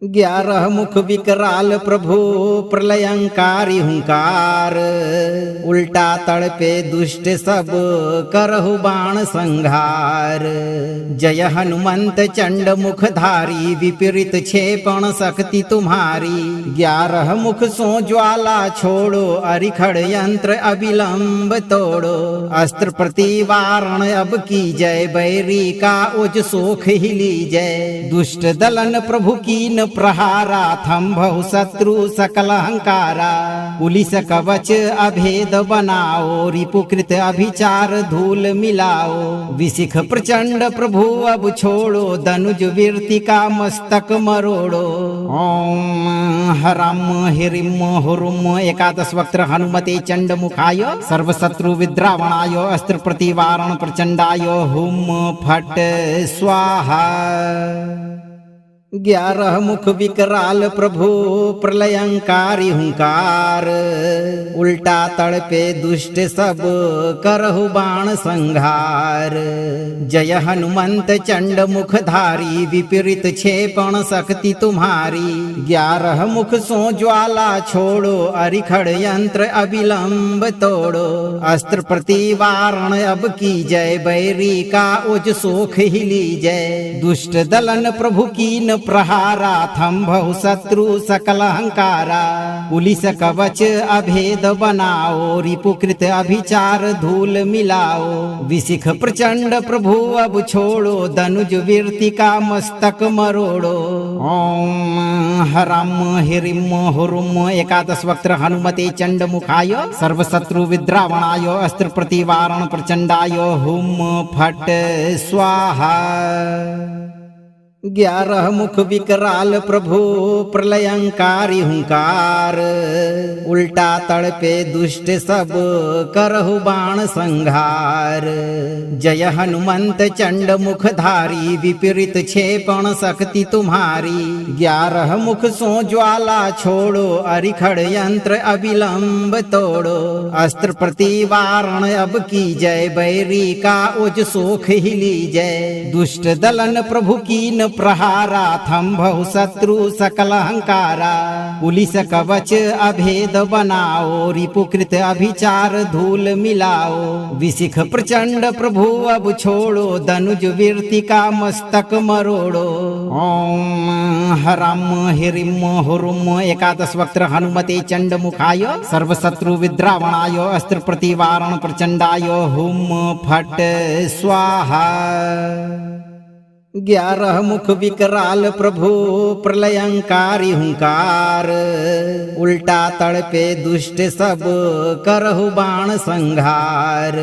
11 मुख विकराल प्रभु प्रलयंकारी हुंकार, उल्टा तड़पे दुष्ट सब करहु बाण संहार। जय हनुमंत चंड मुखधारी, विपरीत क्षेपण शक्ति तुम्हारी। 11 मुख सो ज्वाला छोड़ो, अरिखड़ यंत्र अविलंब तोड़ो। अस्त्र प्रतिवारण अब की जय, बैरी का उज सोख ही लीजय। दुष्ट दलन प्रभु कीन प्रहारा, थंभहु शत्रु सकल अहंकारा। पुलिस कवच अभेद बनाओ, रिपुकृत अभिचार धूल मिलाओ। विशिख प्रचंड प्रभु अब छोड़ो, धनुज वीरति का मस्तक मरोड़ो। ओम हरम हिरिम हुरुम एकादश वक्त्र हनुमते चंड मुखाय, सर्वशत्रु विद्रावणाय अस्त्र प्रतिवारण प्रचंडाय हुम फट स्वाहा। 11 मुख विकराल प्रभु प्रलयंकारी हुंकार, उल्टा तड़पे दुष्ट सब करहु बाण संहार। जय हनुमंत चंड मुखधारी, विपरीत क्षेपण शक्ति तुम्हारी। 11 मुख सो ज्वाला छोड़ो, अरिखड़ यंत्र अविलंब तोड़ो। अस्त्र प्रतिवारण अब की जय, बैरी का उज सोख ही लीजय। दुष्ट दलन प्रभु कीन प्रहारा, थंभहु शत्रु सकल अहंकारा। पुलिस कवच अभेद बनाओ, रिपुकृत अभिचार धूल मिलाओ। विशिख प्रचंड प्रभु अब छोड़ो, धनुज वीरति का मस्तक मरोड़ो। ओम हरम हिरिम हुरुम एकादश वक्त्र हनुमते चंड मुखाय, सर्वशत्रु विद्रावणाय अस्त्र प्रतिवारण प्रचंडाय हुम फट स्वाहा। 11 मुख विकराल प्रभु प्रलयंकारी हुंकार, उल्टा तड़पे दुष्ट सब करहु बाण संघार। जय हनुमंत चंड मुखधारी, विपरीत क्षेपण शक्ति तुम्हारी। 11 मुख सो ज्वाला छोड़ो, अरिखड़ यंत्र अविलंब तोड़ो। अस्त्र प्रतिवारण अब की जय, बैरी का उज सोख ही लीजय। दुष्ट दलन प्रभु कीन प्रहारा, थंभहु शत्रु सकल अहंकारा। पुलिस कवच अभेद बनाओ, रिपुकृत अभिचार धूल मिलाओ। विशिख प्रचंड प्रभु अब छोड़ो, धनुज वीरति का मस्तक मरोड़ो। ओम हरम हिरिम हुरुम एकादश वक्त्र हनुमते चंड मुखाय, सर्वशत्रु विद्रावणाय अस्त्र प्रतिवारण प्रचंडाय हुम फट स्वाहा। 11 मुख विकराल प्रभु प्रलयंकारी हुंकार, उल्टा तड़पे दुष्ट सब करहु बाण संघार।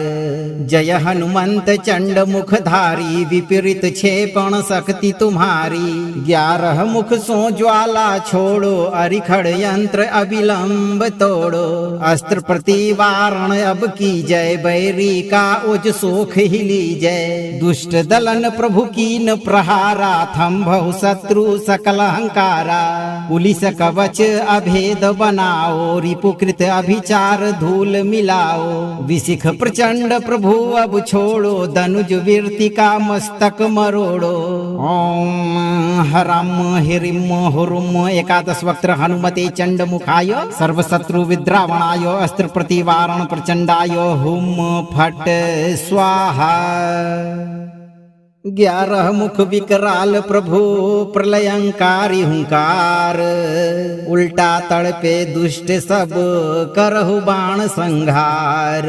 जय हनुमंत चंड मुखधारी, विपरीत क्षेपण शक्ति तुम्हारी। 11 मुख सो ज्वाला छोड़ो, अरिखड़ यंत्र अविलंब तोड़ो। अस्त्र प्रतिवारण अब की जय, बैरी का उज सोख ही लीजय। दुष्ट दलन प्रभु कीन प्रहारा, थंभहु शत्रु सकल अहंकारा। पुलिस कवच अभेद बनाओ, रिपुकृत अभिचार धूल मिलाओ। विशिख प्रचंड प्रभु अब छोड़ो, धनुज वीरति का मस्तक मरोड़ो। ओम हरम हिरिम हुरुम एकादश वक्त्र हनुमते चंड मुखाय, सर्वशत्रु विद्रावणाय अस्त्र प्रतिवारण प्रचंडाय हुम फट स्वाहा। 11 मुख विकराल प्रभु प्रलयंकारी हुंकार, उल्टा तड़पे दुष्ट सब करहु बाण संघार।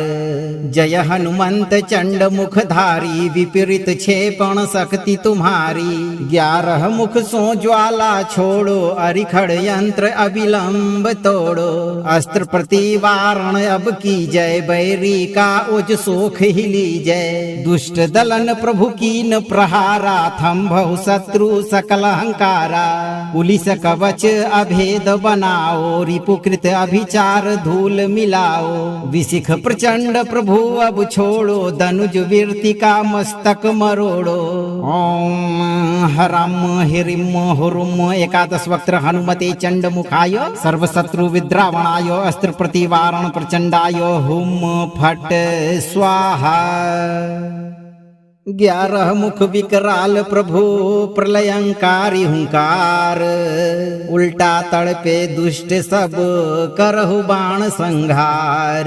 जय हनुमंत चंड मुखधारी, विपरीत क्षेपण शक्ति तुम्हारी। 11 मुख सो ज्वाला छोड़ो, अरिखड़ यंत्र अविलंब तोड़ो। अस्त्र प्रतिवारण अब की जय, बैरी का उज सोख ही लीजय। दुष्ट दलन प्रभु कीन प्रहारा, थंभहु शत्रु सकल अहंकारा। पुलिस कवच अभेद बनाओ, रिपुकृत अभिचार धूल मिलाओ। विशिख प्रचंड प्रभु अब छोड़ो, धनुज वीरति का मस्तक मरोड़ो। ओम हरम हिरिम हुरुम एकादश वक्त्र हनुमते चंड मुखाय, सर्वशत्रु विद्रावणाय अस्त्र प्रतिवारण प्रचंडाय हुम फट स्वाहा। 11 मुख विकराल प्रभु प्रलयंकारी हुंकार, उल्टा तड़पे दुष्ट सब करहु बाण संघार।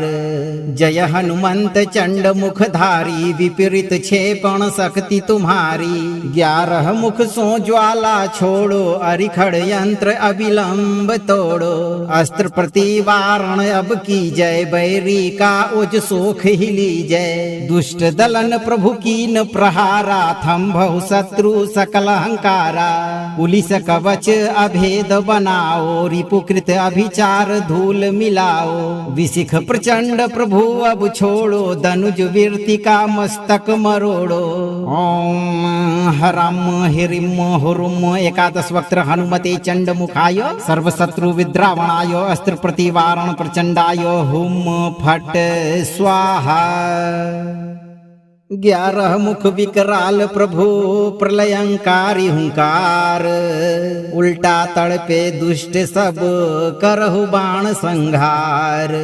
जय हनुमंत चंड मुखधारी, विपरीत क्षेपण शक्ति तुम्हारी। 11 मुख सो ज्वाला छोड़ो, अरिखड़ यंत्र अविलंब तोड़ो। अस्त्र प्रतिवारण अब की जय, बैरी का उज सोख ही लीजय। दुष्ट दलन प्रभु कीन प्रहारा, थंभहु शत्रु सकल अहंकारा। पुलिस कवच अभेद बनाओ, रिपुकृत अभिचार धूल मिलाओ। विशिख प्रचंड प्रभु अब छोड़ो, धनुज वीरति का मस्तक मरोड़ो। ओम हरम हिरिम हुरुम एकादश वक्त्र हनुमते चंड मुखाय, सर्वशत्रु विद्रावणाय अस्त्र प्रतिवारण प्रचंडाय हुम फट स्वाहा। 11 मुख विकराल प्रभु प्रलयंकारी हुंकार, उल्टा तड़पे दुष्ट सब करहु बाण संघार।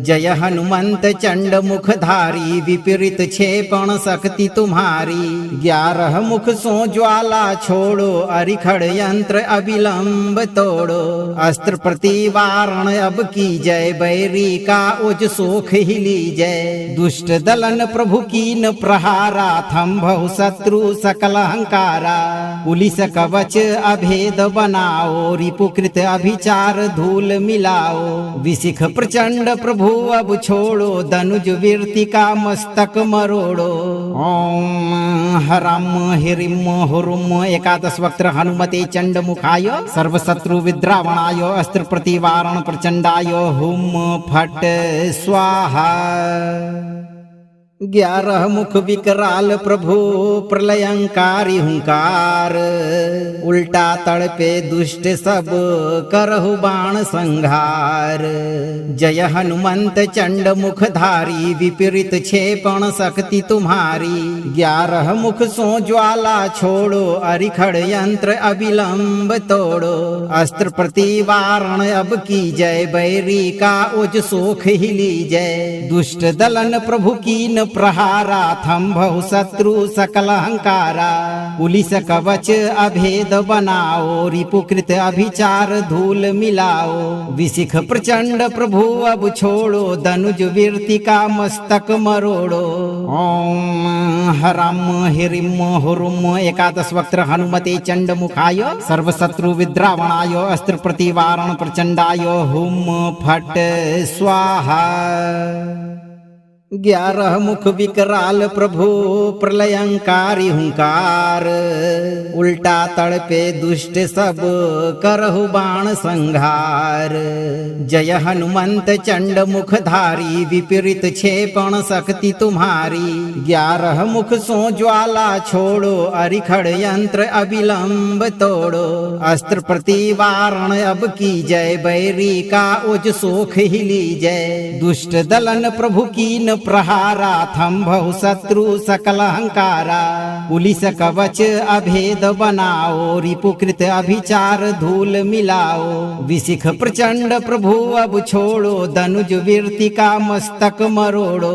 जय हनुमंत चंड मुखधारी, विपरीत क्षेपण शक्ति तुम्हारी। 11 मुख सो ज्वाला छोड़ो, अरिखड़ यंत्र अविलंब तोड़ो। अस्त्र प्रतिवारण अब की जय, बैरी का उज सोख ही लीजय। दुष्ट दलन प्रभु कीन प्रहारा, थंभहु शत्रु सकल अहंकारा। पुलिस कवच अभेद बनाओ, रिपुकृत अभिचार धूल मिलाओ। विशिख प्रचंड प्रभु अब छोड़ो, धनुज वीरति का मस्तक मरोड़ो। ओम हरम हिरिम हुरुम एकादश वक्त्र हनुमते चंड मुखाय, सर्वशत्रु विद्रावणाय अस्त्र प्रतिवारण प्रचंडाय हुम फट स्वाहा। 11 मुख विकराल प्रभु प्रलयंकारी हुंकार, उल्टा तड़पे दुष्ट सब करहु बाण संहार। जय हनुमंत चंड मुखधारी, विपरीत क्षेपण शक्ति तुम्हारी। 11 मुख सो ज्वाला छोड़ो, अरिखड़ यंत्र अविलंब तोड़ो। अस्त्र प्रतिवारण अब की जय, बैरी का उज सोख ही लीजय। दुष्ट दलन प्रभु कीन प्रहारा, थंभहु शत्रु सकल अहंकारा। पुलिस कवच अभेद बनाओ, रिपुकृत अभिचार धूल मिलाओ। विशिख प्रचंड प्रभु अब छोड़ो, धनुज वीरति का मस्तक मरोड़ो। ओम हरम हिरिम हुरुम एकादश वक्त्र हनुमते चंड मुखाय, सर्वशत्रु विद्रावणाय अस्त्र प्रतिवारण प्रचंडाय हुम फट स्वाहा। 11 मुख विकराल प्रभु प्रलयंकारी हुंकार, उल्टा तड़पे दुष्ट सब करहु बाण संहार। जय हनुमंत चंड मुखधारी, विपरीत क्षेपण शक्ति तुम्हारी। 11 मुख सो ज्वाला छोड़ो, अरिखड़ यंत्र अविलंब तोड़ो। अस्त्र प्रतिवारण अब की जय, बैरी का उज सोख ही लीजय। दुष्ट दलन प्रभु कीन प्रहारा, थंभहु शत्रु सकल अहंकारा। पुलिस कवच अभेद बनाओ, रिपुकृत अभिचार धूल मिलाओ। विशिख प्रचंड प्रभु अब छोड़ो, धनुज वीरति का मस्तक मरोड़ो।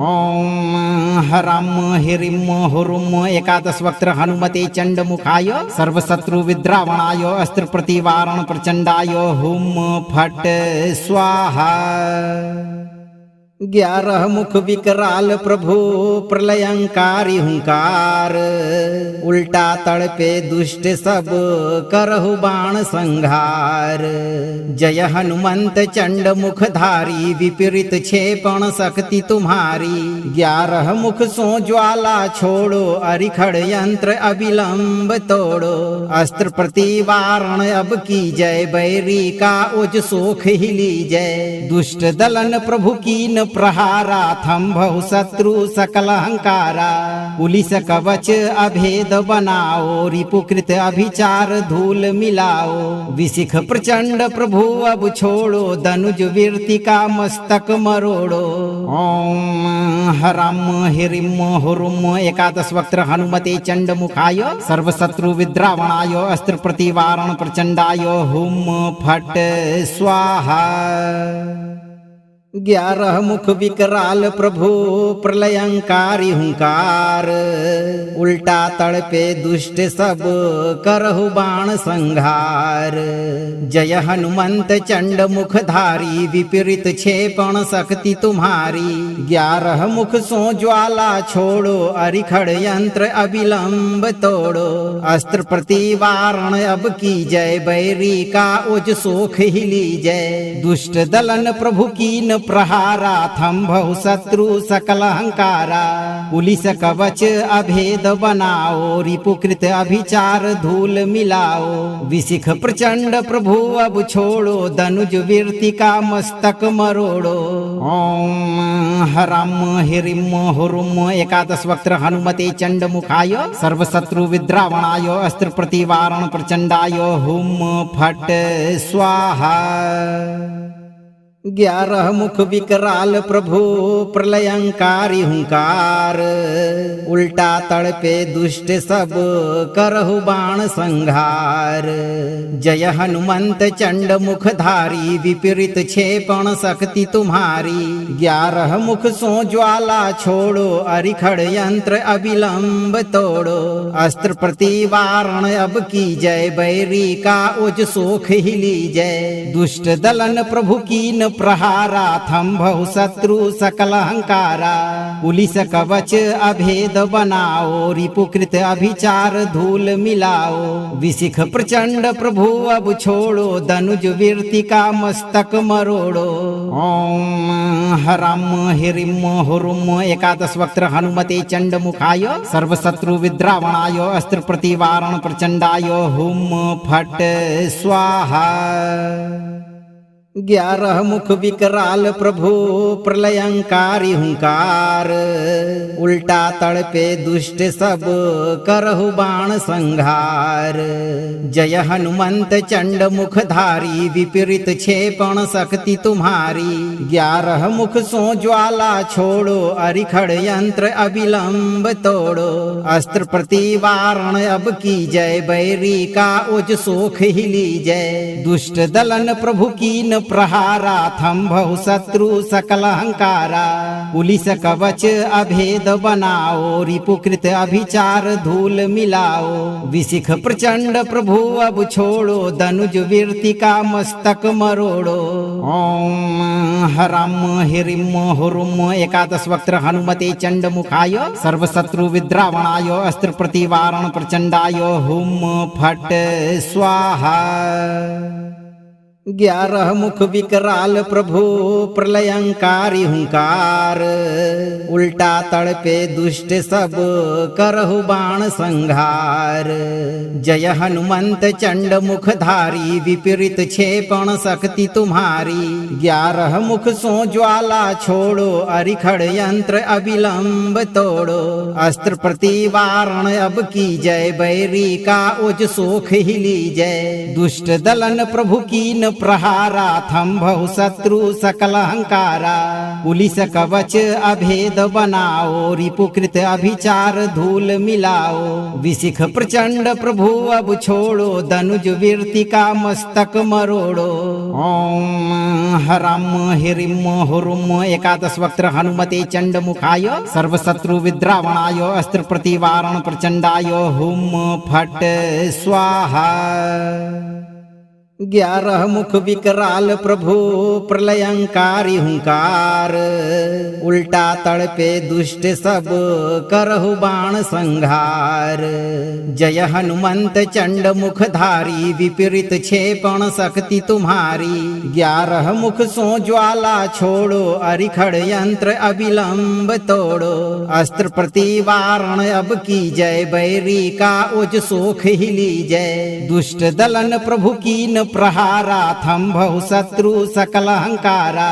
ओम हरम हिरिम हुरुम एकादश वक्त्र हनुमते चंड मुखाय, सर्वशत्रु विद्रावणाय अस्त्र प्रतिवारण प्रचंडाय हुम फट स्वाहा। 11 मुख विकराल प्रभु प्रलयंकारी हुंकार, उल्टा तड़पे दुष्ट सब करहु बाण संहार। जय हनुमंत चंड मुखधारी, विपरीत क्षेपण शक्ति तुम्हारी। 11 मुख सो ज्वाला छोड़ो, अरिखड़ यंत्र अविलंब तोड़ो। अस्त्र प्रतिवारण अब की जय, बैरी का उज सोख ही लीजय। दुष्ट दलन प्रभु कीन प्रहारा, थंभहु शत्रु सकल अहंकारा। पुलिस कवच अभेद बनाओ, रिपुकृत अभिचार धूल मिलाओ। विशिख प्रचंड प्रभु अब छोड़ो, धनुज वीरति का मस्तक मरोड़ो। ओम हरम हिरिम हुरुम एकादश वक्त्र हनुमते चंड मुखाय, सर्वशत्रु विद्रावणाय अस्त्र प्रतिवारण प्रचंडाय हुम फट स्वाहा। 11 मुख विकराल प्रभु प्रलयंकारी हुंकार, उल्टा तड़पे दुष्ट सब करहु बाण संहार। जय हनुमंत चंड मुखधारी, विपरीत क्षेपण शक्ति तुम्हारी। 11 मुख सो ज्वाला छोड़ो, अरिखड़ यंत्र अविलंब तोड़ो। अस्त्र प्रतिवारण अब की जय, बैरी का उज सोख ही लीजय। दुष्ट दलन प्रभु कीन प्रहारा, थंभहु शत्रु सकल अहंकारा। पुलिस कवच अभेद बनाओ, रिपुकृत अभिचार धूल मिलाओ। विशिख प्रचंड प्रभु अब छोड़ो, धनुज वीरति का मस्तक मरोड़ो। ओम हरम हिरिम हुरुम एकादश वक्त्र हनुमते चंड मुखाय, सर्वशत्रु विद्रावणाय अस्त्र प्रतिवारण प्रचंडाय हुम फट स्वाहा। 11 मुख विकराल प्रभु प्रलयंकारी हुंकार, उल्टा तड़पे दुष्ट सब करहु बाण संहार। जय हनुमंत चंड मुखधारी, विपरीत क्षेपण शक्ति तुम्हारी। 11 मुख सो ज्वाला छोड़ो, अरिखड़ यंत्र अविलंब तोड़ो। अस्त्र प्रतिवारण अब की जय, बैरी का उज सोख ही लीजय। दुष्ट दलन प्रभु कीन प्रहारा, थंभहु शत्रु सकल अहंकारा। पुलिस कवच अभेद बनाओ, रिपुकृत अभिचार धूल मिलाओ। विशिख प्रचंड प्रभु अब छोड़ो, धनुज वीरति का मस्तक मरोड़ो। ओम हरम हिरिम हुरुम एकादश वक्त्र हनुमते चंड मुखाय, सर्वशत्रु विद्रावणाय अस्त्र प्रतिवारण प्रचंडाय हुम फट स्वाहा। 11 मुख विकराल प्रभु प्रलयंकारी हुंकार, उल्टा तड़पे दुष्ट सब करहु बाण संघार। जय हनुमंत चंड मुखधारी, विपरीत क्षेपण शक्ति तुम्हारी। 11 मुख सो ज्वाला छोड़ो, अरिखड़ यंत्र अविलंब तोड़ो। अस्त्र प्रतिवारण अब की जय, बैरी का उज सोख ही लीजय। दुष्ट दलन प्रभु कीन प्रहारा, थंभहु शत्रु सकल अहंकारा। पुलिस कवच अभेद बनाओ, रिपुकृत अभिचार धूल मिलाओ। विशिख प्रचंड प्रभु अब छोड़ो, धनुज वीरति का मस्तक मरोड़ो। ओम हरम हिरिम हुरुम एकादश वक्त्र हनुमते चंड मुखाय, सर्वशत्रु विद्रावणाय अस्त्र प्रतिवारण प्रचंडाय हुम फट स्वाहा। 11 मुख विकराल प्रभु प्रलयंकारी हुंकार, उल्टा तड़पे दुष्ट सब करहु बाण संघार। जय हनुमंत चंड मुखधारी, विपरीत क्षेपण शक्ति तुम्हारी। 11 मुख सो ज्वाला छोड़ो, अरिखड़ यंत्र अविलंब तोड़ो। अस्त्र प्रतिवारण अब की जय, बैरी का उज सोख ही लीजय। दुष्ट दलन प्रभु कीन प्रहारा, थंभहु शत्रु सकल अहंकारा। पुलिस कवच अभेद बनाओ, रिपुकृत अभिचार धूल मिलाओ। विशिख प्रचंड प्रभु अब छोड़ो, धनुज वीरति का मस्तक मरोड़ो। ओम हरम हिरिम हुरुम एकादश वक्त्र हनुमते चंड मुखाय, सर्वशत्रु विद्रावणाय अस्त्र प्रतिवारण प्रचंडाय हुम फट स्वाहा। 11 मुख विकराल प्रभु प्रलयंकारी हुंकार, उल्टा तड़पे दुष्ट सब करहु बाण संघार। जय हनुमंत चंड मुखधारी, विपरीत क्षेपण शक्ति तुम्हारी। 11 मुख सो ज्वाला छोड़ो, अरिखड़ यंत्र अविलंब तोड़ो। अस्त्र प्रतिवारण अब की जय, बैरी का उज सोख ही लीजय। दुष्ट दलन प्रभु कीन प्रहारा, थंभहु शत्रु सकल अहंकारा।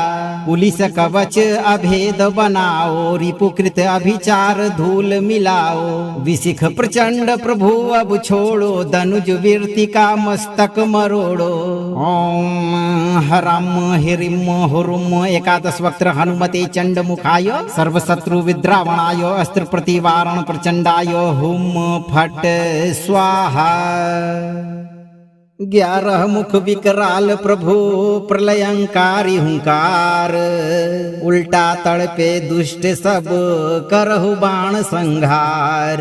पुलिस कवच अभेद बनाओ, रिपुकृत अभिचार धूल मिलाओ। विशिख प्रचंड प्रभु अब छोड़ो, धनुज वीरति का मस्तक मरोड़ो। ओम हरम हिरिम हुरुम एकादश वक्त्र हनुमते चंड मुखाय, सर्वशत्रु विद्रावणाय अस्त्र प्रतिवारण प्रचंडाय हुम फट स्वाहा। 11 मुख विकराल प्रभु प्रलयंकारी हुंकार, उल्टा तड़पे दुष्ट सब करहु बाण संघार।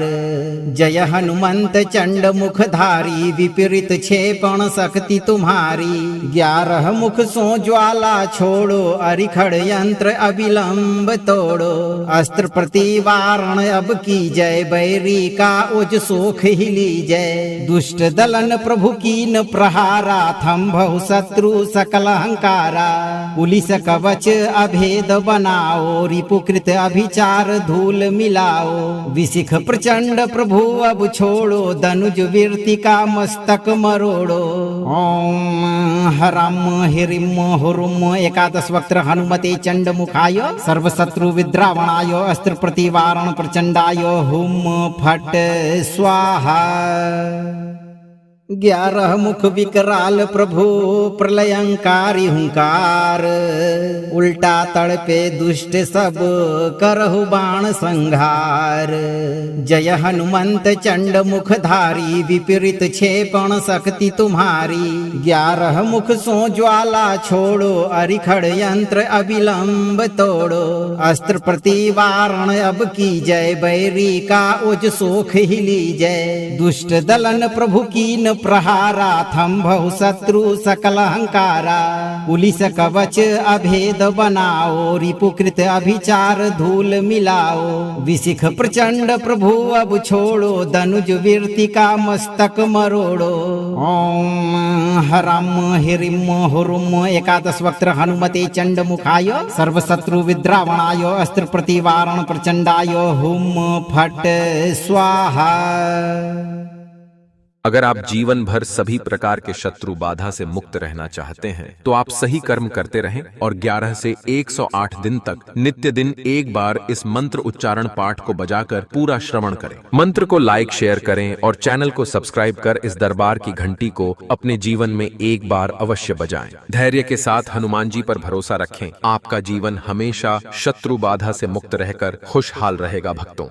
जय हनुमंत चंड मुखधारी, विपरीत क्षेपण शक्ति तुम्हारी। 11 मुख सो ज्वाला छोड़ो, अरिखड़ यंत्र अविलंब तोड़ो। अस्त्र प्रतिवारण अब की जय, बैरी का उज सोख ही लीजय। दुष्ट दलन प्रभु कीन प्रहारा, थंभहु शत्रु सकल अहंकारा। पुलिस कवच अभेद बनाओ, रिपुकृत अभिचार धूल मिलाओ। विशिख प्रचंड प्रभु अब छोड़ो, धनुज वीरति का मस्तक मरोड़ो। ओम हरम हिरिम हुरुम एकादश वक्त्र हनुमते चंड मुखाय, सर्वशत्रु विद्रावणाय अस्त्र प्रतिवारण प्रचंडाय हुम फट स्वाहा। 11 मुख विकराल प्रभु प्रलयंकारी हुंकार, उल्टा तड़पे दुष्ट सब करहु बाण संघार। जय हनुमंत चंड मुखधारी, विपरीत क्षेपण शक्ति तुम्हारी। 11 मुख सो ज्वाला छोड़ो, अरिखड़ यंत्र अविलंब तोड़ो। अस्त्र प्रतिवारण अब की जय, बैरी का उज सोख ही लीजय। दुष्ट दलन प्रभु कीन प्रहारा, थंभहु शत्रु सकल अहंकारा। पुलिस कवच अभेद बनाओ, रिपुकृत अभिचार धूल मिलाओ। विशिख प्रचंड प्रभु अब छोड़ो, धनुज वीरति का मस्तक मरोड़ो। ओम हरम हिरिम हुरुम एकादश वक्त्र हनुमते चंड मुखाय, सर्वशत्रु विद्रावणाय अस्त्र प्रतिवारण प्रचंडाय हुम फट स्वाहा। अगर आप जीवन भर सभी प्रकार के शत्रु बाधा से मुक्त रहना चाहते हैं तो आप सही कर्म करते रहें और 11 से 108 दिन तक नित्य दिन एक बार इस मंत्र उच्चारण पाठ को बजाकर पूरा श्रवण करें। मंत्र को लाइक शेयर करें और चैनल को सब्सक्राइब कर इस दरबार की घंटी को अपने जीवन में एक बार अवश्य बजाएं। धैर्य के साथ हनुमान जी पर भरोसा रखें, आपका जीवन हमेशा शत्रु बाधा से मुक्त रहकर खुशहाल रहेगा भक्तों।